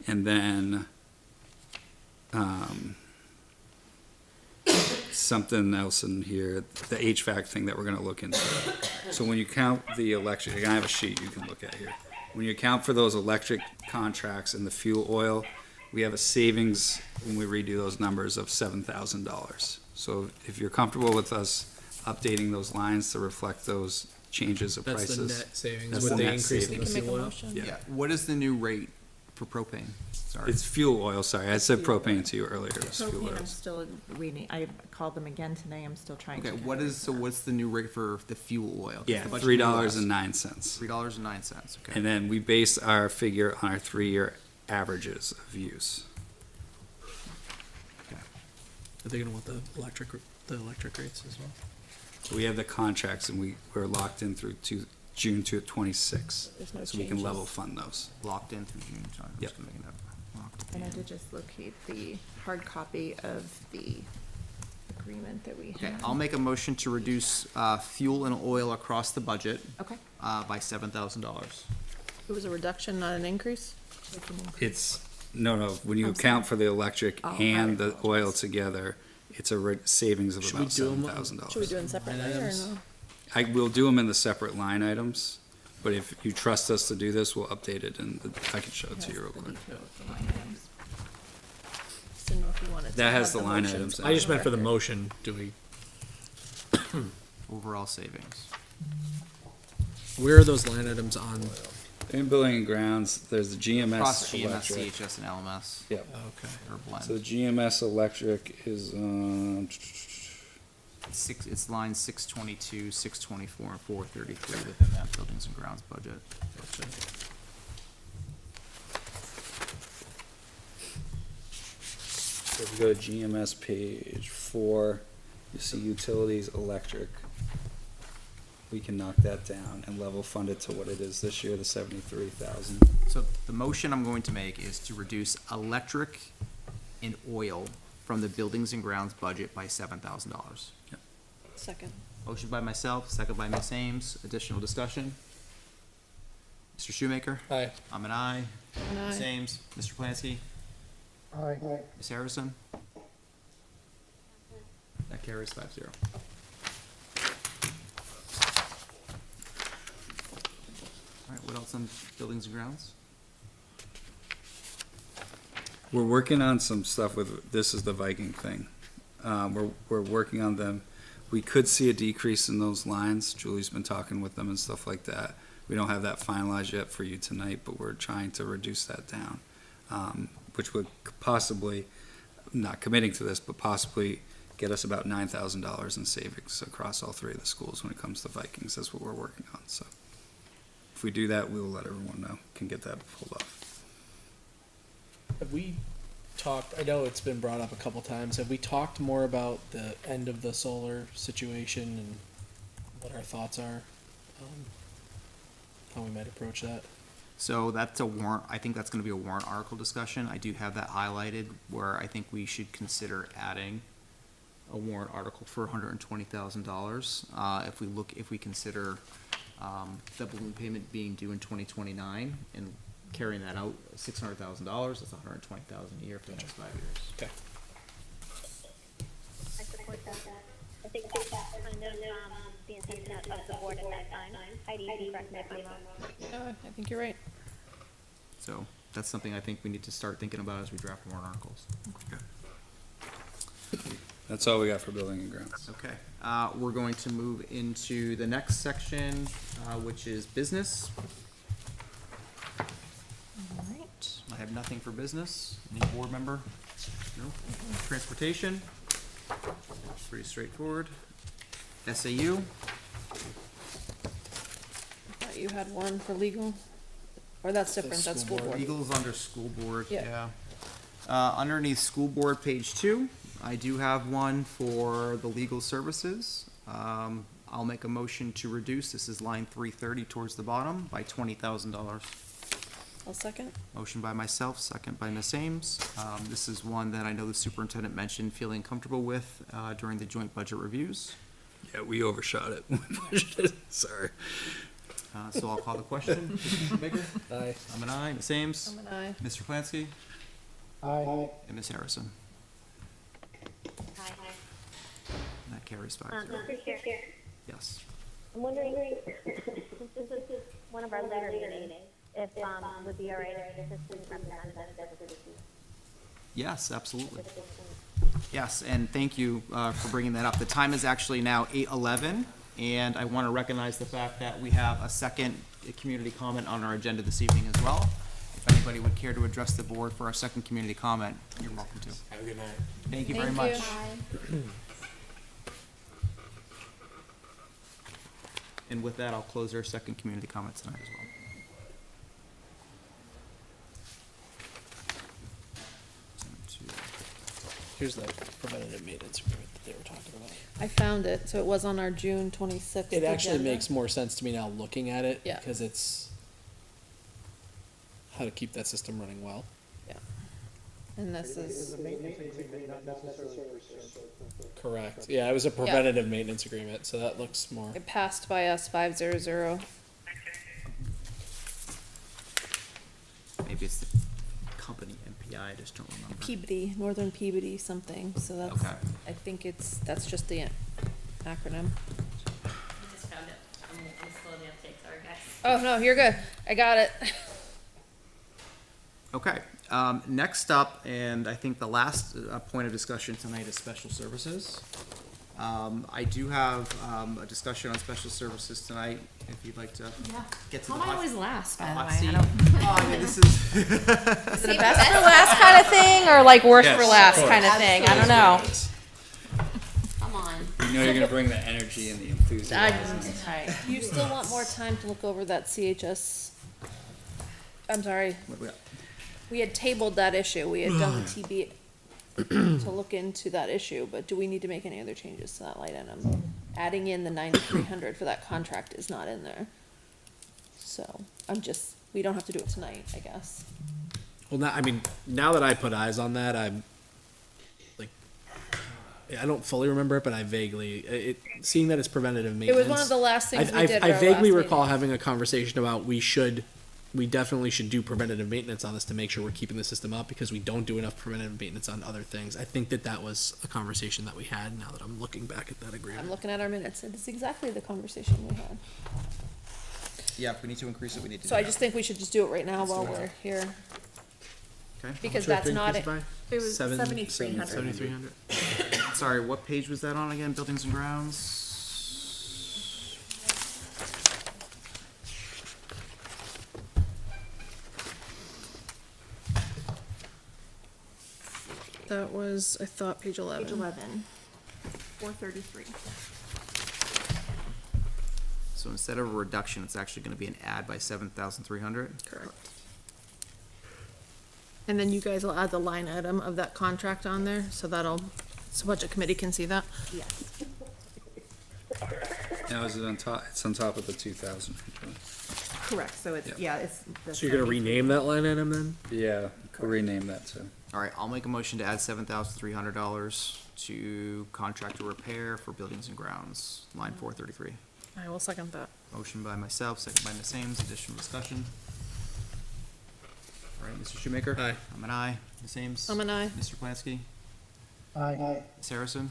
And then, something else in here, the HVAC thing that we're gonna look into. So when you count the electric, I have a sheet you can look at here. When you account for those electric contracts and the fuel oil, we have a savings when we redo those numbers of $7,000. So if you're comfortable with us updating those lines to reflect those changes of That's prices. the net savings That's with the the net increase in savings. the fuel oil. Yeah. What is the new rate for propane? Sorry. It's fuel oil, sorry, I said propane to you earlier, it was fuel Propane, oil. I'm still reading, I called them again today, I'm still trying to. Okay, what's the new rate for the fuel oil? Yeah, The budget $3.09. $3.09, okay. And then we base our figure on our 3-year averages of use. Are they gonna want the electric rates as well? We have the contracts and we're locked in through June 26, There's no so we can changes. level fund those. Locked in through June, sorry. I'm Yep. just making that locked And I in. did just locate the hard copy of the agreement that we Okay, have. I'll make a motion to reduce, fuel and oil across the budget, Okay. by $7,000. It was a reduction, not an increase? It's, no, when you I'm account for the electric Oh, and I the oil together, it's a savings of Should about we do 'em- $7,000. Should we do it separately or items? no? I will do them in the separate line items, but if you trust us to do this, we'll update it and I can show it to you real quick. Just didn't know if you wanted to That has have the line motions items. on I just meant for the record. motion, do we, Overall savings. where are those line items on? In building and grounds, there's the Across GMS GMS, electric. CHS, and LMS, Yep. Okay. or So the blend. GMS electric is, It's line 622, 624, and 433 within that buildings and grounds budget. so if you go to GMS page 4, you see utilities electric. We can knock that down and level fund it to what it is this year, the 73,000. So the motion I'm going to make is to reduce electric and oil from the buildings and grounds budget by $7,000. Second. Motion by myself, second by Ms. Ames. Additional discussion? Mr. Shoemaker? Aye. I'm an aye. An Ms. aye. Ames? Mr. Plansky? Aye. Ms. Harrison? That carries 5-0. All right, what else on buildings and grounds? We're working on some stuff with, this is the Viking thing. We're working on them. We could see a decrease in those lines. Julie's been talking with them and stuff like that. We don't have that finalized yet for you tonight, but we're trying to reduce that down, which would possibly, not committing to this, but possibly get us about $9,000 in savings across all three of the schools when it comes to Vikings. That's what we're working on. So if we do that, we will let everyone know, can get that pulled off. Have we talked, I know it's been brought up a couple times, have we talked more about the end of the solar situation and what our thoughts are? How we might approach that? So that's a warrant, I think that's gonna be a warrant article discussion. I do have that highlighted where I think we should consider adding a warrant article for $120,000. If we consider, the balloon payment being due in 2029 and carrying that out, $600,000, that's $120,000 a year for the next 5 years. Okay. I support that. I think that kind of, the intention of the board at that time. Heidi, you can correct me if I'm wrong. I think you're right. So that's something I think we need to start thinking about as we draft warrant articles. That's all we got for building and grounds. Okay, we're going to move into the next section, which is business. All right. I have nothing for business. Any board member? No? Transportation? Pretty straightforward. SAU? I thought you had one for legal, or that's different, that's school board. Legal's under school board, Yeah. yeah. Underneath school board, page 2, I do have one for the legal services. I'll make a motion to reduce, this is line 330 towards the bottom, by $20,000. I'll second. Motion by myself, second by Ms. Ames. This is one that I know the superintendent mentioned feeling comfortable with during the joint budget reviews. Yeah, we overshot it. Sorry. So I'll call the question. Mr. Baker? Aye. I'm an aye. Ms. Ames? I'm an aye. Mr. Plansky? Aye. And Ms. Harrison? Hi. And that carries 5-0. Mr. Chair, Yes. I'm wondering, since this is one of our later meetings, if, would be all right if assistant representative. Yes, absolutely. Yes, and thank you for bringing that up. The time is actually now 8:11, and I want to recognize the fact that we have a second community comment on our agenda this evening as well. If anybody would care to address the board for our second community comment, you're welcome to. Have a good night. Thank you very much. And with that, I'll close our second community comment tonight as well. Here's the preventative maintenance agreement that they were talking about. I found it, so it was on our June 26th It actually agenda. makes more sense to me now looking at it. Yeah. Because it's how to keep that system running well. And this is, a maintenance agreement, not necessarily for Correct. Yeah, it was a preventative maintenance agreement, so that looks more. it passed by us 500. Maybe it's the company MPI, I just don't remember. Peabody, Northern Peabody something, so that's, Okay. I think that's just the acronym. I just found it. I'm slow in the uptake, sorry guys. Oh, no, you're good. I got it. Okay, next up, and I think the last point of discussion tonight is special services. I do have a discussion on special services tonight, if you'd like to get to the hot. last, hot seat. I mean, this is. Is it a best for last kind of thing, or like worst for Yes, last of course. kind of thing? I don't know. Come on. You know you're gonna bring the energy and the enthusiasm. Right. Do you still want more time to look over that CHS? I'm sorry, What we got? we had tabled that issue. We had done the TB to look into that issue, but do we need to make any other changes to that line item? Adding in the 9,300 for that contract is not in there. So, we don't have to do it tonight, I guess. Well, now that I put eyes on that, I'm like, I don't fully remember it, but I vaguely, seeing that it's preventative It maintenance. was one of the last things we did. I at our vaguely last recall meeting. having a conversation about we definitely should do preventative maintenance on this to make sure we're keeping the system up because we don't do enough preventative maintenance on other things. I think that was a conversation that we had now that I'm looking back at that agreement. I'm looking at our minutes. It is exactly the conversation we had. Yeah, if we need to increase it, we need to do So I that. just think we should just do it right now while we're here, Okay. because Sure, that's not it. increased It was Seven- 7,300. 7,300. Sorry, what page was that on again? Buildings and grounds? That was, I thought, page 11. Page 11, 433. So instead of a reduction, it's actually gonna be an add by 7,300? Correct. And then you guys will add the line item of that contract on there, so budget committee can see that. Yes. Now, is it on top, it's on top of the 2,000? Correct, so it's, Yep. yeah, it's. the So you're gonna 73. rename that line item then? Yeah, we'll rename that too. All right, I'll make a motion to add $7,300 to contractor repair for buildings and grounds, line 433. I will second that. Motion by myself, second by Ms. Ames, additional discussion. All right, Mr. Shoemaker? Aye. I'm an aye. Ms. Ames? I'm an aye. Mr. Plansky? Aye. Ms. Harrison?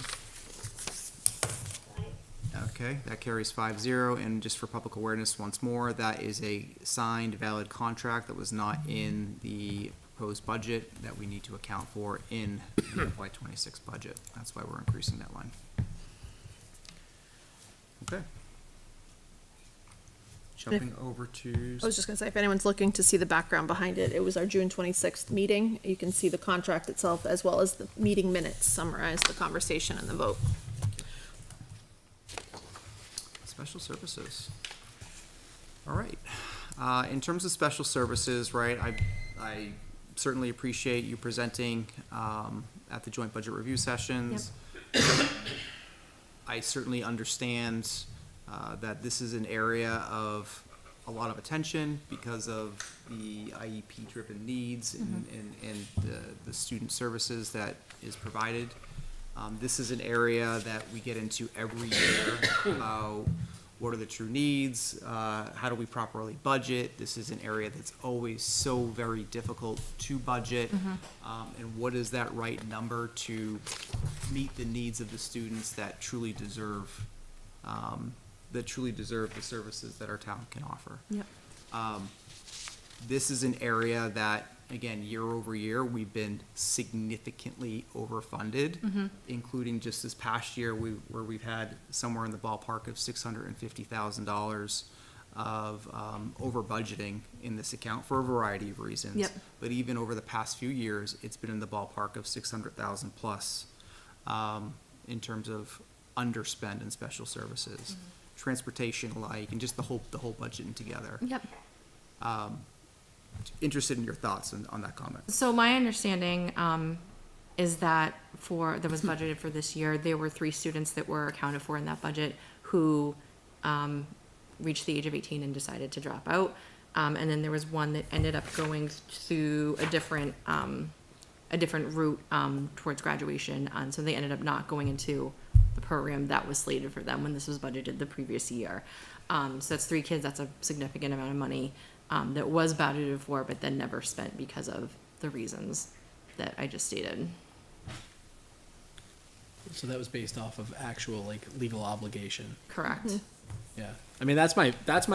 Okay, that carries 5-0, and just for public awareness once more, that is a signed valid contract that was not in the proposed budget that we need to account for in the FY '26 budget. That's why we're increasing that line. Okay. Jumping over to. I was just gonna say, if anyone's looking to see the background behind it, it was our June 26th meeting. You can see the contract itself as well as the meeting minutes summarize the conversation and the vote. Special services. All right. In terms of special services, right, I certainly appreciate you presenting at the joint budget review sessions. I certainly understand that this is an area of a lot of attention because of the IEP-driven needs and the student services that is provided. This is an area that we get into every year. What are the true needs? How do we properly budget? This is an area that's always so very difficult to budget. And what is that right number to meet the needs of the students that truly deserve the services that our town can offer? Yep. This is an area that, again, year over year, we've been significantly overfunded, including just this past year, where we've had somewhere in the ballpark of $650,000 of over budgeting in this account for a variety of reasons. Yep. But even over the past few years, it's been in the ballpark of 600,000 plus in terms of underspend in special services, transportation alike, and just the whole budgeting together. Yep. Interested in your thoughts on that comment. So my understanding is that that was budgeted for this year, there were 3 students that were accounted for in that budget who reached the age of 18 and decided to drop out. And then there was one that ended up going through a different route towards graduation. And so they ended up not going into the program that was slated for them when this was budgeted the previous year. So that's 3 kids, that's a significant amount of money that was budgeted for, but then never spent because of the reasons that I just stated. So that was based off of actual like legal obligation. Correct. Yeah. I mean, that's my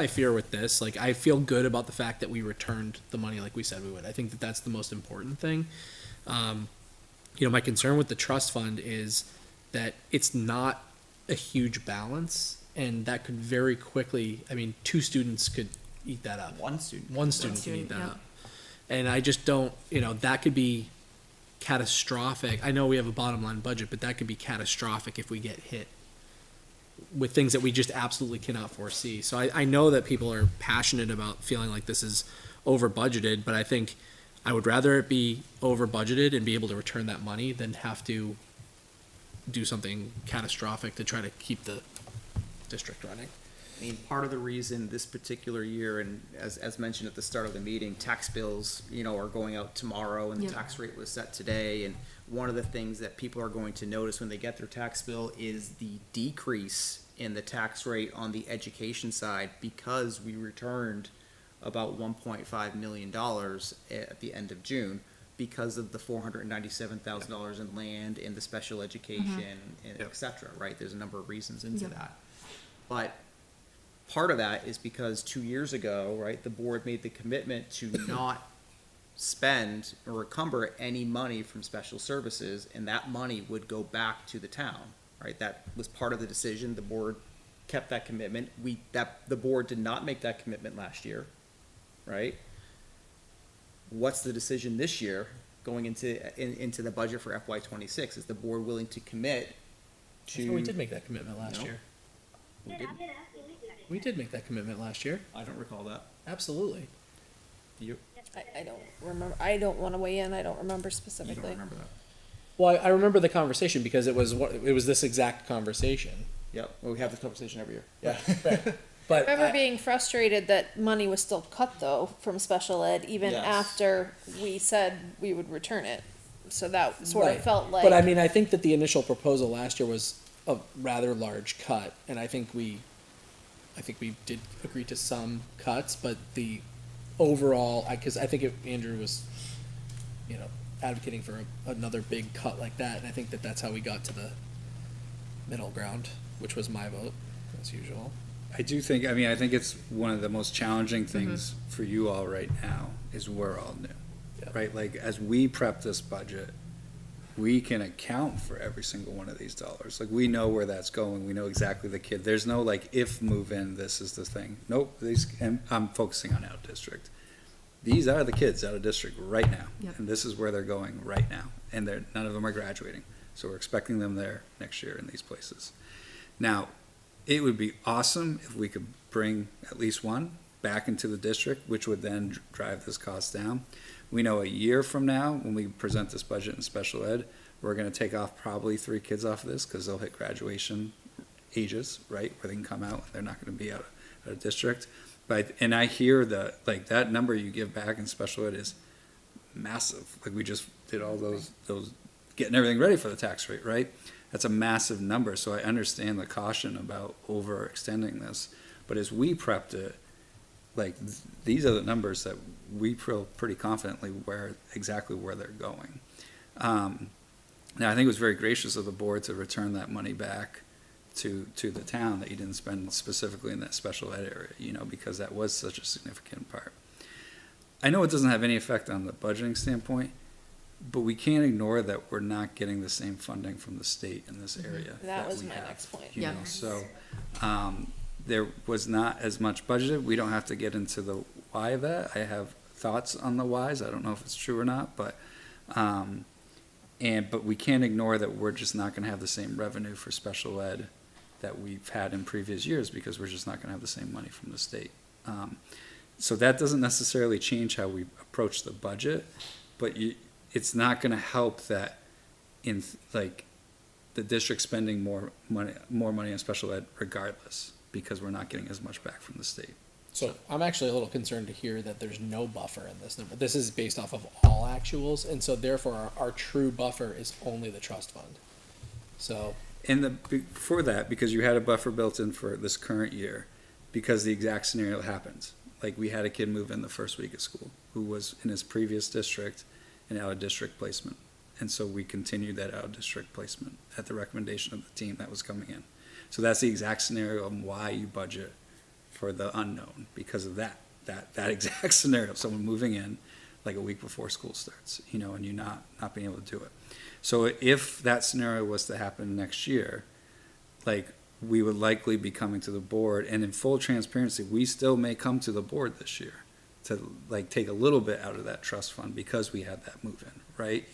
fear with this. Like, I feel good about the fact that we returned the money like we said we would. I think that that's the most important thing. My concern with the trust fund is that it's not a huge balance, and that could very quickly, 2 students could eat that up. One student. One student can eat that yeah. up. And I just don't, that could be catastrophic. I know we have a bottom line budget, but that could be catastrophic if we get hit with things that we just absolutely cannot foresee. So I know that people are passionate about feeling like this is over budgeted, but I think I would rather it be over budgeted and be able to return that money than have to do something catastrophic to try to keep the district running. I mean, part of the reason this particular year, and as mentioned at the start of the meeting, tax bills, are going out tomorrow, and the Yep. tax rate was set today. And one of the things that people are going to notice when they get their tax bill is the decrease in the tax rate on the education side, because we returned about $1.5 million at the end of June because of the $497,000 in land and the special education and et cetera, right? There's a number of reasons into Yep. that. But part of that is because 2 years ago, right, the board made the commitment to not spend or encumber any money from special services, and that money would go back to the town, right? That was part of the decision. The board kept that commitment. The board did not make that commitment last year, right? What's the decision this year going into the budget for FY '26? Is the board willing to commit to? We did make that commitment last No. year. We didn't. We did make that commitment last year. I don't recall that. Absolutely. You? I don't remember, I don't wanna weigh in, I don't remember You specifically. don't remember that? Well, I remember the conversation because it was this exact conversation. Yep. Well, we have this conversation every year. Yeah. I But remember being frustrated that money was still cut though from special ed, even Yes. after we said we would return it. So that sort Right. of felt like. But I mean, I think that the initial proposal last year was a rather large cut, and I think we did agree to some cuts, but the overall, because I think Andrew was, advocating for another big cut like that, and I think that that's how we got to the middle ground, which was my vote, as usual. I do think, I think it's one of the most challenging things for you all right now is we're all new, Yeah. right? Like, as we prep this budget, we can account for every single one of these dollars. Like, we know where that's going. We know exactly the kid. There's no, like, if move in, this is the thing. Nope, and I'm focusing on out of district. These are the kids out of district right now. Yep. And this is where they're going right now. And none of them are graduating. So we're expecting them there next year in these places. Now, it would be awesome if we could bring at least one back into the district, which would then drive this cost down. We know a year from now, when we present this budget in special ed, we're gonna take off probably 3 kids off of this, because they'll hit graduation ages, right, where they can come out, and they're not gonna be out of district. And I hear that number you give back in special ed is massive. Like, we just did all those getting everything ready for the tax rate, right? That's a massive number, so I understand the caution about overextending this. But as we prepped it, these are the numbers that we feel pretty confidently exactly where they're going. Now, I think it was very gracious of the board to return that money back to the town that you didn't spend specifically in that special ed area, because that was such a significant part. I know it doesn't have any effect on the budgeting standpoint, but we can't ignore that we're not getting the same funding from the state in this area. That was we my have, next point. you Yeah. know, So, there was not as much budgeted. We don't have to get into the why of that. I have thoughts on the whys. I don't know if it's true or not, but we can't ignore that we're just not gonna have the same revenue for special ed that we've had in previous years, because we're just not gonna have the same money from the state. So that doesn't necessarily change how we approach the budget, but it's not gonna help that the district spending more money on special ed regardless, because we're not getting as much back from the state. So I'm actually a little concerned to hear that there's no buffer in this number. This is based off of all actuals, and so therefore our true buffer is only the trust fund. So, For that, because you had a buffer built in for this current year, because the exact scenario happens. Like, we had a kid move in the first week of school who was in his previous district and out of district placement. And so we continued that out of district placement at the recommendation of the team that was coming in. So that's the exact scenario of why you budget for the unknown, because of that exact scenario, someone moving in like a week before school starts, and you not being able to do it. So if that scenario was to happen next year, we would likely be coming to the board, and in full transparency, we still may come to the board this year to take a little bit out of that trust fund because we had that move in, right?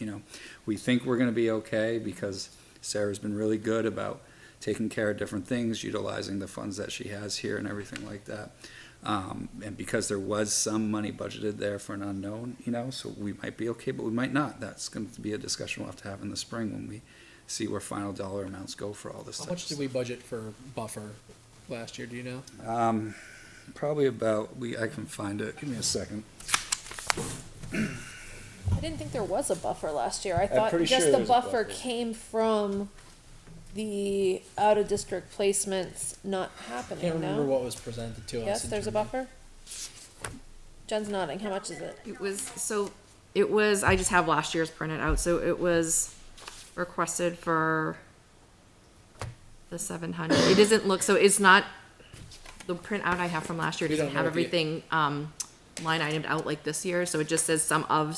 We think we're gonna be okay because Sarah's been really good about taking care of different things, utilizing the funds that she has here and everything like that. And because there was some money budgeted there for an unknown, so we might be okay, but we might not. That's going to be a discussion we'll have to have in the spring when we see where final dollar amounts go for all this how stuff. much did we budget for buffer last year? Do you know? Probably about, I can find it. Give me a second. I didn't think there was a buffer last year. I thought pretty just sure the there's a buffer buffer. came from the out of district placements not I happening. can't remember No? what was presented to us. Yes, in there's a terms of- buffer. Jen's nodding. How much is it? It was, I just have last year's printed out, so it was requested for the 700. It doesn't look, so it's not the printout I have from last year We doesn't don't have know what the- everything, line itemed out like this year, so it just says some of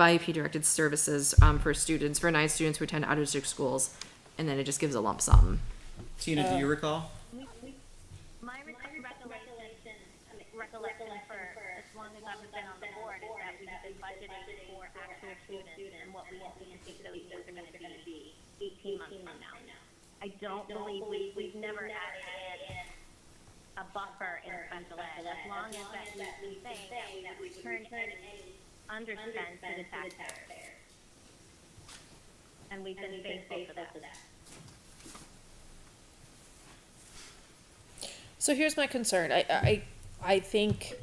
IEP directed services, for students, for 9 students who attend out-of-district schools, and then it just gives a lump sum. Tina, do you recall? My recollection for as long as I've been on the board is that we have been budgeting for actual students and what we anticipate those students are gonna be 18 months from now. I don't believe we've never added in a buffer in special ed, as long as that we say that we return any underspend to the taxpayer. And we've been faithful to that. So here's my concern. I think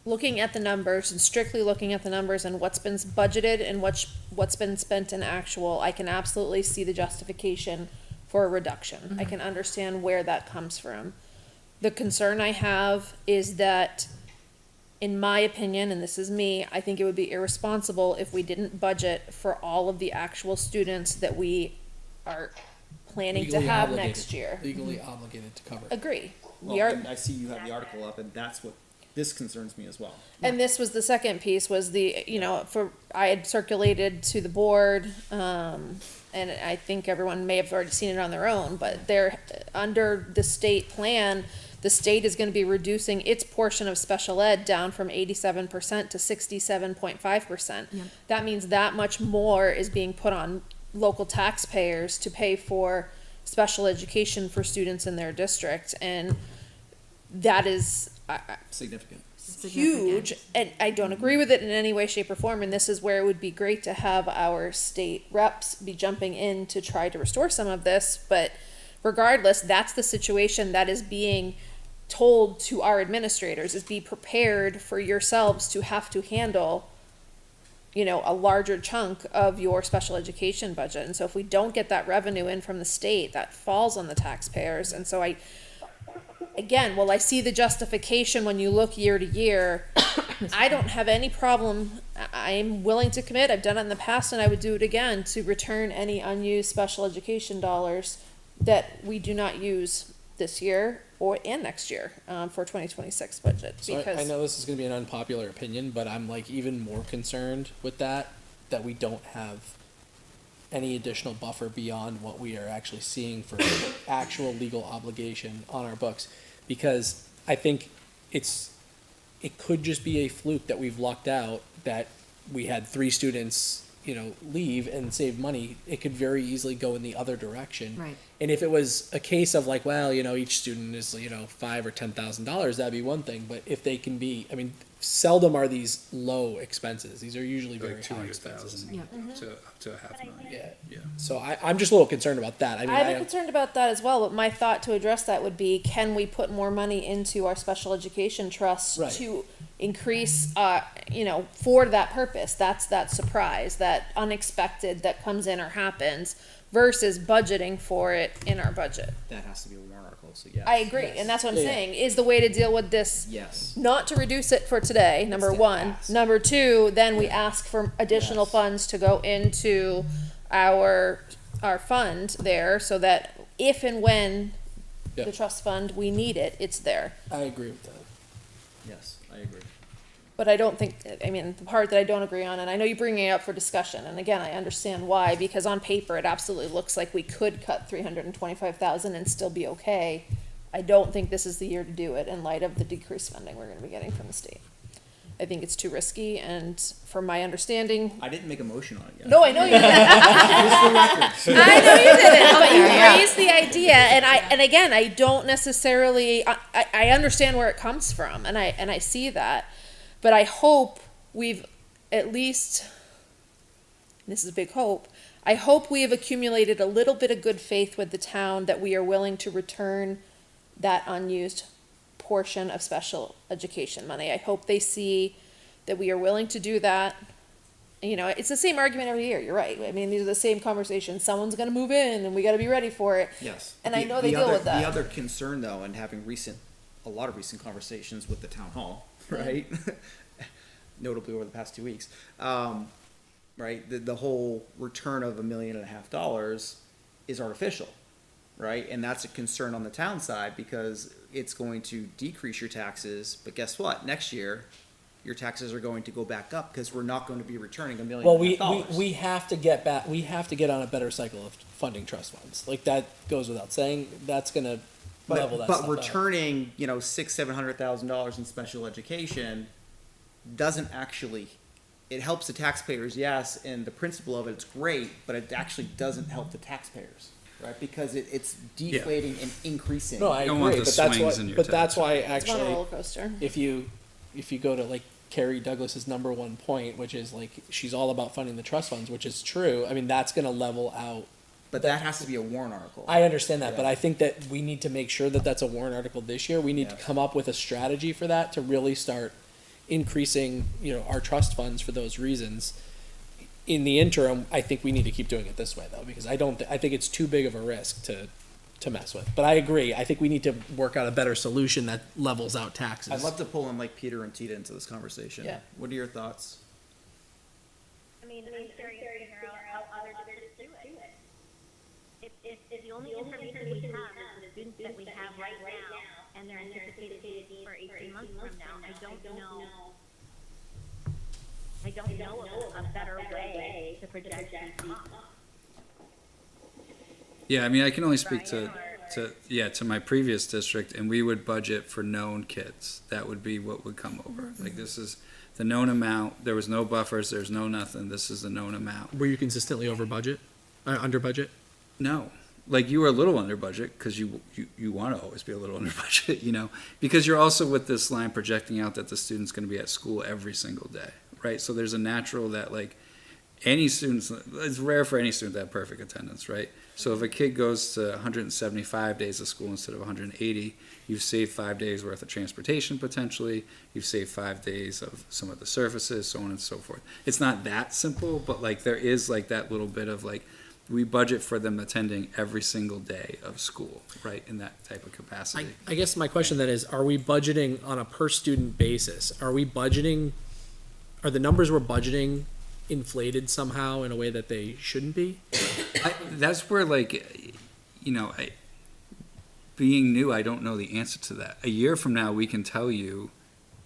looking at the numbers and strictly looking at the numbers and what's been budgeted and what's been spent in actual, I can absolutely see the justification for a reduction. I can understand where that comes from. The concern I have is that, in my opinion, and this is me, I think it would be irresponsible if we didn't budget for all of the actual students that we are planning to Legally have obligated. next year. Legally obligated to cover. Agree. Well, We are, and I see you have the article up, and that's what, this concerns me as well. and this was the second piece, was the, I had circulated to the board, and I think everyone may have already seen it on their own, but they're, under the state plan, the state is gonna be reducing its portion of special ed down from 87% to 67.5%. Yep. That means that much more is being put on local taxpayers to pay for special education for students in their district, and that is, Significant. huge, and I don't agree with it in any way, shape, or form, and this is where it would be great to have our state reps be jumping in to try to restore some of this, but regardless, that's the situation that is being told to our administrators, is be prepared for yourselves to have to handle, a larger chunk of your special education budget, and so if we don't get that revenue in from the state, that falls on the taxpayers, and so again, while I see the justification when you look year to year, I don't have any problem. I'm willing to commit. I've done it in the past and I would do it again, to return any unused special education dollars that we do not use this year and next year, for 2026 budget. So I know this is gonna be an unpopular opinion, but I'm like even more concerned with that we don't have any additional buffer beyond what we are actually seeing for actual legal obligation on our books. Because I think it could just be a fluke that we've lucked out, that we had 3 students, leave and save money. It could very easily go in the other direction. Right. And if it was a case of like, well, each student is, $5,000 or $10,000, that'd be one thing. But if they can be, seldom are these low expenses. These are usually very Like high expenses. 200,000 Yep. up to a half million. Yeah. Yeah. So I'm just a little concerned about that. I'm concerned about that as well, but my thought to address that would be, can we put more money into our special education trust Right. to increase, for that purpose? That's that surprise, that unexpected that comes in or happens, versus budgeting for it in our budget. That has to be a warrant article, so yes. I agree, and that's what I'm saying, is the way to deal with this, Yes. not to reduce it for today, number to one. ask. Number two, then we ask for additional Yes. funds to go into our fund there, so that if and when Yep. the trust fund, we need it, it's there. I agree with that. Yes, I agree. But I don't think, the part that I don't agree on, and I know you're bringing it up for discussion, and again, I understand why, because on paper, it absolutely looks like we could cut 325,000 and still be okay. I don't think this is the year to do it in light of the decreased funding we're gonna be getting from the state. I think it's too risky, and from my understanding, I didn't make a motion on it yet. no, I know you didn't. I know you didn't, but you raised the idea, and again, I don't necessarily, I understand where it comes from, and I see that, but I hope we've at least, this is a big hope, I hope we have accumulated a little bit of good faith with the town that we are willing to return that unused portion of special education money. I hope they see that we are willing to do that. It's the same argument every year, you're right. These are the same conversations. Someone's gonna move in and we gotta be ready for it. Yes. And I know they deal with that. The other concern, though, and having a lot of recent conversations with the town hall, right? Notably over the past 2 weeks, right? The whole return of $1.5 million is artificial, right? And that's a concern on the town side because it's going to decrease your taxes. But guess what? Next year, your taxes are going to go back up because we're not going to be returning $1 million. Well, we have to get back. We have to get on a better cycle of funding trust funds. Like that goes without saying. That's gonna level that But stuff out. returning, $600,000-700,000 in special education doesn't actually. It helps the taxpayers, yes, and the principle of it's great, but it actually doesn't help the taxpayers, right? Because it's deflating and increasing. No, I don't agree, want the but that's swings why. in your But that's tax. why It's not a actually, roller coaster. if you go to like Carrie Douglas's number one point, which is like she's all about funding the trust funds, which is true. I mean, that's going to level out. But that has to be a warrant article. I understand that, Yeah. but I think that we need to make sure that that's a warrant article this year. We need to come up with a strategy for that to really start increasing, our trust funds for those reasons. In the interim, I think we need to keep doing it this way though, because I think it's too big of a risk to mess with. But I agree. I think we need to work out a better solution that levels out taxes. I'd love to pull in like Peter and Tita into this conversation. Yeah. What are your thoughts? I mean, I'm curious to figure out how other districts do it. If the only information we have is the students that we have right now, and they're anticipated for 18 months from now, I don't know of a better way to project these costs. Yeah, I mean, I can only speak to my previous district, and we would budget for known kids. That would be what would come over. Like, this is the known amount. There was no buffers. There's no nothing. This is the known amount. Were you consistently over budget, under budget? No, like you were a little under budget because you want to always be a little under budget, because you're also with this line projecting out that the student's going to be at school every single day, right? So there's a natural that like any students, it's rare for any student to have perfect attendance, right? So if a kid goes to 175 days of school instead of 180, you've saved 5 days worth of transportation potentially. You've saved 5 days of some of the surfaces, so on and so forth. It's not that simple, but like there is like that little bit of like, we budget for them attending every single day of school, right, in that type of capacity. I guess my question then is, are we budgeting on a per student basis? Are the numbers we're budgeting inflated somehow in a way that they shouldn't be? That's where like, being new, I don't know the answer to that. A year from now, we can tell you,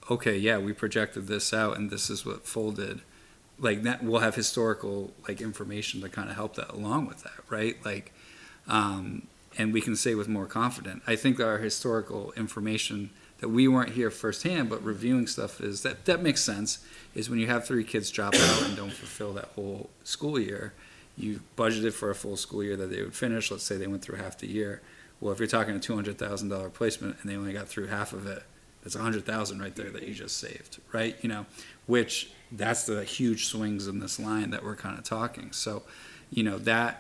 okay, yeah, we projected this out and this is what folded. Like that, we'll have historical like information to kind of help that along with that, right? Like, and we can say with more confidence. I think our historical information that we weren't here firsthand, but reviewing stuff is that makes sense. Is when you have 3 kids drop out and don't fulfill that whole school year, you budgeted for a full school year that they would finish. Let's say they went through half the year. Well, if you're talking a $200,000 placement and they only got through half of it, that's $100,000 right there that you just saved, right? Which that's the huge swings in this line that we're kind of talking. So, that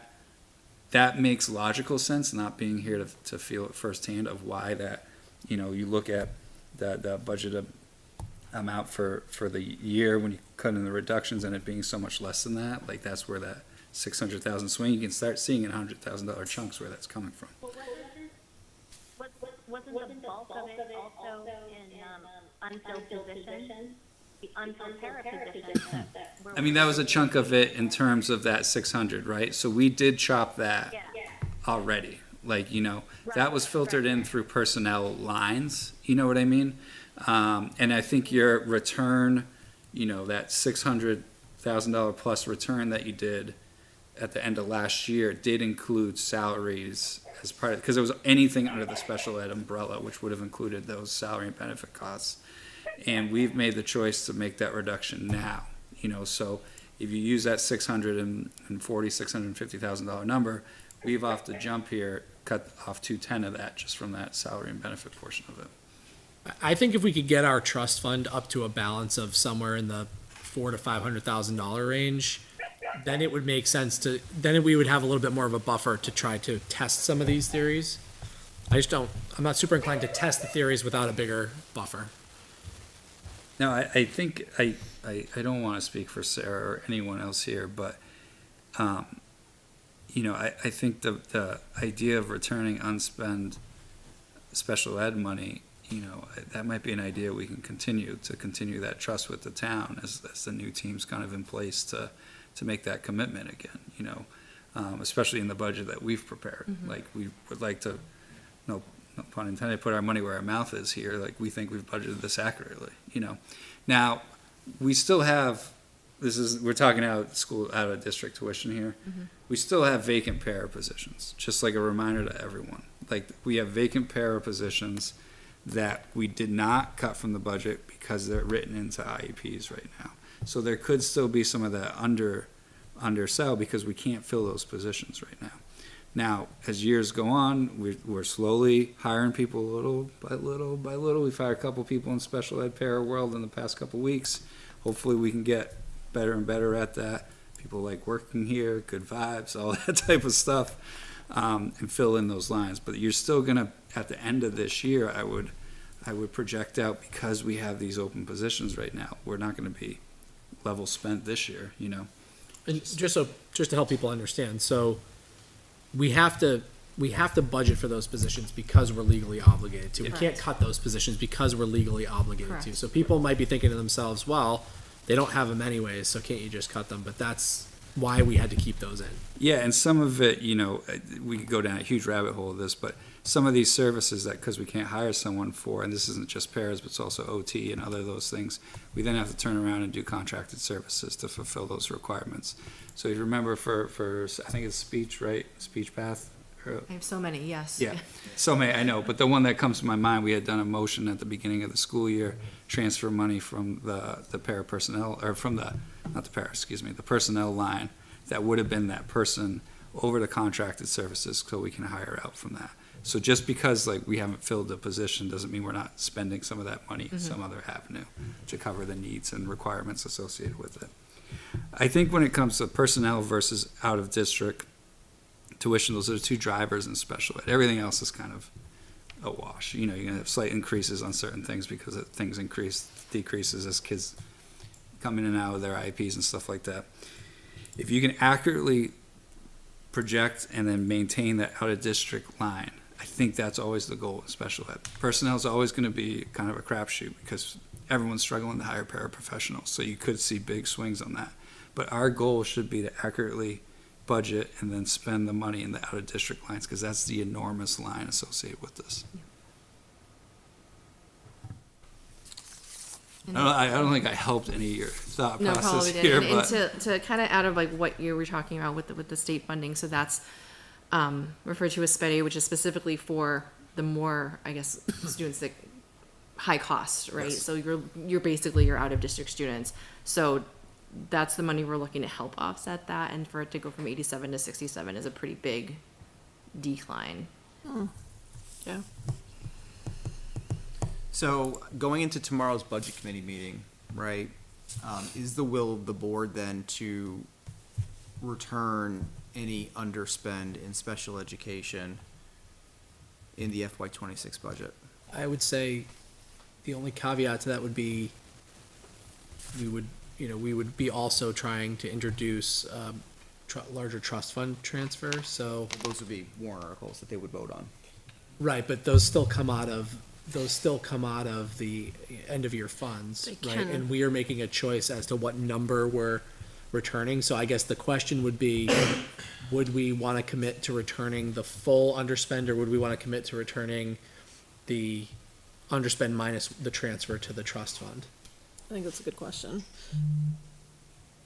makes logical sense, not being here to feel it firsthand of why that, you look at the budget amount for the year when you cut in the reductions and it being so much less than that, like that's where that 600,000 swing, you can start seeing in $100,000 chunks where that's coming from. Wasn't the bulk of it also in unfilled positions? The unfilled para positions that were... I mean, that was a chunk of it in terms of that 600, right? So we did chop that already. Like, that was filtered in through personnel lines, you know what I mean? And I think your return, that $600,000 plus return that you did at the end of last year did include salaries as part of, because it was anything under the special ed umbrella, which would have included those salary and benefit costs. And we've made the choice to make that reduction now, so if you use that $650,000 number, we've off the jump here, cut off 210 of that just from that salary and benefit portion of it. I think if we could get our trust fund up to a balance of somewhere in the $400,000 to $500,000 range, then it would make sense then we would have a little bit more of a buffer to try to test some of these theories. I'm not super inclined to test the theories without a bigger buffer. Now, I think, I don't want to speak for Sarah or anyone else here, but, I think the idea of returning unspent special ed money, that might be an idea we can continue that trust with the town as the new team's kind of in place to make that commitment again, especially in the budget that we've prepared. Like, we would like to, no pun intended, put our money where our mouth is here. Like, we think we've budgeted this accurately, you know. Now, we still have, we're talking out of district tuition here. We still have vacant para positions, just like a reminder to everyone. Like, we have vacant para positions that we did not cut from the budget because they're written into IEPs right now. So there could still be some of that undersell because we can't fill those positions right now. Now, as years go on, we're slowly hiring people little by little by little. We've hired a couple people in special ed para world in the past couple weeks. Hopefully we can get better and better at that. People like working here, good vibes, all that type of stuff, and fill in those lines. But you're still gonna, at the end of this year, I would project out, because we have these open positions right now, we're not gonna be level spent this year, you know. And just to help people understand, so we have to budget for those positions because we're legally obligated to. We can't cut those positions because we're legally obligated to. So people might be thinking to themselves, well, they don't have them anyways, so can't you just cut them? But that's why we had to keep those in. Yeah, and some of it, you know, we could go down a huge rabbit hole of this, but some of these services that, because we can't hire someone for, and this isn't just paras, but it's also OT and other those things, we then have to turn around and do contracted services to fulfill those requirements. So you remember for I think it's speech, right? Speech path? I have so many, yes. Yeah, so many, I know, but the one that comes to my mind, we had done a motion at the beginning of the school year, transfer money from the para personnel, or from the personnel line that would have been that person over to contracted services, so we can hire out from that. So just because, like, we haven't filled the position doesn't mean we're not spending some of that money in some other avenue to cover the needs and requirements associated with it. I think when it comes to personnel versus out of district tuition, those are the two drivers in special ed. Everything else is kind of a wash. You know, you're gonna have slight increases on certain things because things decreases as kids come in and out of their IEPs and stuff like that. If you can accurately project and then maintain that out of district line, I think that's always the goal in special ed. Personnel is always going to be kind of a crapshoot because everyone's struggling to hire paraprofessionals, so you could see big swings on that. But our goal should be to accurately budget and then spend the money in the out of district lines, because that's the enormous line associated with this. I don't think I helped any of your thought No, process probably here, didn't. but And to kind of out of like what you were talking about with the state funding, so that's referred to as SPEDI, which is specifically for the more, I guess, students that high cost, right? Yes. So you're basically your out of district students. So that's the money we're looking to help offset that, and for it to go from 87 to 67 is a pretty big decline. Yeah. So going into tomorrow's budget committee meeting, right, is the will of the board then to return any underspend in special education in the FY26 budget? I would say the only caveat to that would be we would be also trying to introduce larger trust fund transfer. So those would be warrant articles that they would vote on. Right, but those still come out of the end of year funds, They right? can. And we are making a choice as to what number we're returning. So I guess the question would be, would we want to commit to returning the full underspend, or would we want to commit to returning the underspend minus the transfer to the trust fund? I think that's a good question.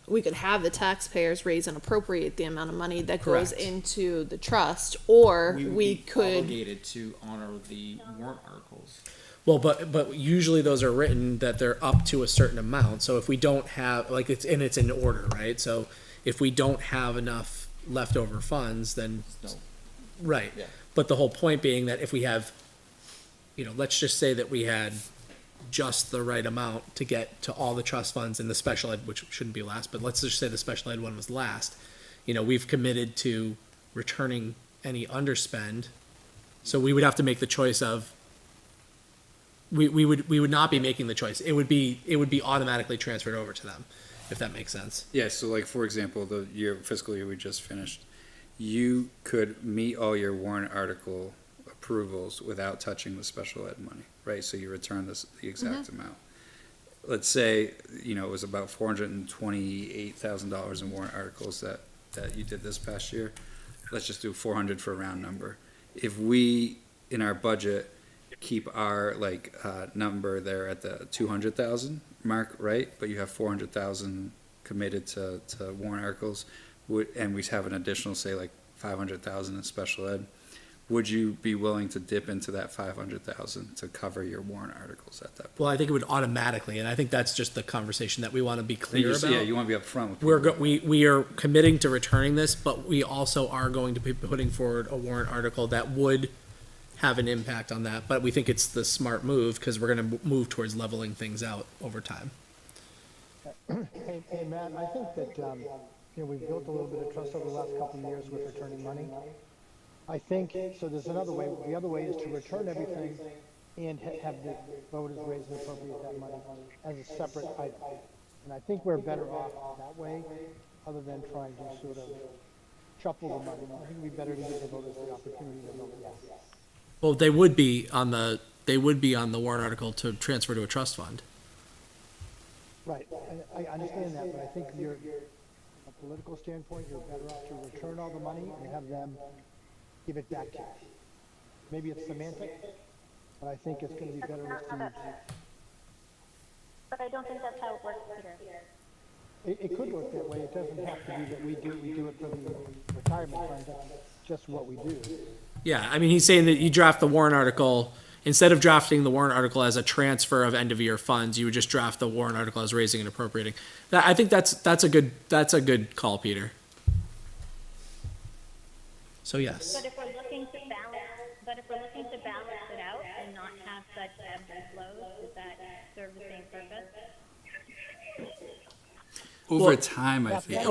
We could have the taxpayers raise and appropriate the amount of money that goes Correct. into the trust, or We would we be could. obligated to honor the warrant articles. Well, but usually those are written that they're up to a certain amount. So if we don't have, like, it's in order, right? So if we don't have enough leftover funds, then No. right. Yeah. But the whole point being that if we have, let's just say that we had just the right amount to get to all the trust funds in the special ed, which shouldn't be last, but let's just say the special ed one was last. We've committed to returning any underspend. So we would have to make the choice of, we would not be making the choice. It would be automatically transferred over to them, if that makes sense. yeah, so like, for example, the fiscal year we just finished, you could meet all your warrant article approvals without touching the special ed money, right? So you return the exact amount. Let's say, it was about $428,000 in warrant articles that that you did this past year. Let's just do 400 for a round number. If we, in our budget, keep our number there at the 200,000 mark, right? But you have 400,000 committed to warrant articles, and we have an additional, say, like 500,000 in special ed. Would you be willing to dip into that 500,000 to cover your warrant articles at that point? Well, I think it would automatically, and I think that's just the conversation that we want to be clear about. Yeah, you want to be upfront with We are committing to returning this, but we also are going to be putting forward a warrant article that would have an impact on that. But we think it's the smart move because we're going to move towards leveling things out over time. Hey, Matt, I think that, we've built a little bit of trust over the last couple of years with returning money. I think, so there's another way, the other way is to return everything and have the voters raise and appropriate that money as a separate item. And I think we're better off that way, other than trying to sort of shuffle the money. I think it'd be better to give the voters the opportunity to vote yes. Well, they would be on the warrant article to transfer to a trust fund. Right, I understand that, but I think from a political standpoint, you're better off to return all the money and have them give it back to you. Maybe it's semantic, but I think it's gonna be better received. But I don't think that's how it works, Peter. It could work that way, it doesn't have to be that we do it for the retirement fund, that's just what we do. Yeah, I mean, he's saying that you draft the warrant article, instead of drafting the warrant article as a transfer of end-of-year funds, you would just draft the warrant article as raising and appropriating. I think that's a good call, Peter. So yes. But if we're looking to balance it out and not have such ebbs and flows, does that serve the same purpose? Over time, I think.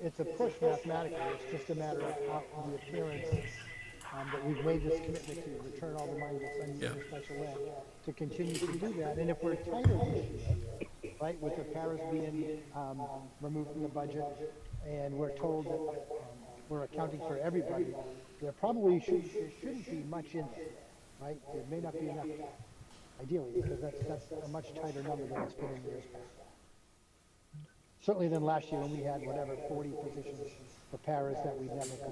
It's a push mathematically, it's just a matter of how the appearance, that we've made this commitment to return all the money that's unused in special ed, to continue to do that, and if we're tighter this year, right, with the paras being, removed from the budget, and we're told that, we're accounting for everybody, there shouldn't be much in there, right? There may not be enough, ideally, because that's a much tighter number than it's been in years past. Certainly than last year when we had 40 positions for paras that we never could.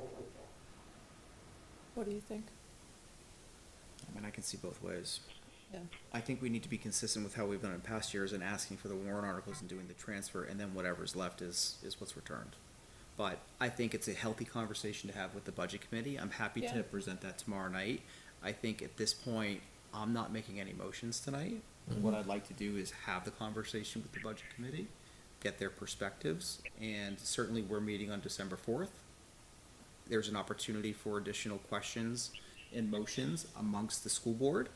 What do you think? I mean, I can see both ways. Yeah. I think we need to be consistent with how we've done in past years and asking for the warrant articles and doing the transfer, and then whatever's left is what's returned. But I think it's a healthy conversation to have with the budget committee. I'm happy to present that tomorrow night. I think at this point, I'm not making any motions tonight. Mm-hmm. What I'd like to do is have the conversation with the budget committee, get their perspectives, and certainly we're meeting on December 4th. There's an opportunity for additional questions and motions amongst the school board.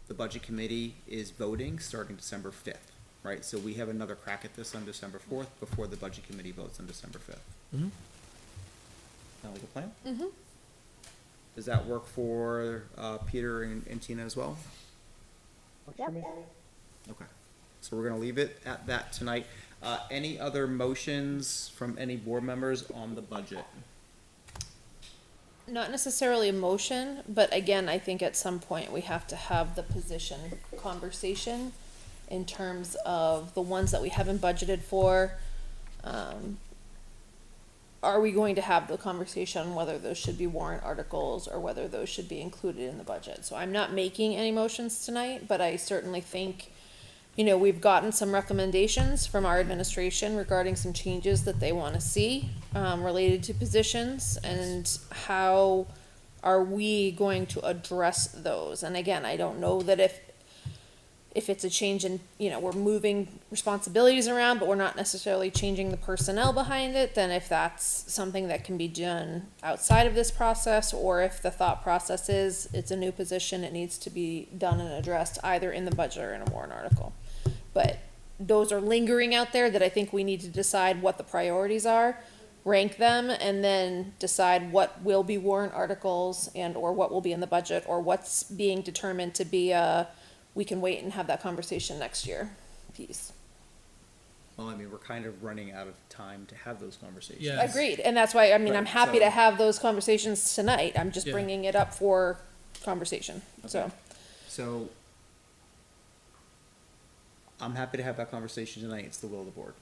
The budget committee is voting starting December 5th, right? So we have another crack at this on December 4th before the budget committee votes on December 5th. Mm-hmm. Sound like a plan? Mm-hmm. Does that work for Peter and Tina as well? Works for me. Okay, so we're gonna leave it at that tonight. Any other motions from any board members on the budget? Not necessarily a motion, but again, I think at some point we have to have the position conversation in terms of the ones that we haven't budgeted for. Are we going to have the conversation on whether those should be warrant articles or whether those should be included in the budget? So I'm not making any motions tonight, but I certainly think, we've gotten some recommendations from our administration regarding some changes that they want to see related to positions, and how are we going to address those? And again, I don't know that if it's a change in, we're moving responsibilities around, but we're not necessarily changing the personnel behind it, then if that's something that can be done outside of this process, or if the thought process is it's a new position, it needs to be done and addressed either in the budget or in a warrant article. But those are lingering out there that I think we need to decide what the priorities are, rank them, and then decide what will be warrant articles and or what will be in the budget, or what's being determined to be we can wait and have that conversation next year piece. Well, I mean, we're kind of running out of time to have those conversations. Yeah. Agreed, and that's why, I'm Right, happy so- to have those conversations tonight. I'm just Yeah. bringing it up for conversation, so. So I'm happy to have that conversation tonight. It's the will of the board.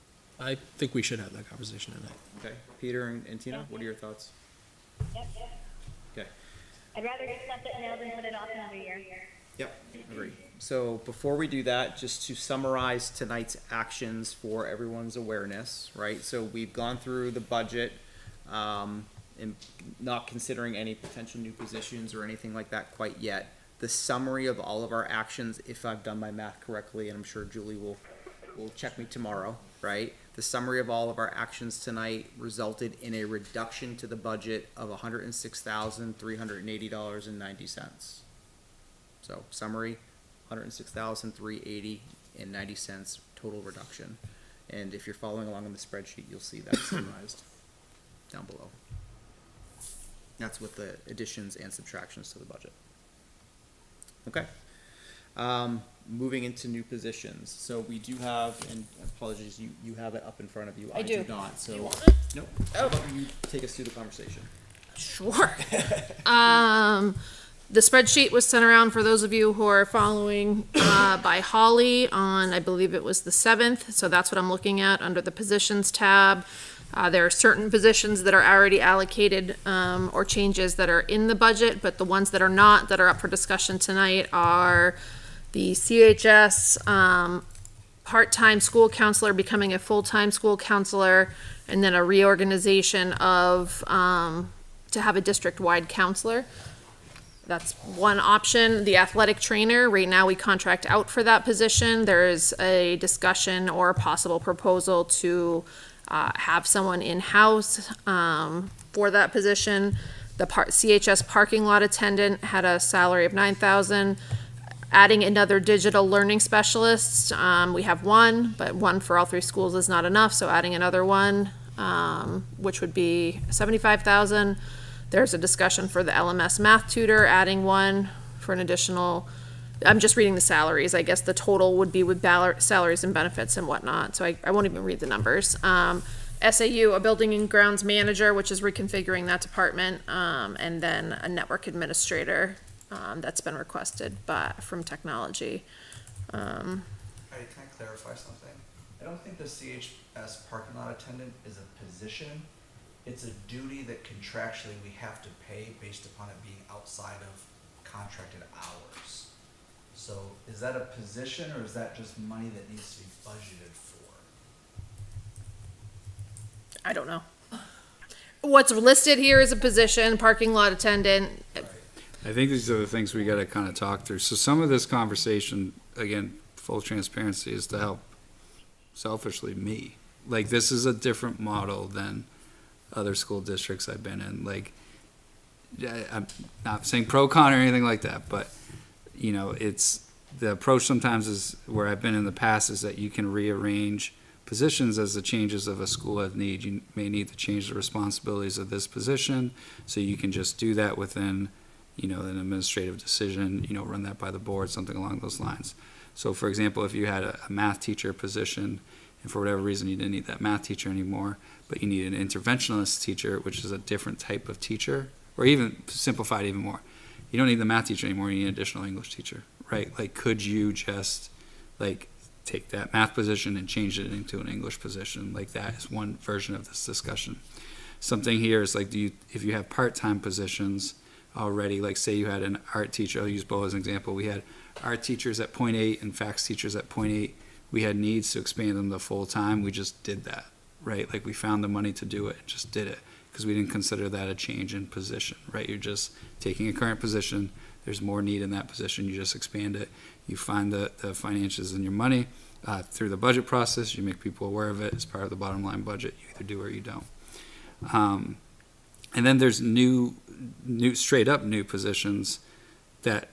I think we should have that conversation tonight. Okay, Peter and Tina, what are your thoughts? Yep. Okay. I'd rather get something nailed than put it off another year. Yep, agree. So before we do that, just to summarize tonight's actions for everyone's awareness, right? So we've gone through the budget, and not considering any potential new positions or anything like that quite yet. The summary of all of our actions, if I've done my math correctly, and I'm sure Julie will check me tomorrow, right? The summary of all of our actions tonight resulted in a reduction to the budget of $106,380.90. So summary, $106,380.90 total reduction. And if you're following along on the spreadsheet, you'll see that summarized down below. That's with the additions and subtractions to the budget. Okay. Moving into new positions. So we do have, and apologies, you have it up in front of you. I do not. So, nope. How about you take us through the conversation? Sure. The spreadsheet was sent around for those of you who are following by Holly on, I believe it was the 7th. So that's what I'm looking at under the positions tab. There are certain positions that are already allocated or changes that are in the budget, but the ones that are not, that are up for discussion tonight are the CHS part-time school counselor becoming a full-time school counselor, and then a reorganization of to have a district-wide counselor. That's one option. The athletic trainer, right now we contract out for that position. There is a discussion or a possible proposal to have someone in-house for that position. The CHS parking lot attendant had a salary of $9,000. Adding another digital learning specialist, we have one, but one for all 3 schools is not enough, so adding another one, which would be $75,000. There's a discussion for the LMS math tutor, adding one for an additional, I'm just reading the salaries. I guess the total would be with salaries and benefits and whatnot, so I won't even read the numbers. SAU, a building and grounds manager, which is reconfiguring that department, and then a network administrator that's been requested from technology. Can I clarify something? I don't think the CHS parking lot attendant is a position. It's a duty that contractually we have to pay based upon it being outside of contracted hours. So is that a position, or is that just money that needs to be budgeted for? I don't know. What's listed here is a position, parking lot attendant. I think these are the things we gotta kind of talk through. So some of this conversation, again, full transparency, is to help selfishly me. Like, this is a different model than other school districts I've been in. Like, I'm not saying pro con or anything like that, but you know, it's the approach sometimes is where I've been in the past is that you can rearrange positions as the changes of a school have need. You may need to change the responsibilities of this position, so you can just do that within, you know, an administrative decision, you know, run that by the board, something along those lines. So for example, if you had a math teacher position, and for whatever reason you didn't need that math teacher anymore, but you need an interventionist teacher, which is a different type of teacher, or even simplified even more, you don't need the math teacher anymore, you need an additional English teacher, right? Like, could you just, like, take that math position and change it into an English position? Like, that is one version of this discussion. Something here is like, if you have part-time positions already, like say you had an art teacher, I'll use Bo as an example, we had art teachers at 0.8 and fax teachers at 0.8. We had needs to expand them to full-time, we just did that, right? Like, we found the money to do it, just did it, because we didn't consider that a change in position, right? You're just taking a current position, there's more need in that position, you just expand it. You find the financials in your money through the budget process, you make people aware of it as part of the bottom line budget, you either do or you don't. And then there's new straight up new positions that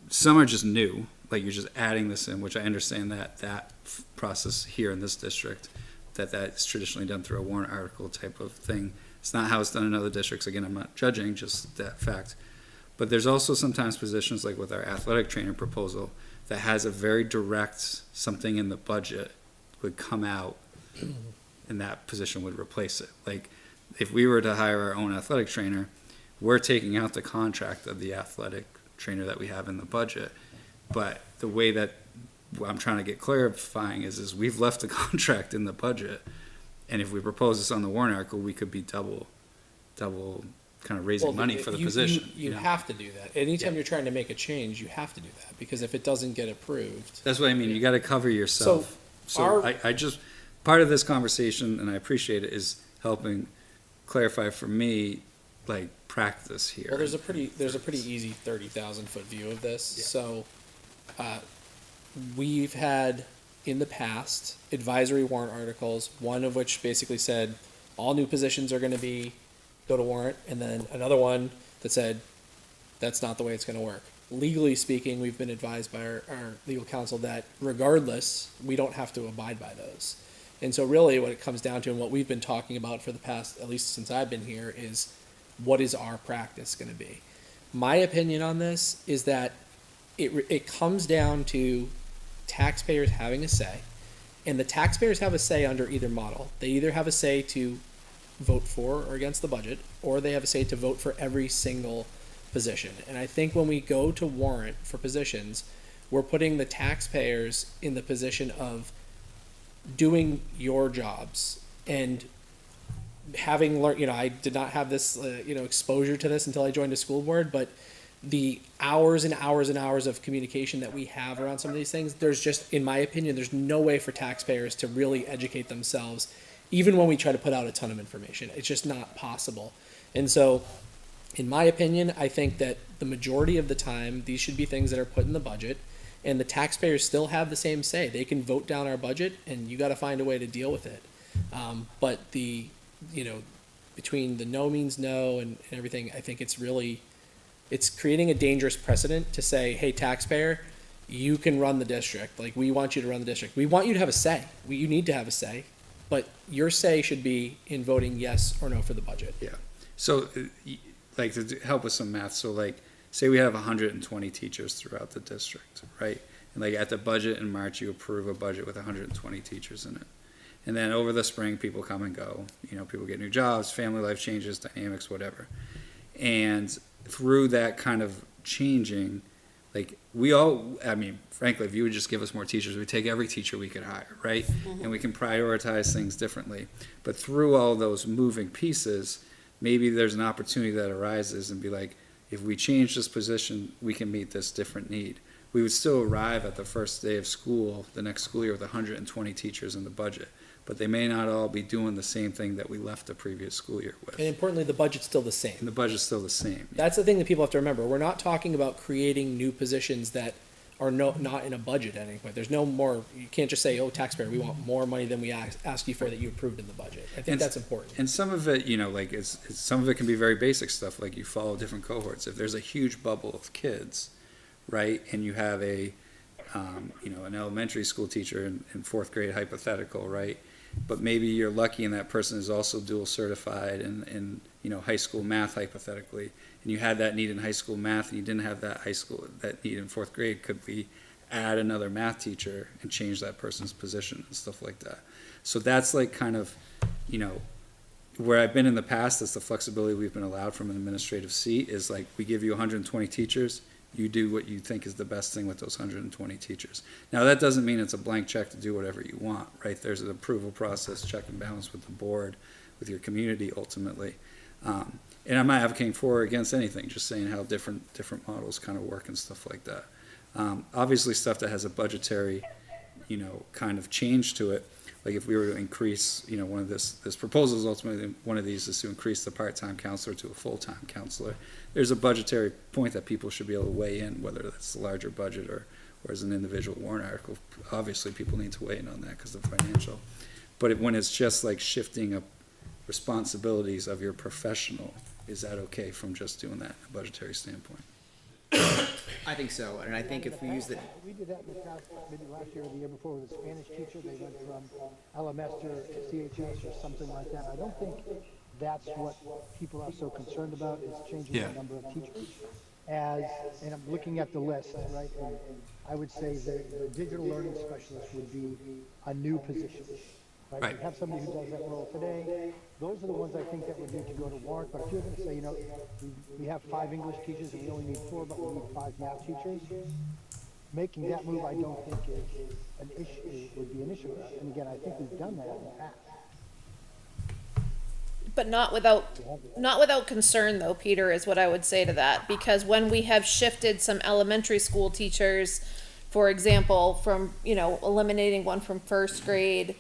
some are just new, like you're just adding this in, which I understand that process here in this district, that's traditionally done through a warrant article type of thing. It's not how it's done in other districts. Again, I'm not judging, just that fact. But there's also sometimes positions, like with our athletic trainer proposal, that has a very direct something in the budget would come out and that position would replace it. Like, if we were to hire our own athletic trainer, we're taking out the contract of the athletic trainer that we have in the budget. But the way that what I'm trying to get clarifying is we've left the contract in the budget, and if we propose this on the warrant article, we could be double kind of raising money for the position. You know? have to do that. Anytime Yeah. you're trying to make a change, you have to do that, because if it doesn't get approved. That's what I mean. You got to cover yourself. So our- I just, part of this conversation, and I appreciate it, is helping clarify for me, like, practice here. Well, there's a pretty easy 30,000 foot view of this. Yeah. So, we've had in the past advisory warrant articles, one of which basically said all new positions are going to go to warrant, and then another one that said that's not the way it's going to work. Legally speaking, we've been advised by our legal counsel that regardless, we don't have to abide by those. And so really what it comes down to, and what we've been talking about for the past, at least since I've been here, is what is our practice going to be? My opinion on this is that it comes down to taxpayers having a say, and the taxpayers have a say under either model. They either have a say to vote for or against the budget, or they have a say to vote for every single position. And I think when we go to warrant for positions, we're putting the taxpayers in the position of doing your jobs and having learned, I did not have this, exposure to this until I joined a school board, but the hours and hours and hours of communication that we have around some of these things, there's just, in my opinion, there's no way for taxpayers to really educate themselves, even when we try to put out a ton of information. It's just not possible. And so, in my opinion, I think that the majority of the time, these should be things that are put in the budget, and the taxpayers still have the same say. They can vote down our budget, and you gotta find a way to deal with it. But between the no means no and everything, I think it's creating a dangerous precedent to say, hey, taxpayer, you can run the district. Like, we want you to run the district. We want you to have a say. You need to have a say, but your say should be in voting yes or no for the budget. Yeah. So, like, to help with some math, so like, say we have 120 teachers throughout the district, right? And like at the budget in March, you approve a budget with 120 teachers in it. And then over the spring, people come and go. People get new jobs, family life changes, dynamics, whatever. And through that kind of changing, like frankly, if you would just give us more teachers, we'd take every teacher we could hire, right? Mm-hmm. And we can prioritize things differently. But through all those moving pieces, maybe there's an opportunity that arises and be like, if we change this position, we can meet this different need. We would still arrive at the first day of school, the next school year, with 120 teachers in the budget. But they may not all be doing the same thing that we left the previous school year with. And importantly, the budget's still the same. And the budget's still the same. That's the thing that people have to remember. We're not talking about creating new positions that are not in a budget at any point. There's no more, you can't just say, oh, taxpayer, we want more money than we ask you for that you approved in the budget. I think that's important. And some of it, some of it can be very basic stuff, like you follow different cohorts. If there's a huge bubble of kids, right, and you have an elementary school teacher in fourth grade hypothetical, right, but maybe you're lucky and that person is also dual certified in high school math hypothetically, and you had that need in high school math and you didn't have that need in fourth grade, could we add another math teacher and change that person's position and stuff like that? So that's like kind of, where I've been in the past, is the flexibility we've been allowed from an administrative seat is like, we give you 120 teachers, you do what you think is the best thing with those 120 teachers. Now, that doesn't mean it's a blank check to do whatever you want, right? There's an approval process, check and balance with the board, with your community ultimately. And I'm not advocating for or against anything, just saying how different models kind of work and stuff like that. Obviously, stuff that has a budgetary, kind of change to it, like if we were to increase, one of this proposal is ultimately, one of these is to increase the part-time counselor to a full-time counselor. There's a budgetary point that people should be able to weigh in, whether that's a larger budget or as an individual warrant article. Obviously, people need to weigh in on that because of financial. But when it's just like shifting up responsibilities of your professional, is that okay from just doing that in a budgetary standpoint? I think so, and I think if we use the... We did that in the past, maybe last year or the year before with a Spanish teacher. They went from LMS to CHS or something like that. I don't think that's what people are so concerned about, is changing the number of teachers. And I'm looking at the list, right? And I would say that the digital learning specialist would be a new position. Right. We have somebody who does that role today. Those are the ones I think that would need to go to warrant. But if you're going to say, we have 5 English teachers and we only need 4, but we need 5 math teachers, making that move, I don't think is an issue, would be an issue. And again, I think we've done that in the past. But not without concern though, Peter, is what I would say to that, because when we have shifted some elementary school teachers, for example, from, eliminating one from first grade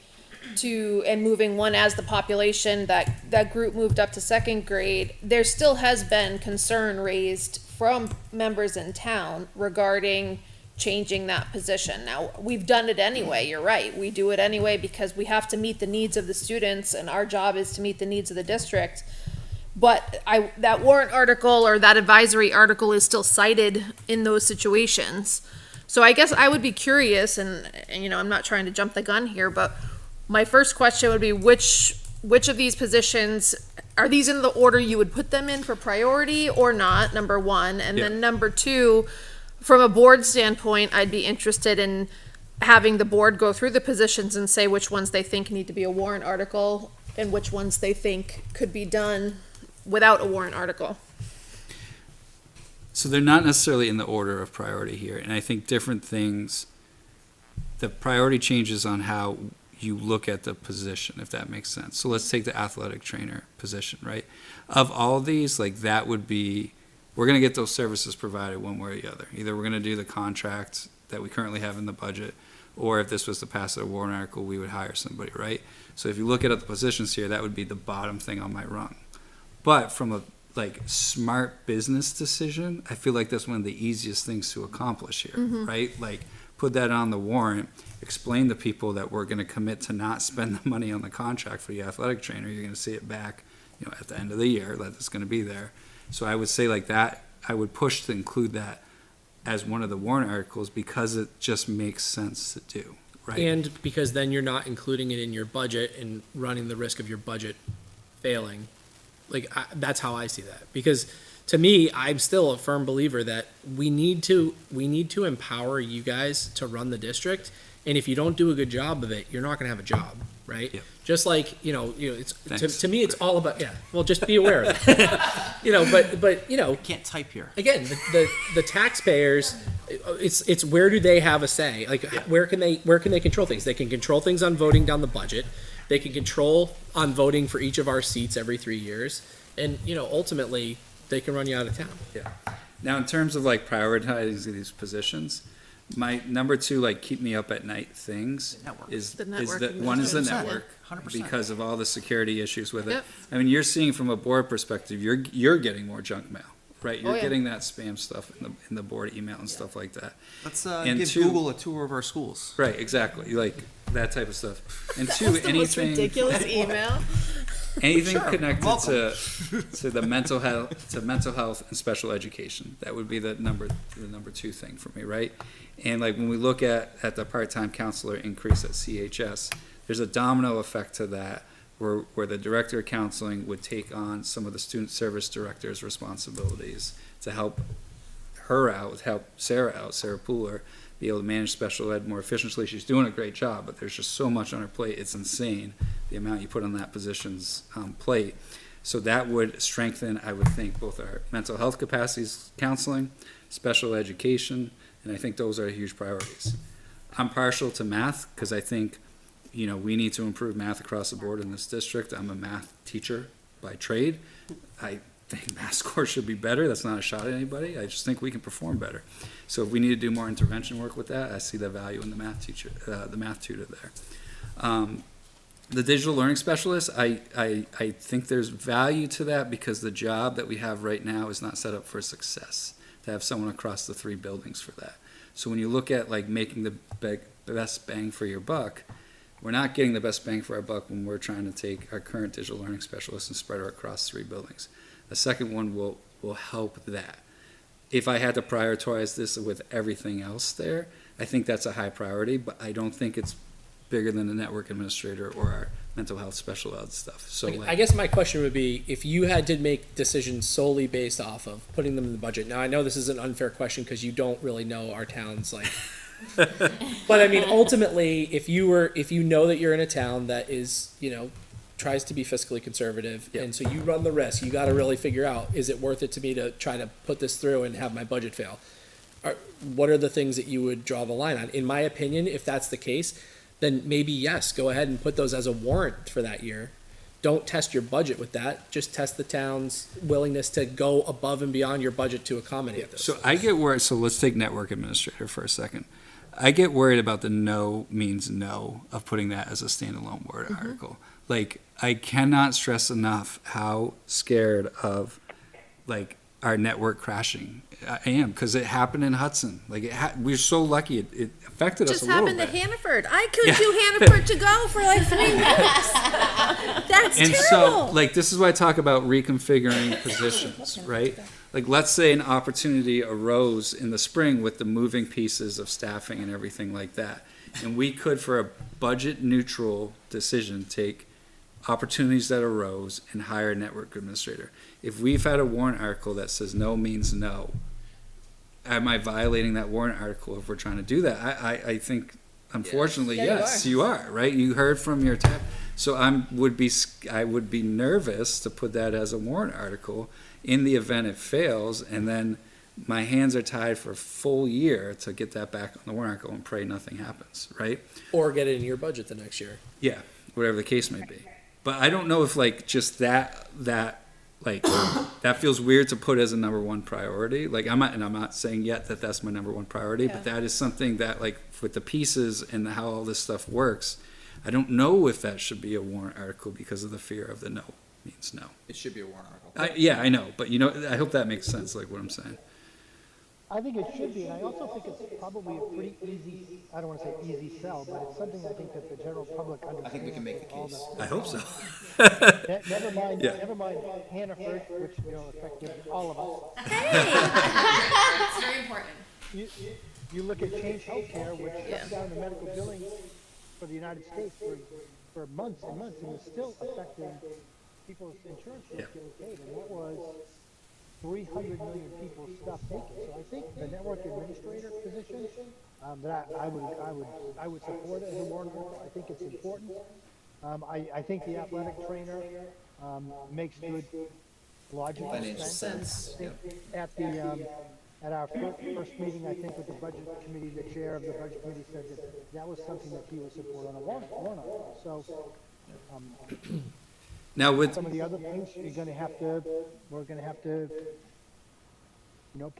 and moving one as the population, that group moved up to second grade, there still has been concern raised from members in town regarding changing that position. Now, we've done it anyway, you're right. We do it anyway because we have to meet the needs of the students and our job is to meet the needs of the district. But that warrant article or that advisory article is still cited in those situations. So I guess I would be curious, and I'm not trying to jump the gun here, but my first question would be which of these positions, are these in the order you would put them in for priority or not, number one? And then number two, from a board standpoint, I'd be interested in having the board go through the positions and say which ones they think need to be a warrant article and which ones they think could be done without a warrant article. So they're not necessarily in the order of priority here, and I think different things, the priority changes on how you look at the position, if that makes sense. So let's take the athletic trainer position, right? Of all of these, like that would be, we're going to get those services provided one way or the other. Either we're going to do the contract that we currently have in the budget, or if this was to pass a warrant article, we would hire somebody, right? So if you look at the positions here, that would be the bottom thing on my rung. But from a smart business decision, I feel like that's one of the easiest things to accomplish here, right? Like put that on the warrant, explain to people that we're going to commit to not spend the money on the contract for the athletic trainer. You're going to see it back, at the end of the year, that it's going to be there. So I would say like that, I would push to include that as one of the warrant articles because it just makes sense to do, right? And because then you're not including it in your budget and running the risk of your budget failing. That's how I see that. Because to me, I'm still a firm believer that we need to empower you guys to run the district. And if you don't do a good job of it, you're not going to have a job, right? Yeah. Just like, it's to me, it's all about, well, just be aware of it. But Can't type here. again, the taxpayers, it's where do they have a say? Where can they control things? They can control things on voting down the budget. They can control on voting for each of our seats every 3 years. And, ultimately, they can run you out of town. Yeah. Now, in terms of prioritizing these positions, my number two, keep me up at night things Network. one is the 100%. network 100%. because of all the security issues with it. Yep. I mean, you're seeing from a board perspective, you're getting more junk mail, right? You're yeah. getting that spam stuff in the board email and stuff like that. Let's And give two- Google a tour of our schools. Right, exactly, that type of stuff. And two, The most anything ridiculous email. anything Sure, connected welcome. to the mental health and special education, that would be the number two thing for me, right? And when we look at the part-time counselor increase at CHS, there's a domino effect to that where the director of counseling would take on some of the student service director's responsibilities to help her out, help Sarah Pooler be able to manage special ed more efficiently. She's doing a great job, but there's just so much on her plate. It's insane the amount you put on that position's plate. So that would strengthen, I would think, both our mental health capacities, counseling, special education, and I think those are huge priorities. I'm partial to math because I think, we need to improve math across the board in this district. I'm a math teacher by trade. I think math scores should be better. That's not a shot at anybody. I just think we can perform better. So if we need to do more intervention work with that, I see the value in the math tutor there. The digital learning specialist, I think there's value to that because the job that we have right now is not set up for success to have someone across the 3 buildings for that. So when you look at making the best bang for your buck, we're not getting the best bang for our buck when we're trying to take our current digital learning specialist and spread her across 3 buildings. The second one will help that. If I had to prioritize this with everything else there, I think that's a high priority, but I don't think it's bigger than the network administrator or our mental health special ed stuff. So I guess my question would be, if you had to make decisions solely based off of putting them in the budget. Now, I know this is an unfair question because you don't really know our towns but I mean, ultimately, if you know that you're in a town that is, tries to be fiscally conservative, and so you run the risk, you got to really figure out, is it worth it to me to try to put this through and have my budget fail? what are the things that you would draw the line on? In my opinion, if that's the case, then maybe yes, go ahead and put those as a warrant for that year. Don't test your budget with that. Just test the town's willingness to go above and beyond your budget to accommodate those. So I get worried, so let's take network administrator for a second. I get worried about the no means no of putting that as a standalone warrant article. Like, I cannot stress enough how scared of, like, our network crashing I am, because it happened in Hudson. Like, we're so lucky it affected us Just a little happened bit. to Hannaford. I could do Hannaford to go for like 3 weeks. That's And terrible. so, like, this is why I talk about reconfiguring positions, right? Like, let's say an opportunity arose in the spring with the moving pieces of staffing and everything like that. And we could, for a budget neutral decision, take opportunities that arose and hire a network administrator. If we've had a warrant article that says no means no, am I violating that warrant article if we're trying to do that? I think, unfortunately, Yeah, you yes, are. you are, right? You heard from your tech. So I would be nervous to put that as a warrant article in the event it fails, and then my hands are tied for a full year to get that back on the warrant article and pray nothing happens, right? Or get it in your budget the next year. Yeah, whatever the case may be. But I don't know if, like, just that like that feels weird to put as a number one priority. Like, I'm not saying yet that that's my number one priority, but that is something that, like, with the pieces and how all this stuff works, I don't know if that should be a warrant article because of the fear of the no means no. It should be a warrant article. Yeah, I know, but I hope that makes sense, like what I'm saying. I think it should be, and I also think it's probably a pretty easy, I don't want to say easy sell, but it's something I think that the general public understands. I think we can make the case. I hope so. Never mind, Yeah. never mind Hannaford, which, affected all of us. It's very important. You look at Change Healthcare, which shut down the medical billing for the United States for months and months, and it's still affecting people's insurance rates getting paid, and that was 300 million people stopped taking. So I think the network administrator position, that I would support it as a warrant article. I think it's important. I think the athletic trainer makes good logical Financial sense. sense. At the at our first meeting, I think with the budget committee, the chair of the budget committee said that was something that he would support on a warrant article. So. Now with Some of the other things we're gonna have to, put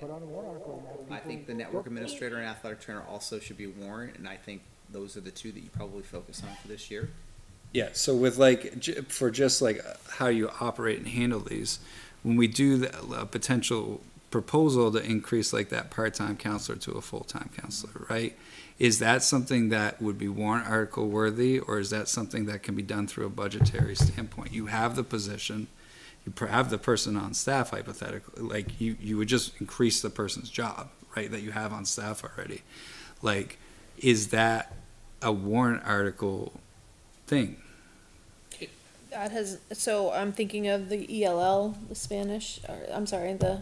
on a warrant article. and have I people think the network go- administrator and athletic trainer also should be warrant, and I think those are the two that you probably focus on for this year. Yeah, so with for just like how you operate and handle these, when we do the potential proposal to increase like that part-time counselor to a full-time counselor, right? Is that something that would be warrant article worthy, or is that something that can be done through a budgetary standpoint? You have the position, you have the person on staff hypothetically, like you would just increase the person's job, right, that you have on staff already. Like, is that a warrant article thing? That has, so I'm thinking of the ELL, the Spanish, or I'm sorry, the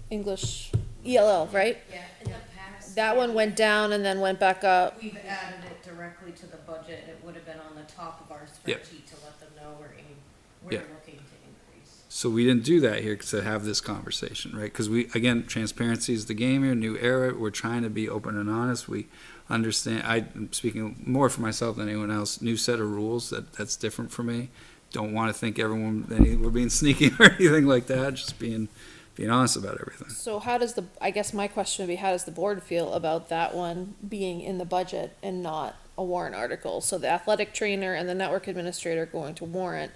English, ELL, right? Yeah, in the past. That one went down and then went back up. We've added it directly to the budget. It would have been on the top of our Yep. spreadsheet to let them know we're Yeah. looking to increase. So we didn't do that here to have this conversation, right? Because again, transparency is the game here, new era. We're trying to be open and honest. We understand, I'm speaking more for myself than anyone else, new set of rules that's different for me. Don't want to think we're being sneaky or anything like that, just being honest about everything. So how does I guess my question would be, how does the board feel about that one being in the budget and not a warrant article? So the athletic trainer and the network administrator going to warrant,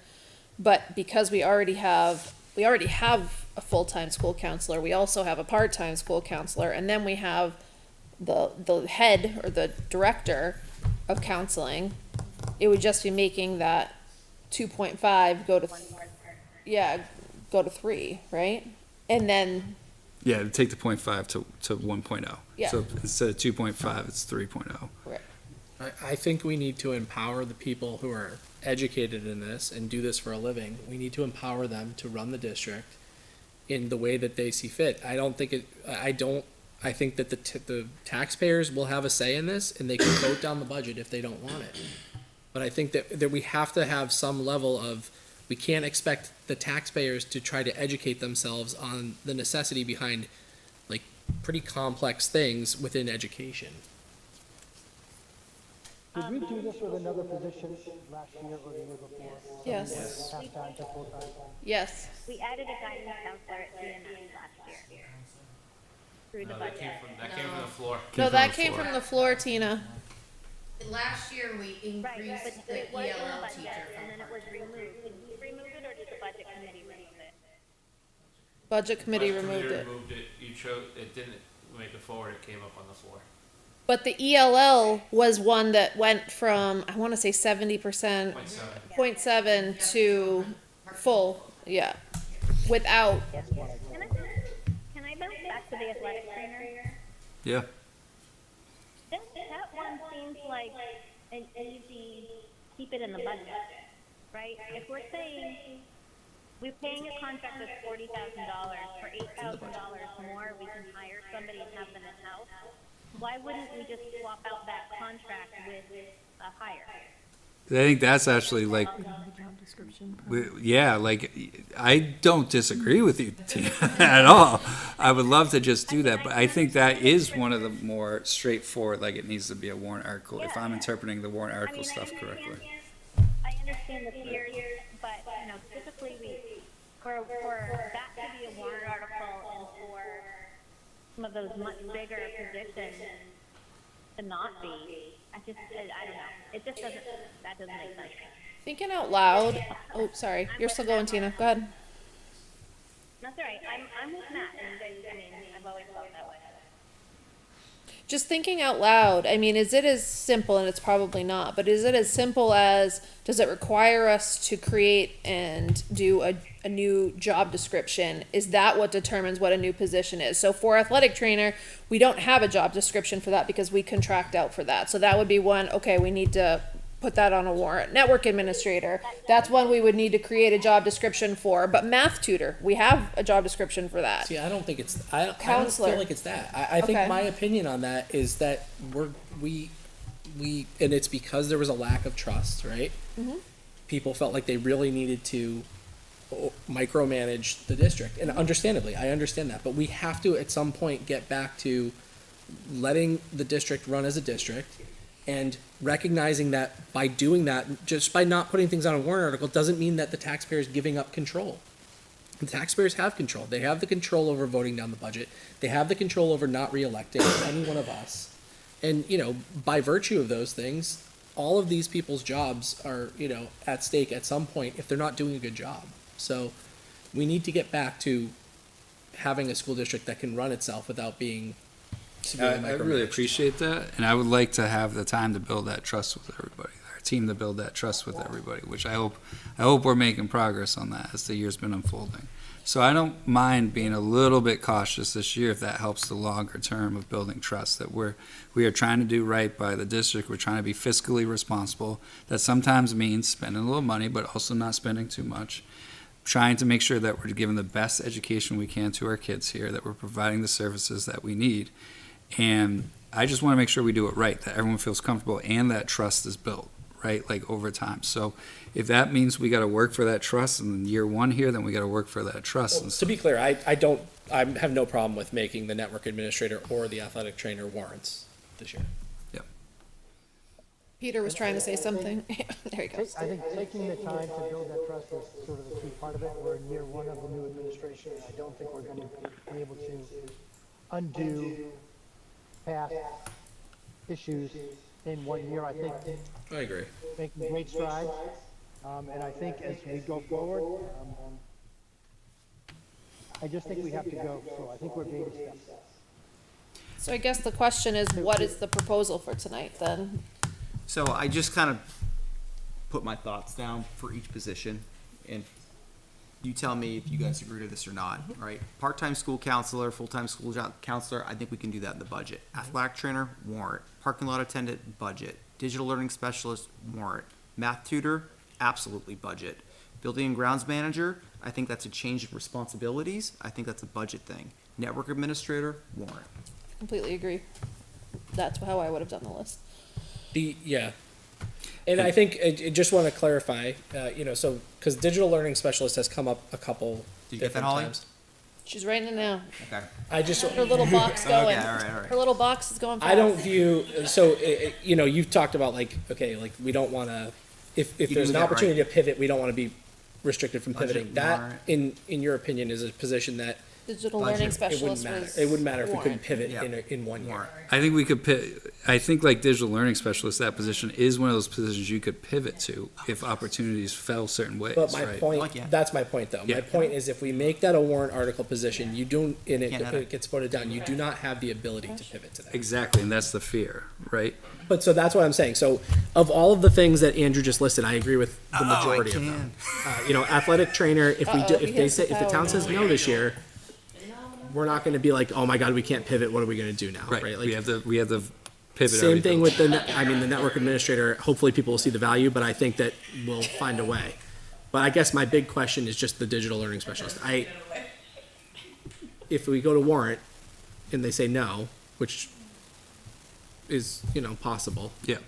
but because we already have a full-time school counselor, we also have a part-time school counselor, and then we have the head or the director of counseling, it would just be making that 2.5 go to, go to 3, right? And then, Yeah, to take the 0.5 to 1.0. Yeah. So instead of 2.5, it's 3.0. I think we need to empower the people who are educated in this and do this for a living. We need to empower them to run the district in the way that they see fit. I think that the taxpayers will have a say in this, and they can vote down the budget if they don't want it. But I think that we have to have some level of, we can't expect the taxpayers to try to educate themselves on the necessity behind, like, pretty complex things within education. Did we do this with another position last year or the year before? Yes. Half-time to full-time? Yes. We added a guidance counselor at DMS last year. Through the budget. That came from the floor. No, that came from the floor, Tina. Last year, we Right, increased but the it was in the ELL budget, teacher and then from it was removed. Did we remove it, or did the budget committee remove it? Budget committee Budget removed committee it. removed it. You chose, it didn't make it forward, it came up on the floor. But the ELL was one that went from, I want to say 70%, 0.7 to full, yeah, without. Can I bounce back to the athletic trainer? Yeah. That one seems like an easy, keep it in the budget, right? If we're saying, we're paying a contract that's $40,000, for $8,000 more, we can hire somebody and have them in-house. Why wouldn't we just swap out that contract with a hire? I think that's actually like, yeah, like, I don't disagree with you, Tina, at all. I would love to just do that, but I think that is one of the more straightforward, like, it needs to be a warrant article, if I'm interpreting the warrant article stuff correctly. I understand the fears, but, typically for that to be a warrant article and for some of those much bigger positions to not be, I don't know. It just that doesn't make sense. Thinking out loud. Oh, sorry. You're still going, Tina. Go ahead. That's all right. I'm with Matt, and I've always felt that way. Just thinking out loud, I mean, is it as simple, and it's probably not, but is it as simple as, does it require us to create and do a new job description? Is that what determines what a new position is? So for athletic trainer, we don't have a job description for that because we contract out for that. So that would be one, okay, we need to put that on a warrant. Network administrator, that's one we would need to create a job description for. But math tutor, we have a job description for that. See, I don't think it's, I don't Counselor. feel like it's that. I think Okay. my opinion on that is that we, and it's because there was a lack of trust, right? Mhm. People felt like they really needed to micromanage the district, and understandably, I understand that, but we have to at some point get back to letting the district run as a district and recognizing that by doing that, just by not putting things on a warrant article, doesn't mean that the taxpayer is giving up control. The taxpayers have control. They have the control over voting down the budget. They have the control over not reelecting any one of us. And, by virtue of those things, all of these people's jobs are, at stake at some point if they're not doing a good job. So we need to get back to having a school district that can run itself without being severely I micromanaged. really appreciate that, and I would like to have the time to build that trust with everybody, our team to build that trust with everybody, which I hope we're making progress on that as the year's been unfolding. So I don't mind being a little bit cautious this year if that helps the longer term of building trust, that we are trying to do right by the district, we're trying to be fiscally responsible. That sometimes means spending a little money, but also not spending too much. Trying to make sure that we're giving the best education we can to our kids here, that we're providing the services that we need. And I just want to make sure we do it right, that everyone feels comfortable and that trust is built, right, like over time. So if that means we got to work for that trust in year one here, then we got to work for that trust. Well, to be clear, I have no problem with making the network administrator or the athletic trainer warrants this year. Peter was trying to say something. There he goes. I think taking the time to build that trust is sort of the key part of it. We're in year one of the new administration, and I don't think we're going to be able to undo past issues in 1 year. I think I agree. making great strides, and I think as we go forward, I just think we have to go slow. I think we're baby steps. So I guess the question is, what is the proposal for tonight then? So I just kind of put my thoughts down for each position, and you tell me if you guys agree to this or not, right? Part-time school counselor, full-time school counselor, I think we can do that in the budget. Athletic trainer, warrant. Parking lot attendant, budget. Digital learning specialist, warrant. Math tutor, absolutely budget. Building and grounds manager, I think that's a change of responsibilities. I think that's a budget thing. Network administrator, warrant. Completely agree. That's how I would have done the list. And I think I just want to clarify, so because digital learning specialist has come up a couple Did you get that, different Holly? times. She's writing it now. Okay. I just, Her little box going. Okay, all right. Her little box is going fast. I don't view, so, you know, you've talked about like, okay, like, we don't wanna, if You there's do an that opportunity to pivot, we don't wanna be restricted from Budget pivoting. That, warrant. in your opinion, is a position that Digital Budget. learning it wouldn't specialist matter. was. It wouldn't matter if we warrant. couldn't pivot Yeah. in 1 year. I think we could I think like digital learning specialist, that position is one of those positions you could pivot to if opportunities fell certain ways, But my right? point, Like, yeah. that's my point though. Yeah. My point is if we make that a warrant article position, you don't, and Can't have it it. gets voted down, you do not have the ability to pivot to that. Exactly, and that's the fear, right? But so that's what I'm saying. So of all of the things that Andrew just listed, I agree with the majority of them. You know, athletic trainer, if we do, Uh-oh, if he they hits say, the if the town power says no this year, we're not gonna be like, oh my God, we can't pivot, what are we gonna do now, right? Right, Like, we have to pivot same everything. thing with the, the network administrator, hopefully people will see the value, but I think that we'll find a way. But I guess my big question is just the digital learning specialist. If we go to warrant and they say no, which is, you know, possible, Yeah.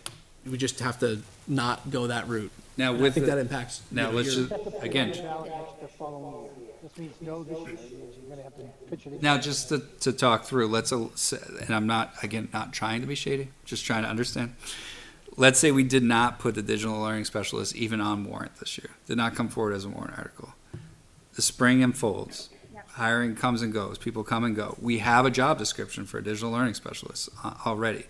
we just have to not go that route. Now And I with think the- that impacts. Now, you know, let's your- just, again, The following year. This means no this year, it means you're gonna have to pitch it. now just to talk through, and I'm not, again, not trying to be shady, just trying to understand. Let's say we did not put the digital learning specialist even on warrant this year, did not come forward as a warrant article. The spring unfolds, hiring comes and goes, people come and go. We have a job description for a digital learning specialist already.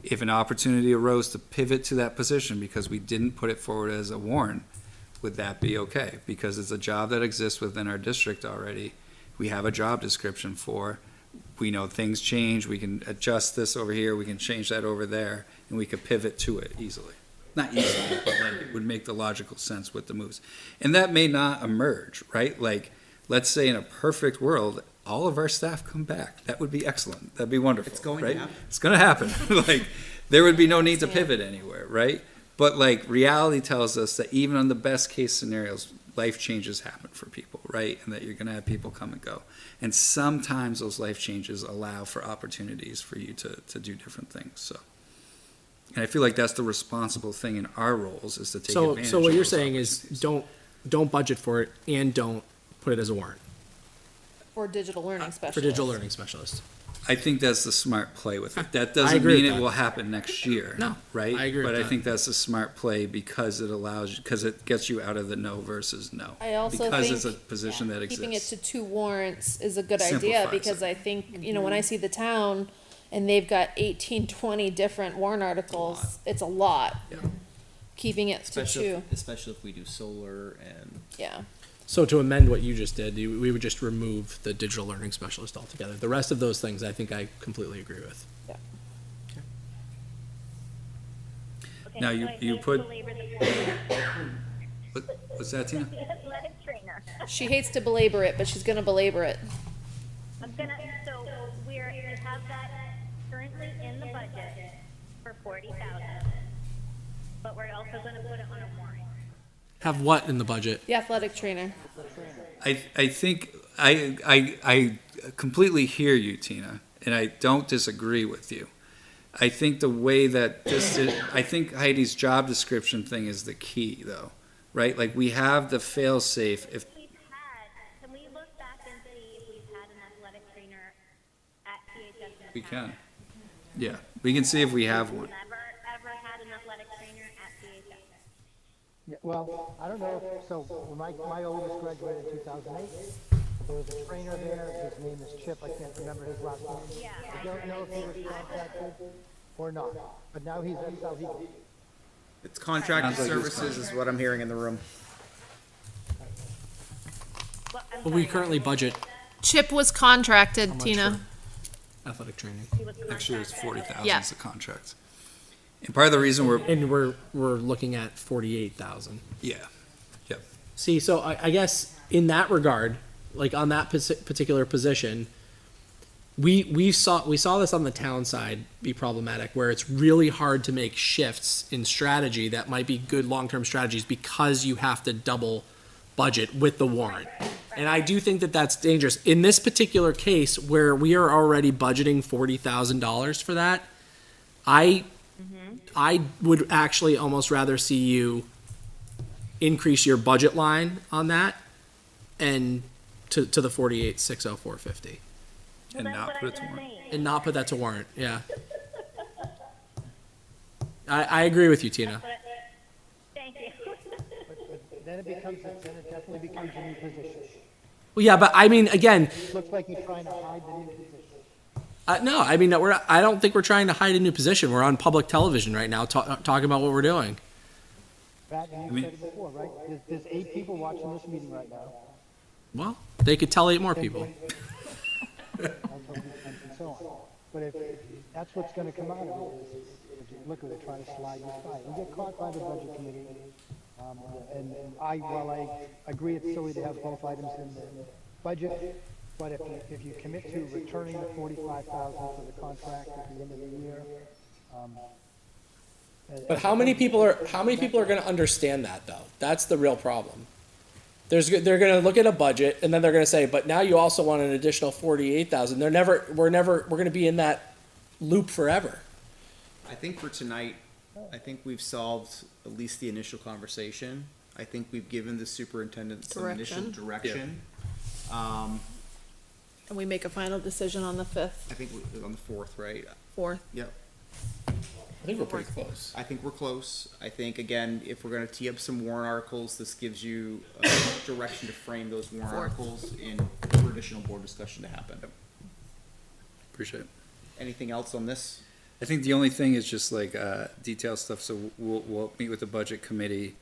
If an opportunity arose to pivot to that position because we didn't put it forward as a warrant, would that be okay? Because it's a job that exists within our district already. We have a job description for, we know things change, we can adjust this over here, we can change that over there, and we could pivot to it easily. Not easily, but like it would make the logical sense with the moves. And that may not emerge, right? Like, let's say in a perfect world, all of our staff come back. That would be excellent. That'd be wonderful. It's going to right? happen. It's going to happen. Like, there would be no need to pivot anywhere, right? But like, reality tells us that even on the best case scenarios, life changes happen for people, right? And that you're going to have people come and go. And sometimes those life changes allow for opportunities for you to do different things. So, and I feel like that's the responsible thing in our roles, is to take advantage So what of you're those saying is don't budget for it and don't put it as a warrant For digital learning specialist. for digital learning specialist. I think that's the smart play with it. That doesn't agree mean with it that. will happen next year. No, right? I agree But with I that. think that's a smart play because it allows, because it gets you out of the no versus no. I also Because think it's a position that keeping it exists. to 2 warrants is a good idea, Simplifies because it. I think, you know, when I see the town and they've got 18, 20 different warrant articles, it's a lot. Yeah. Keeping it to 2, Especially if we do solar and. yeah. So to amend what you just did, we would just remove the digital learning specialist altogether. The rest of those things, I think I completely agree with. Okay, Now, so you- I you hate to put- belabor the point. What's that, Tina? The athletic trainer. She hates to belabor it, but she's gonna belabor it. So we have that currently in the budget for 40,000, but we're also gonna put it on a warrant. Have what in the budget? The athletic trainer. I think, I completely hear you, Tina, and I don't disagree with you. I think the way that this is, I think Heidi's job description thing is the key, though, right? Like, we have the fail-safe if, Can we look back and see if we've had an athletic trainer at CHS in the we past? can. Yeah, we can see if we have one. Ever had an athletic trainer at CHS? Yeah, well, I don't know, so when my oldest graduated in 2008, there was a trainer there, his name is Chip, I can't remember his last name. I don't know if he was contracted or not, but now that's how he. It's contracted Sounds like it's services is what I'm hearing in the room. But we currently budget Chip was contracted, much Tina. athletic training. Next year it's 40,000 Yeah. is the contract. And part of the reason And we're looking at 48,000. yeah, yep. See, so I guess in that regard, like on that particular position, we saw this on the town side be problematic, where it's really hard to make shifts in strategy that might be good long-term strategies because you have to double budget with the warrant. And I do think that that's dangerous. In this particular case, where we are already budgeting $40,000 for that, I would actually almost rather see you increase your budget line on that and to the 48,604.50. And not put it to warrant. And not put that to warrant, yeah. I agree with you, Tina. Thank you. But then it definitely becomes a new position. Well, yeah, but I mean, again, It looks like you're trying to hide the new position. no, I mean, I don't think we're trying to hide a new position. We're on public television right now, talking about what we're doing. Pat, you said it before, right? There's 8 people watching this meeting right now. Well, they could tell 8 more people. And so on. But if that's what's gonna come out of it, is look at it, try to slide this by. We get caught by the budget committee, and while I agree it's silly to have both items in the budget, but if you commit to returning the 45,000 for the contract at the end of the year, But how many people are going to understand that though? That's the real problem. They're going to look at a budget and then they're going to say, but now you also want an additional 48,000. We're going to be in that loop forever. I think for tonight, I think we've solved at least the initial conversation. I think we've given the superintendent some initial direction. And we make a final decision on the 5th, I think on the 4th, right? 4th. Yep. I think we're pretty close. I think we're close. I think, again, if we're gonna tee up some warrant articles, this gives you direction to frame those warrant articles in for additional board discussion to happen. Appreciate it. Anything else on this? I think the only thing is just like detail stuff. So we'll meet with the budget committee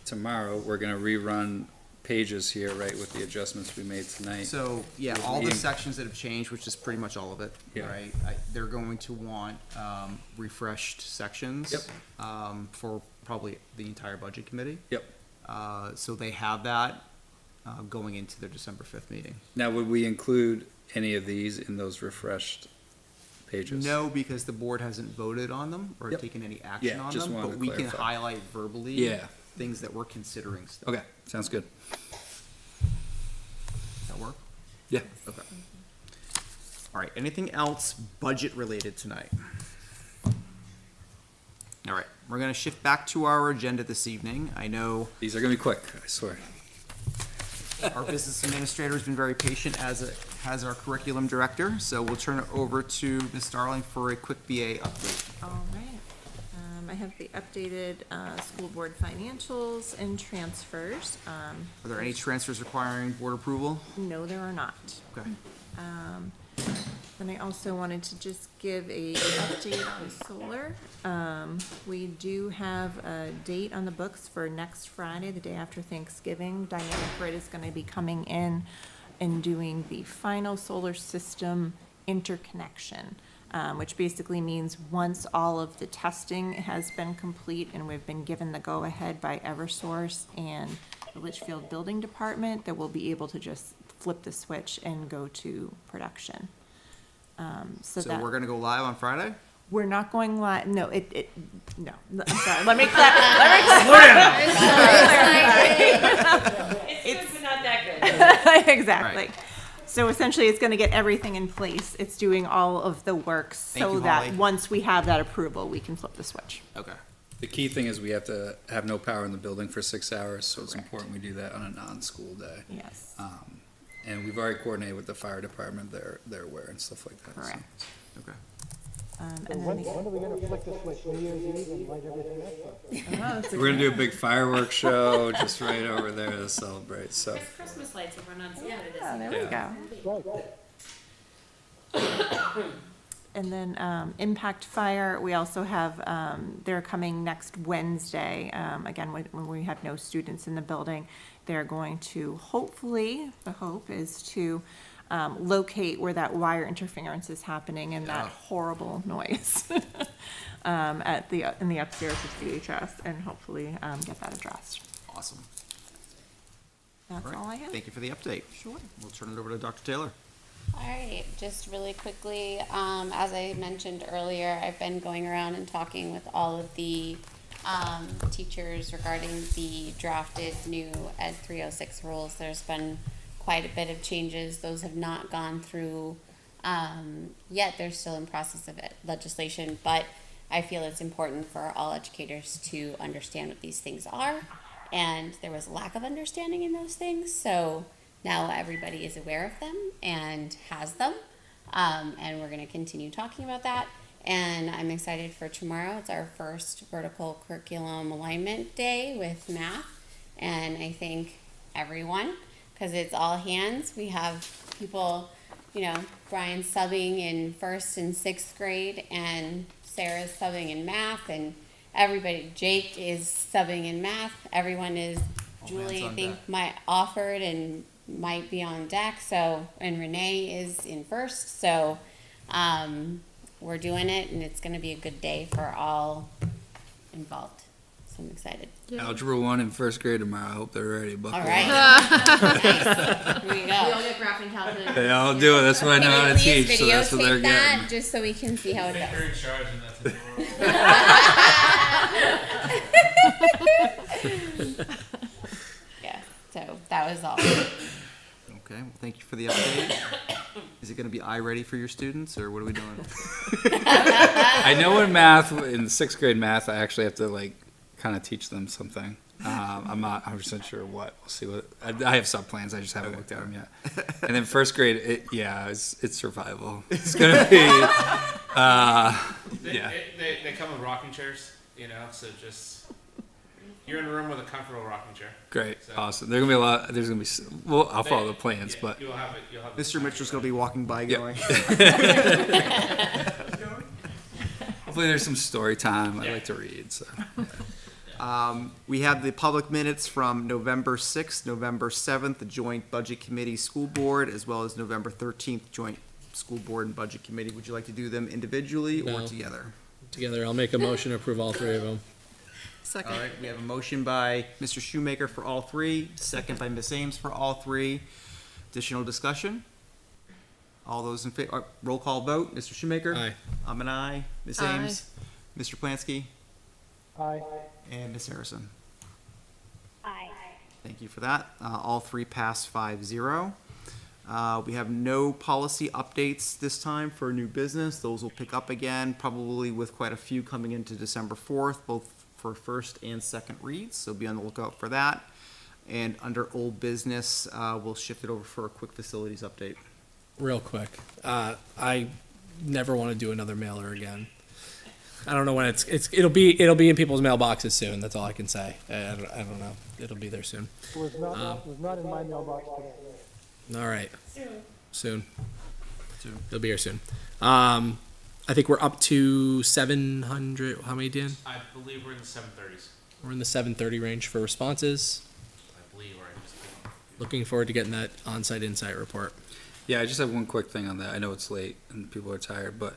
tomorrow. We're gonna rerun pages here, right, with the adjustments we made tonight. So, yeah, all the sections that have changed, which is pretty much all of it, Yeah. right? They're going to want refreshed sections. Yep. For probably the entire budget committee. Yep. So they have that going into their December 5th meeting. Now, would we include any of these in those refreshed pages? No, because the board hasn't voted on them or Yep. taken any action Yeah, on just them, wanted but to we can clarify. highlight verbally Yeah. things that we're considering still. Okay, sounds good. Does that work? Yeah. Okay. All right, anything else budget related tonight? All right, we're gonna shift back to our agenda this evening. I know These are gonna be quick, I swear. our business administrator has been very patient, as has our curriculum director, so we'll turn it over to Ms. Starling for a quick BA update. All right. I have the updated school board financials and transfers. Are there any transfers requiring board approval? No, there are not. Okay. Then I also wanted to just give a update on solar. We do have a date on the books for next Friday, the day after Thanksgiving. Diana Britt is gonna be coming in and doing the final solar system interconnection, which basically means once all of the testing has been complete and we've been given the go-ahead by Eversource and the Litchfield Building Department, that we'll be able to just flip the switch and go to production. So So that, we're gonna go live on Friday? we're not going live, no, no, I'm sorry, let me clarify. It's good, but not that good. Exactly. So essentially, it's gonna get everything in place. It's doing all of the work so you, that Holly. once we have that approval, we can flip the switch. Okay. The key thing is we have to have no power in the building for 6 hours, so it's important we do that on a non-school day. Yes, And we've already coordinated with the fire department, they're aware and stuff like that. so. correct. Okay. And When then are we gonna flick the switch, New Year's Eve, and light everything up? We're gonna do a big fireworks show just right over there to celebrate, so. There's Christmas lights over on Saturday. Yeah, there we go. Right. And then Impact Fire, we also have, they're coming next Wednesday. Again, when we have no students in the building, they're going to hopefully, the hope is to locate where that wire interference is happening and that horrible noise in the upstairs of CHS, and hopefully get that addressed. Awesome. That's right. all I have. Thank you for the update. Sure. We'll turn it over to Dr. Taylor. All right, just really quickly, as I mentioned earlier, I've been going around and talking with all of the teachers regarding the drafted new Ed 306 rules. There's been quite a bit of changes. Those have not gone through yet. They're still in process of legislation, but I feel it's important for all educators to understand what these things are. And there was a lack of understanding in those things, so now everybody is aware of them and has them. And we're going to continue talking about that. And I'm excited for tomorrow. It's our first vertical curriculum alignment day with math. And I thank everyone because it's all hands. We have people, Brian's subbing in 1st and 6th grade, and Sarah's subbing in math, and everybody, Jake is subbing in math. Everyone is, Julie, I think, offered and might be on deck. So, and Renee is in 1st. So, we're doing it, and it's going to be a good day for all involved. So I'm excited. Algebra 1 in 1st grade tomorrow. I hope they're ready. Buckle All right. up. Nice. Here we go. We all get graphing calculators. They all do it. That's what I know how to Please teach. So that's what they're videotape that getting. just so we can see how it goes. Yeah, so that was all. Okay, well, thank you for the update. Is it gonna be ready for your students, or what are we doing? I know in math, in 6th grade math, I actually have to kind of teach them something. I'm not 100% sure what. We'll see what. I have sub plans. I just haven't looked at them yet. And then 1st grade, it's survival. It's gonna be. They come with rocking chairs, so just. You're in a room with a comfortable rocking chair. Great, So- awesome. There's gonna be a lot. There's gonna be. Well, I'll follow the plans, but You'll have it. Mr. Mitchell's gonna be walking by Yep. going. hopefully there's some story time. I like to read. So We have the public minutes from November 6th, November 7th, the Joint Budget Committee School Board, as well as November 13th, Joint School Board and Budget Committee. Would you like to do them individually or No. together? Together, I'll make a motion to approve all 3 of them. All right, we have a motion by Mr. Shoemaker for all 3, second by Ms. Ames for all 3. Additional discussion? All those in favor, roll call vote. Mr. Shoemaker? Aye. I'm an aye. Ms. Aye. Ames? Mr. Plansky? Aye. And Ms. Harrison? Aye. Thank you for that. All 3 pass 5-0. We have no policy updates this time for new business. Those will pick up again, probably with quite a few coming into December 4th, both for first and second reads, so be on the lookout for that. And under old business, we'll shift it over for a quick facilities update. Real quick, I never want to do another mailer again. I don't know when it'll be in people's mailboxes soon. That's all I can say. I don't know. It'll be there soon. Was not in my mailbox today. All right. Soon. Soon. It'll be here soon. I think we're up to 700. How many, Dan? I believe we're in the 730s. We're in the 730 range for responses. I believe we're in. Looking forward to getting that on-site insight report. yeah, I just have one quick thing on that. I know it's late and people are tired, but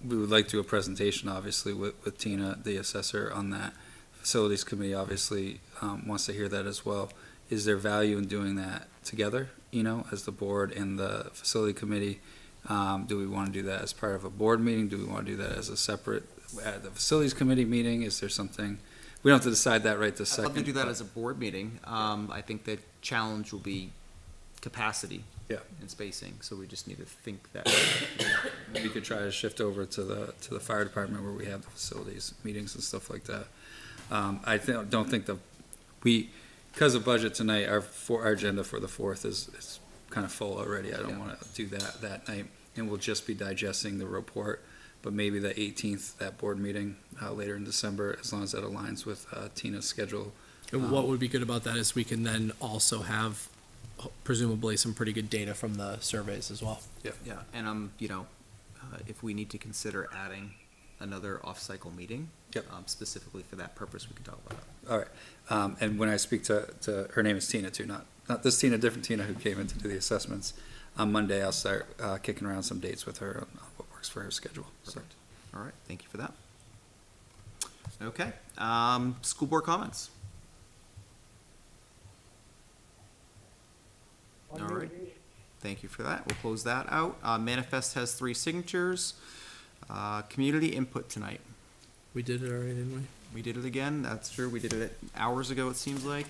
we would like to do a presentation, obviously, with Tina, the assessor, on that. Facilities committee obviously wants to hear that as well. Is there value in doing that together, as the board and the facility committee? Do we want to do that as part of a board meeting? Do we want to do that as a separate, at the facilities committee meeting? Is there something, we don't have to decide that right this I'd second. love to do that as a board meeting. I think the challenge will be capacity. Yeah. And spacing, so we just need to think that. We could try to shift over to the fire department where we have the facilities meetings and stuff like that. I don't think because of budget tonight, our agenda for the 4th is kind of full already. I don't want to do that night, and we'll just be digesting the report. But maybe the 18th, that board meeting later in December, as long as that aligns with Tina's schedule. And what would be good about that is we can then also have presumably some pretty good data from the surveys as well. Yeah, and if we need to consider adding another off-cycle meeting, specifically for that purpose, we can talk about it. All right. And when I speak to her name is Tina too, not this Tina, different Tina who came in to do the assessments. On Monday, I'll start kicking around some dates with her on what works for her schedule. Perfect. All right, thank you for that. Okay, school board comments. All right, thank you for that. We'll close that out. Manifest has 3 signatures. Community input tonight. We did it already, didn't we? We did it again. That's true. We did it hours ago, it seems like.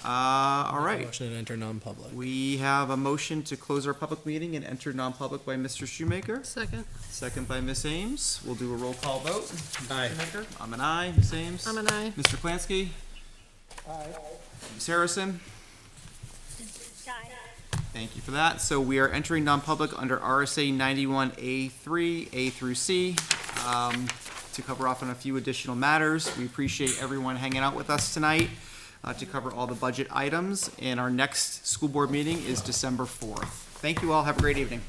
All right. Motion to enter non-public. We have a motion to close our public meeting and enter non-public by Mr. Shoemaker. Second. Second by Ms. Ames. We'll do a roll call vote. Aye. Shoemaker? I'm an aye. Ms. Ames? I'm an aye. Mr. Plansky? Aye. Ms. Harrison? Thank you for that. So we are entering non-public under RSA 91A3, A through C, to cover off on a few additional matters. We appreciate everyone hanging out with us tonight to cover all the budget items. And our next school board meeting is December 4th. Thank you all. Have a great evening.